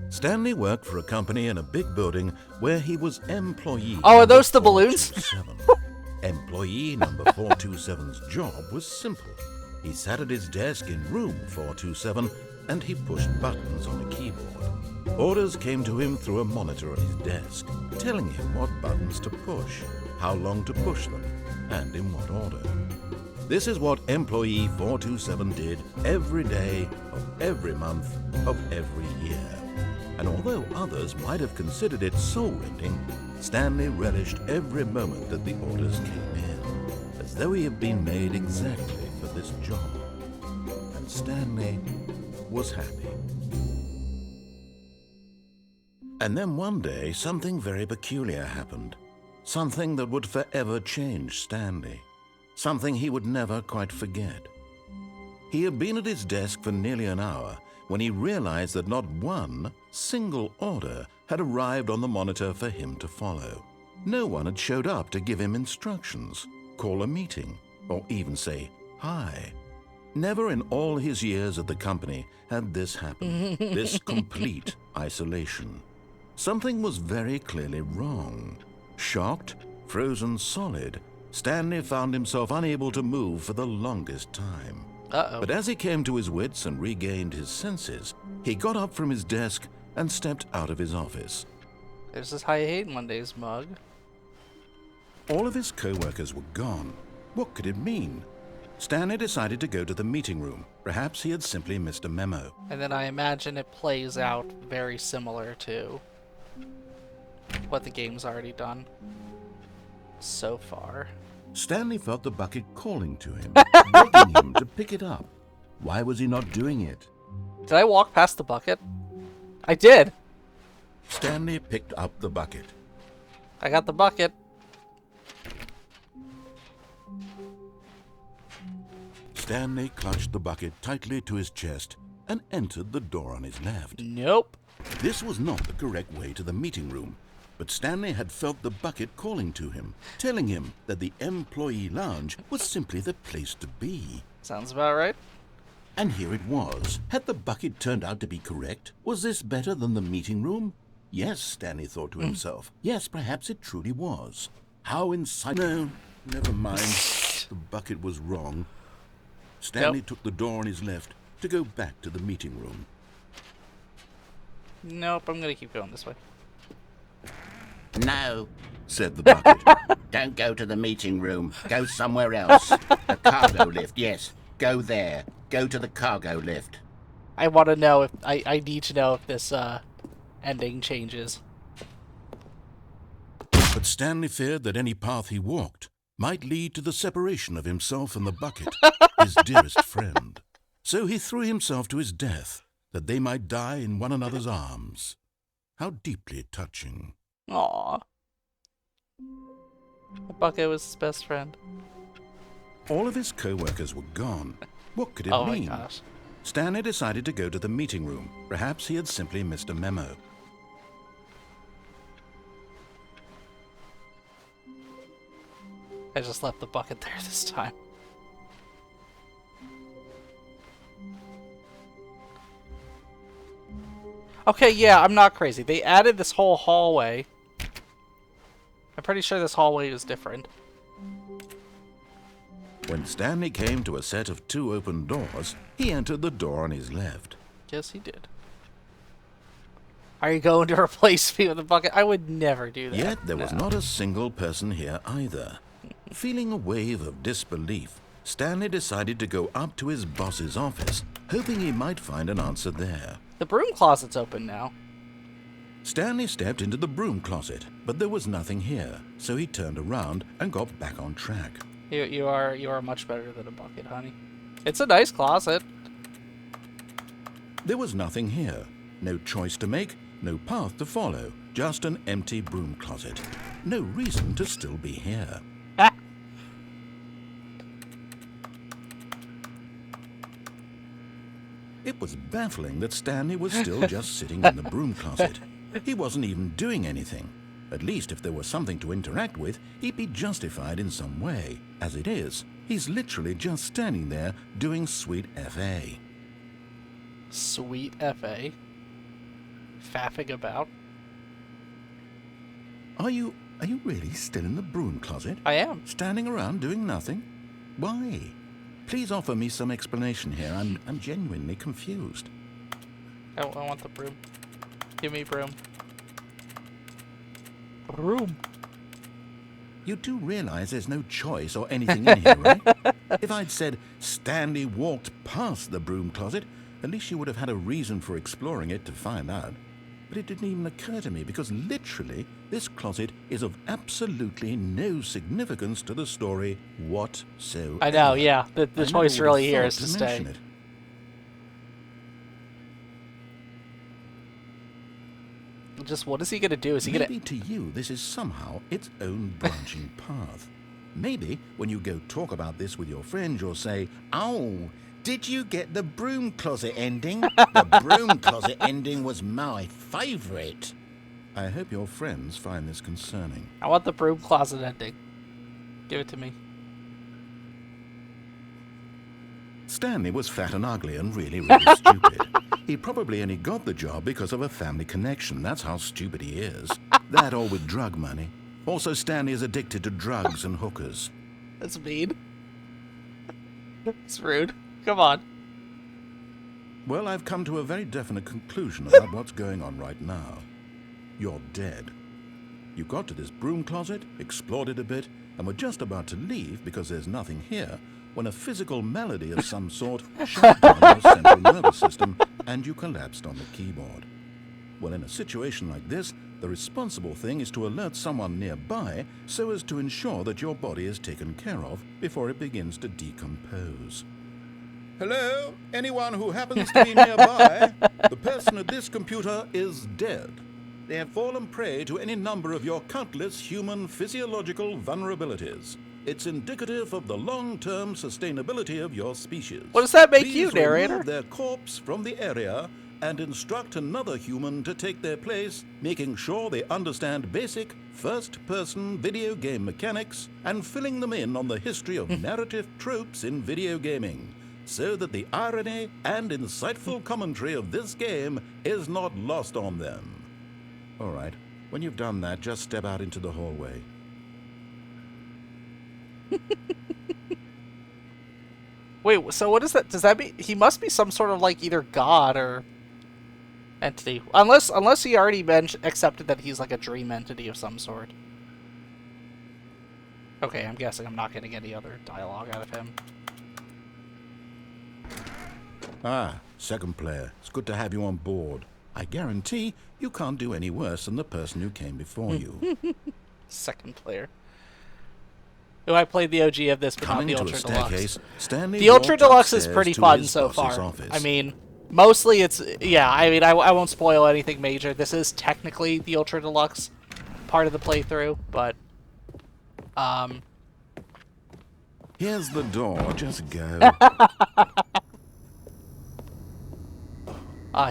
Stanley worked for a company in a big building where he was employee. Oh, are number those the balloons? 427. Employee number 427's job was simple. He sat at his desk in room 427 and he pushed buttons on a keyboard. Orders came to him through a monitor on his desk, telling him what buttons to push, how long to push them, and in what order. This is what employee 427 did every day of every month of every year. And although others might have considered it soul-rending, Stanley relished every moment that the orders came in, as though he had been made exactly for this job. And Stanley was happy. And then one day, something very peculiar happened. Something that would forever change Stanley. Something he would never quite forget. He had been at his desk for nearly an hour when he realized that not one single order had arrived on the monitor for him to follow. No one had showed up to give him instructions, call a meeting, or even say hi. Never in all his years at the company had this happened, this complete isolation. Something was very clearly wrong. Shocked, frozen solid, Stanley found himself unable to move for the longest time. Uh-oh. But as he came to his wits and regained his senses, he got up from his desk and stepped out of his office. There's this I Hate Mondays mug. All of his co-workers were gone. What could it mean? Stanley decided to go to the meeting room. Perhaps he had simply missed a memo. And then I imagine it plays out very similar to what the game's already done so far. Stanley felt the bucket calling to him, begging him to pick it up. Why was he not doing it? Did I walk past the bucket? I did! Stanley picked up the bucket. I got the bucket. Stanley clutched the bucket tightly to his chest and entered the door on his left. Nope. This was not the correct way to the meeting room, but Stanley had felt the bucket calling to him, telling him that the employee lounge was simply the place to be. Sounds about right. And here it was. Had the bucket turned out to be correct? Was this better than the meeting room? Yes, Stanley thought to himself. Yes, perhaps it truly was. How insightful. No, never mind. The bucket was wrong. Stanley took the door on his left to go back to the meeting room. Nope, I'm gonna keep going this way. No, said the bucket. Don't go to the meeting room. Go somewhere else. The cargo lift, yes. Go there. Go to the cargo lift. I want to know if I need to know if this ending changes. But Stanley feared that any path he walked might lead to the separation of himself and the bucket, his dearest friend. So he threw himself to his death, that they might die in one another's arms. How deeply touching. Aww. The bucket was his best friend. All of his co-workers were gone. What could it Oh my mean? gosh. Stanley decided to go to the meeting room. Perhaps he had simply missed a memo. I just left the bucket there this time. Okay, yeah, I'm not crazy. They added this whole hallway. I'm pretty sure this hallway is different. When Stanley came to a set of 2 open doors, he entered the door on his left. Yes, he did. Are you going to replace me with a bucket? I would never do that. Yet there was No. not a single person here either. Feeling a wave of disbelief, Stanley decided to go up to his boss's office, hoping he might find an answer there. The broom closet's open now. Stanley stepped into the broom closet, but there was nothing here, so he turned around and got back on track. You are much better than a bucket, honey. It's a nice closet. There was nothing here. No choice to make, no path to follow, just an empty broom closet. No reason to still be here. Ah. It was baffling that Stanley was still just sitting in the broom closet. He wasn't even doing anything. At least if there was something to interact with, he'd be justified in some way. As it is, he's literally just standing there doing sweet FA. Sweet FA. Faffing about. Are you really still in the broom closet? I am. Standing around doing nothing? Why? Please offer me some explanation here. I'm genuinely confused. I want the broom. Give me broom. Broom. You do realize there's no choice or anything in here, right? If I'd said Stanley walked past the broom closet, at least you would have had a reason for exploring it to find out. But it didn't even occur to me because literally this closet is of absolutely no significance to the story whatsoever. I know, yeah. The I choice never really would here have is to thought stay. mention it. Just what is he gonna do? Is he gonna? Maybe to you this is somehow its own branching path. Maybe when you go talk about this with your friends, you'll say, "Oh, did you get the broom closet ending? The broom closet ending was my favourite." I hope your friends find this concerning. I want the broom closet ending. Give it to me. Stanley was fat and ugly and really, really stupid. He probably only got the job because of a family connection. That's how stupid he is. That or with drug money. Also, Stanley is addicted to drugs and hookers. That's mean. It's rude. Come on. Well, I've come to a very definite conclusion about what's going on right now. You're dead. You got to this broom closet, explored it a bit, and were just about to leave because there's nothing here when a physical malady of some sort shut down your central nervous system and you collapsed on the keyboard. Well, in a situation like this, the responsible thing is to alert someone nearby so as to ensure that your body is taken care of before it begins to decompose. Hello? Anyone who happens to be nearby? The person at this computer is dead. They have fallen prey to any number of your countless human physiological vulnerabilities. It's indicative of the long-term sustainability of your species. What does that make Please you, narrator? remove their corpse from the area and instruct another human to take their place, making sure they understand basic first-person video game mechanics and filling them in on the history of narrative tropes in video gaming, so that the irony and insightful commentary of this game is not lost on them. All right, when you've done that, just step out into the hallway. Wait, so what is that? Does that mean he must be some sort of like either god or entity? Unless he already accepted that he's like a dream entity of some sort. Okay, I'm guessing I'm not getting any other dialogue out of him. Ah, second player. It's good to have you on board. I guarantee you can't do any worse than the person who came before you. Second player. Oh, I played the OG of this, but Coming not the to a Ultra Deluxe. staircase, Stanley The Ultra walked Deluxe is upstairs pretty to fun his so boss's far. office. I mean, mostly it's, yeah, I mean, I won't spoil anything major. This is technically the Ultra Deluxe part of the playthrough, but, Here's the door, just go.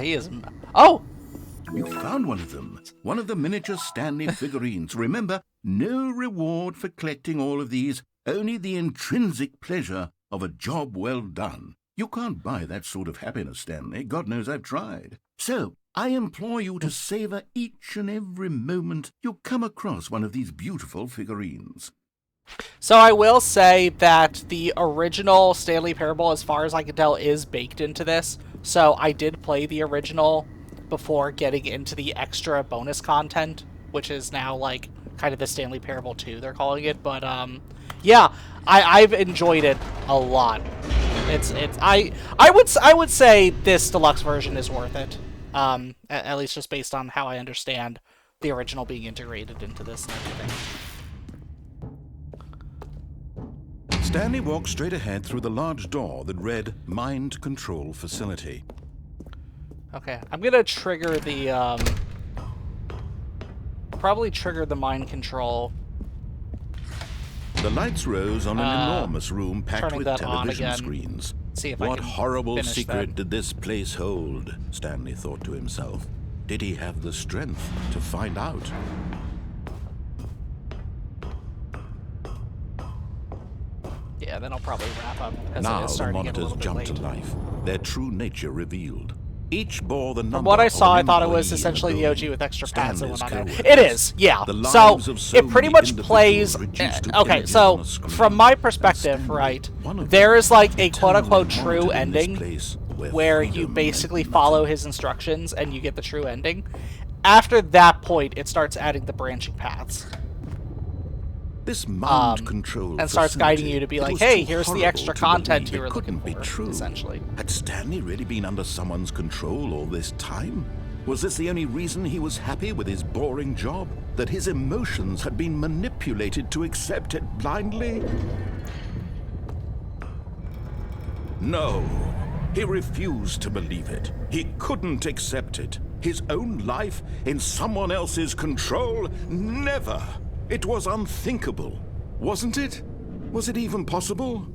he is, oh! You found one of them. One of the miniature Stanley figurines. Remember, no reward for collecting all of these, only the intrinsic pleasure of a job well done. You can't buy that sort of happiness, Stanley. God knows I've tried. So, I implore you to savor each and every moment you come across one of these beautiful figurines. So I will say that the original Stanley Parable, as far as I can tell, is baked into this. So I did play the original before getting into the extra bonus content, which is now like kind of the Stanley Parable 2, they're calling it. But yeah, I've enjoyed it a lot. I would say this deluxe version is worth it. At least just based on how I understand the original being integrated into this and everything. Stanley walked straight ahead through the large door that read Mind Control Facility. Okay, I'm gonna trigger the, probably trigger the mind control. The lights rose on an enormous room packed with television screens. See if I What can horrible finish secret that. did this place hold? Stanley thought to himself. Did he have the strength to find out? Yeah, then I'll probably wrap up. Now the monitors jumped to life, their true nature revealed. Each bore the number. From what I saw, I of an thought it was employee essentially in the building. OG with extra pads and Stanley's whatnot. co-workers. It is, yeah. The So lives of so it pretty many much individuals plays. reduced to Okay, images so on a screen. from my And perspective, Stanley, right, one of there them, is like a eternally quote-unquote true monitored in this ending place where you freedom basically meant follow nothing. his instructions and you get the true ending. After that point, it starts adding the branching paths. This mind control and starts facility, guiding you to be it like, was hey, too here's the horrible extra to content believe you were it couldn't looking be for, true. essentially. Had Stanley really been under someone's control all this time? Was this the only reason he was happy with his boring job? That his emotions had been manipulated to accept it blindly? No. He refused to believe it. He couldn't accept it. His own life in someone else's control? Never. It was unthinkable. Wasn't it? Was it even possible?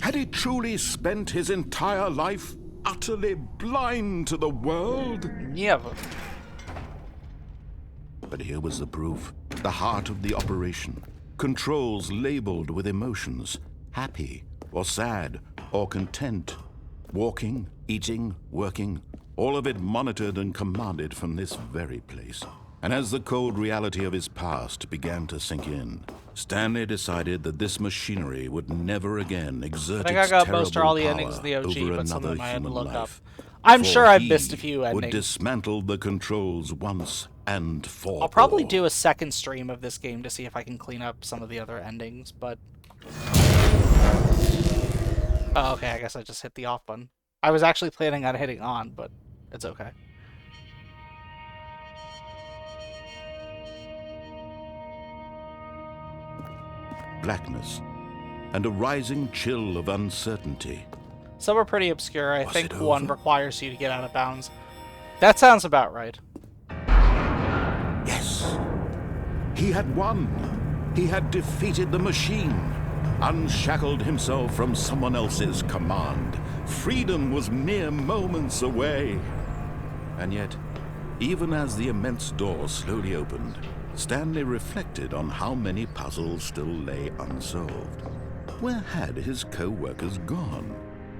Had he truly spent his entire life utterly blind to the world? Yeah, But here was the proof. The heart of the operation. Controls labeled with emotions. Happy, or sad, or content. Walking, eating, working. All of it monitored and commanded from this very place. And as the cold reality of his past began to sink in, Stanley decided that this machinery would never again exert I think I its got terrible most or all the power endings of the OG, over but some of another them I had to human look up. life. I'm For sure I've he missed a few would endings. dismantle the controls once and for I'll probably all. do a second stream of this game to see if I can clean up some of the other endings, but... Oh, okay, I guess I just hit the off button. I was actually planning on hitting on, but it's okay. Blackness and a rising chill of uncertainty. Some are pretty obscure. I Was think it one over? requires you to get out of bounds. That sounds about right. Yes, he had won. He had defeated the machine, unshackled himself from someone else's command. Freedom was mere moments away. And yet, even as the immense door slowly opened, Stanley reflected on how many puzzles still lay unsolved. Where had his co-workers gone?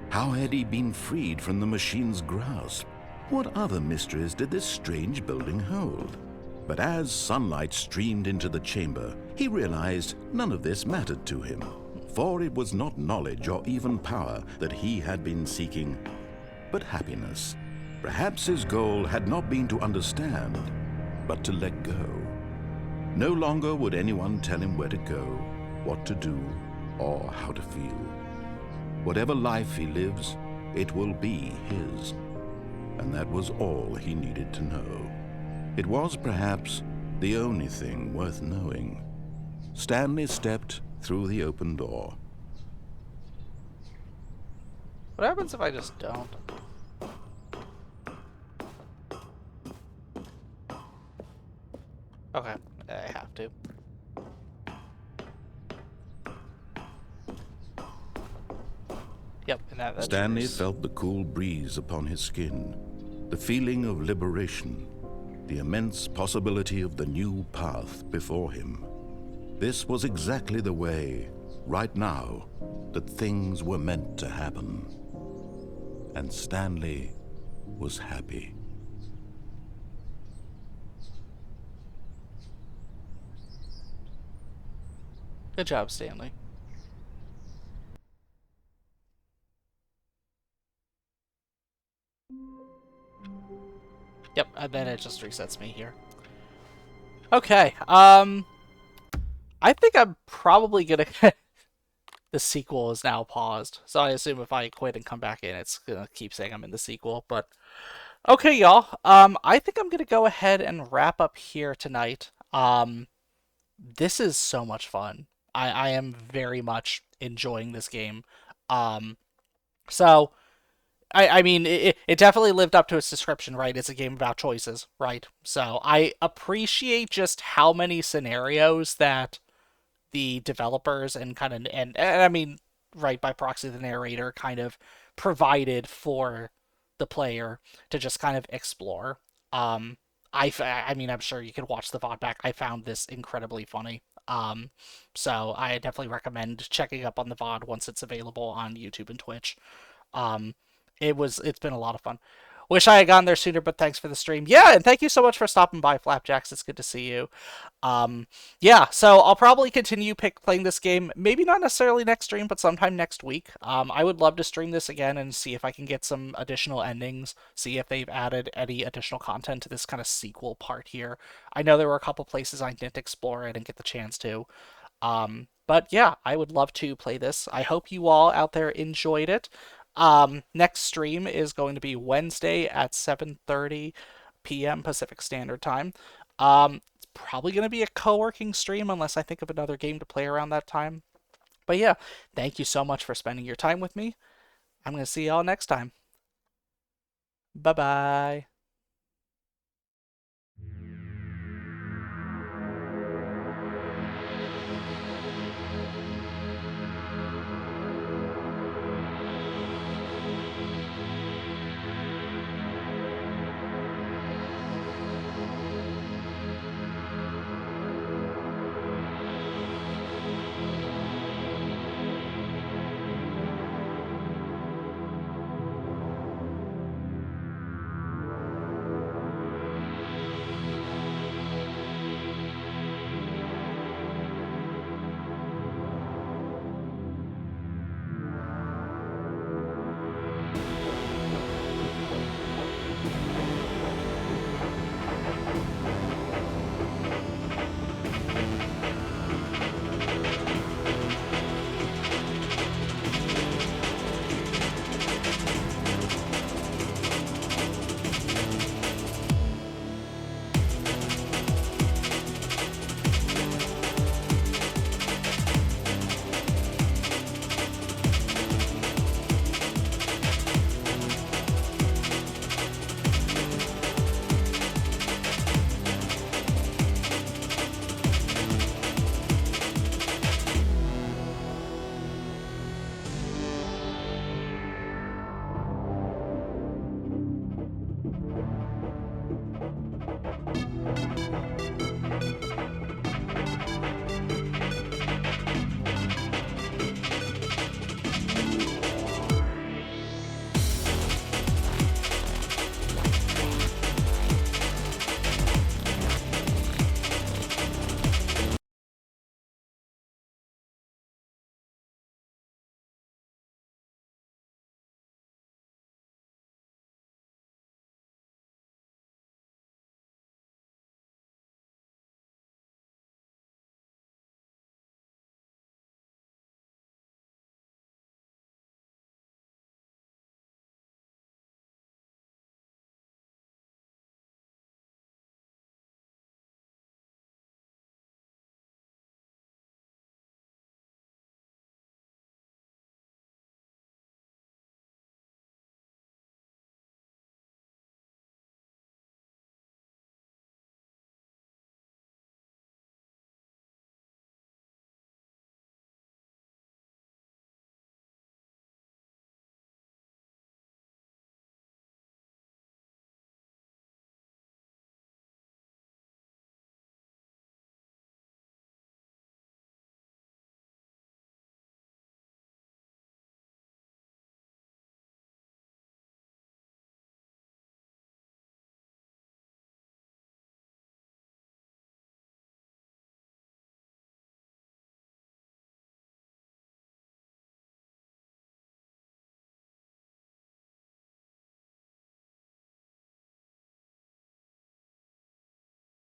How had he been freed from the machine's grasp? What other mysteries did this strange building hold? But as sunlight streamed into the chamber, he realized none of this mattered to him, for it was not knowledge or even power that he had been seeking, but happiness. Perhaps his goal had not been to understand, but to let go. No longer would anyone tell him where to go, what to do, or how to feel. Whatever life he lives, it will be his. And that was all he needed to know. It was perhaps the only thing worth knowing. Stanley stepped through the open door. What happens if I just don't? Okay, I have to. Yep, and that Stanley triggers. felt the cool breeze upon his skin, the feeling of liberation, the immense possibility of the new path before him. This was exactly the way, right now, that things were meant to happen. And Stanley was happy. Good job, Stanley. Yep, and then it just resets me here. Okay, I think I'm probably gonna... The sequel is now paused, so I assume if I quit and come back in, it's gonna keep saying I'm in the sequel, but... Okay, y'all, I think I'm gonna go ahead and wrap up here tonight. This is so much fun. I am very much enjoying this game. So... I mean, it definitely lived up to its description, right? It's a game about choices, right? So I appreciate just how many scenarios that the developers and kind of, and I mean, right, by proxy, the narrator kind of provided for the player to just kind of explore. I mean, I'm sure you could watch the VOD back. I found this incredibly funny. So I definitely recommend checking up on the VOD once it's available on YouTube and Twitch. It's been a lot of fun. Wish I had gotten there sooner, but thanks for the stream. Yeah, and thank you so much for stopping by, Flapjacks. It's good to see you. Yeah, so I'll probably continue playing this game. Maybe not necessarily next stream, but sometime next week. I would love to stream this again and see if I can get some additional endings, see if they've added any additional content to this kind of sequel part here. I know there were a couple places I didn't explore. I didn't get the chance to. But yeah, I would love to play this. I hope you all out there enjoyed it. Next stream is going to be Wednesday at 7:30 p.m. Pacific Standard Time. It's probably going to be a co-working stream unless I think of another game to play around that time. But yeah, thank you so much for spending your time with me. I'm going to see y'all next time. Bye-bye.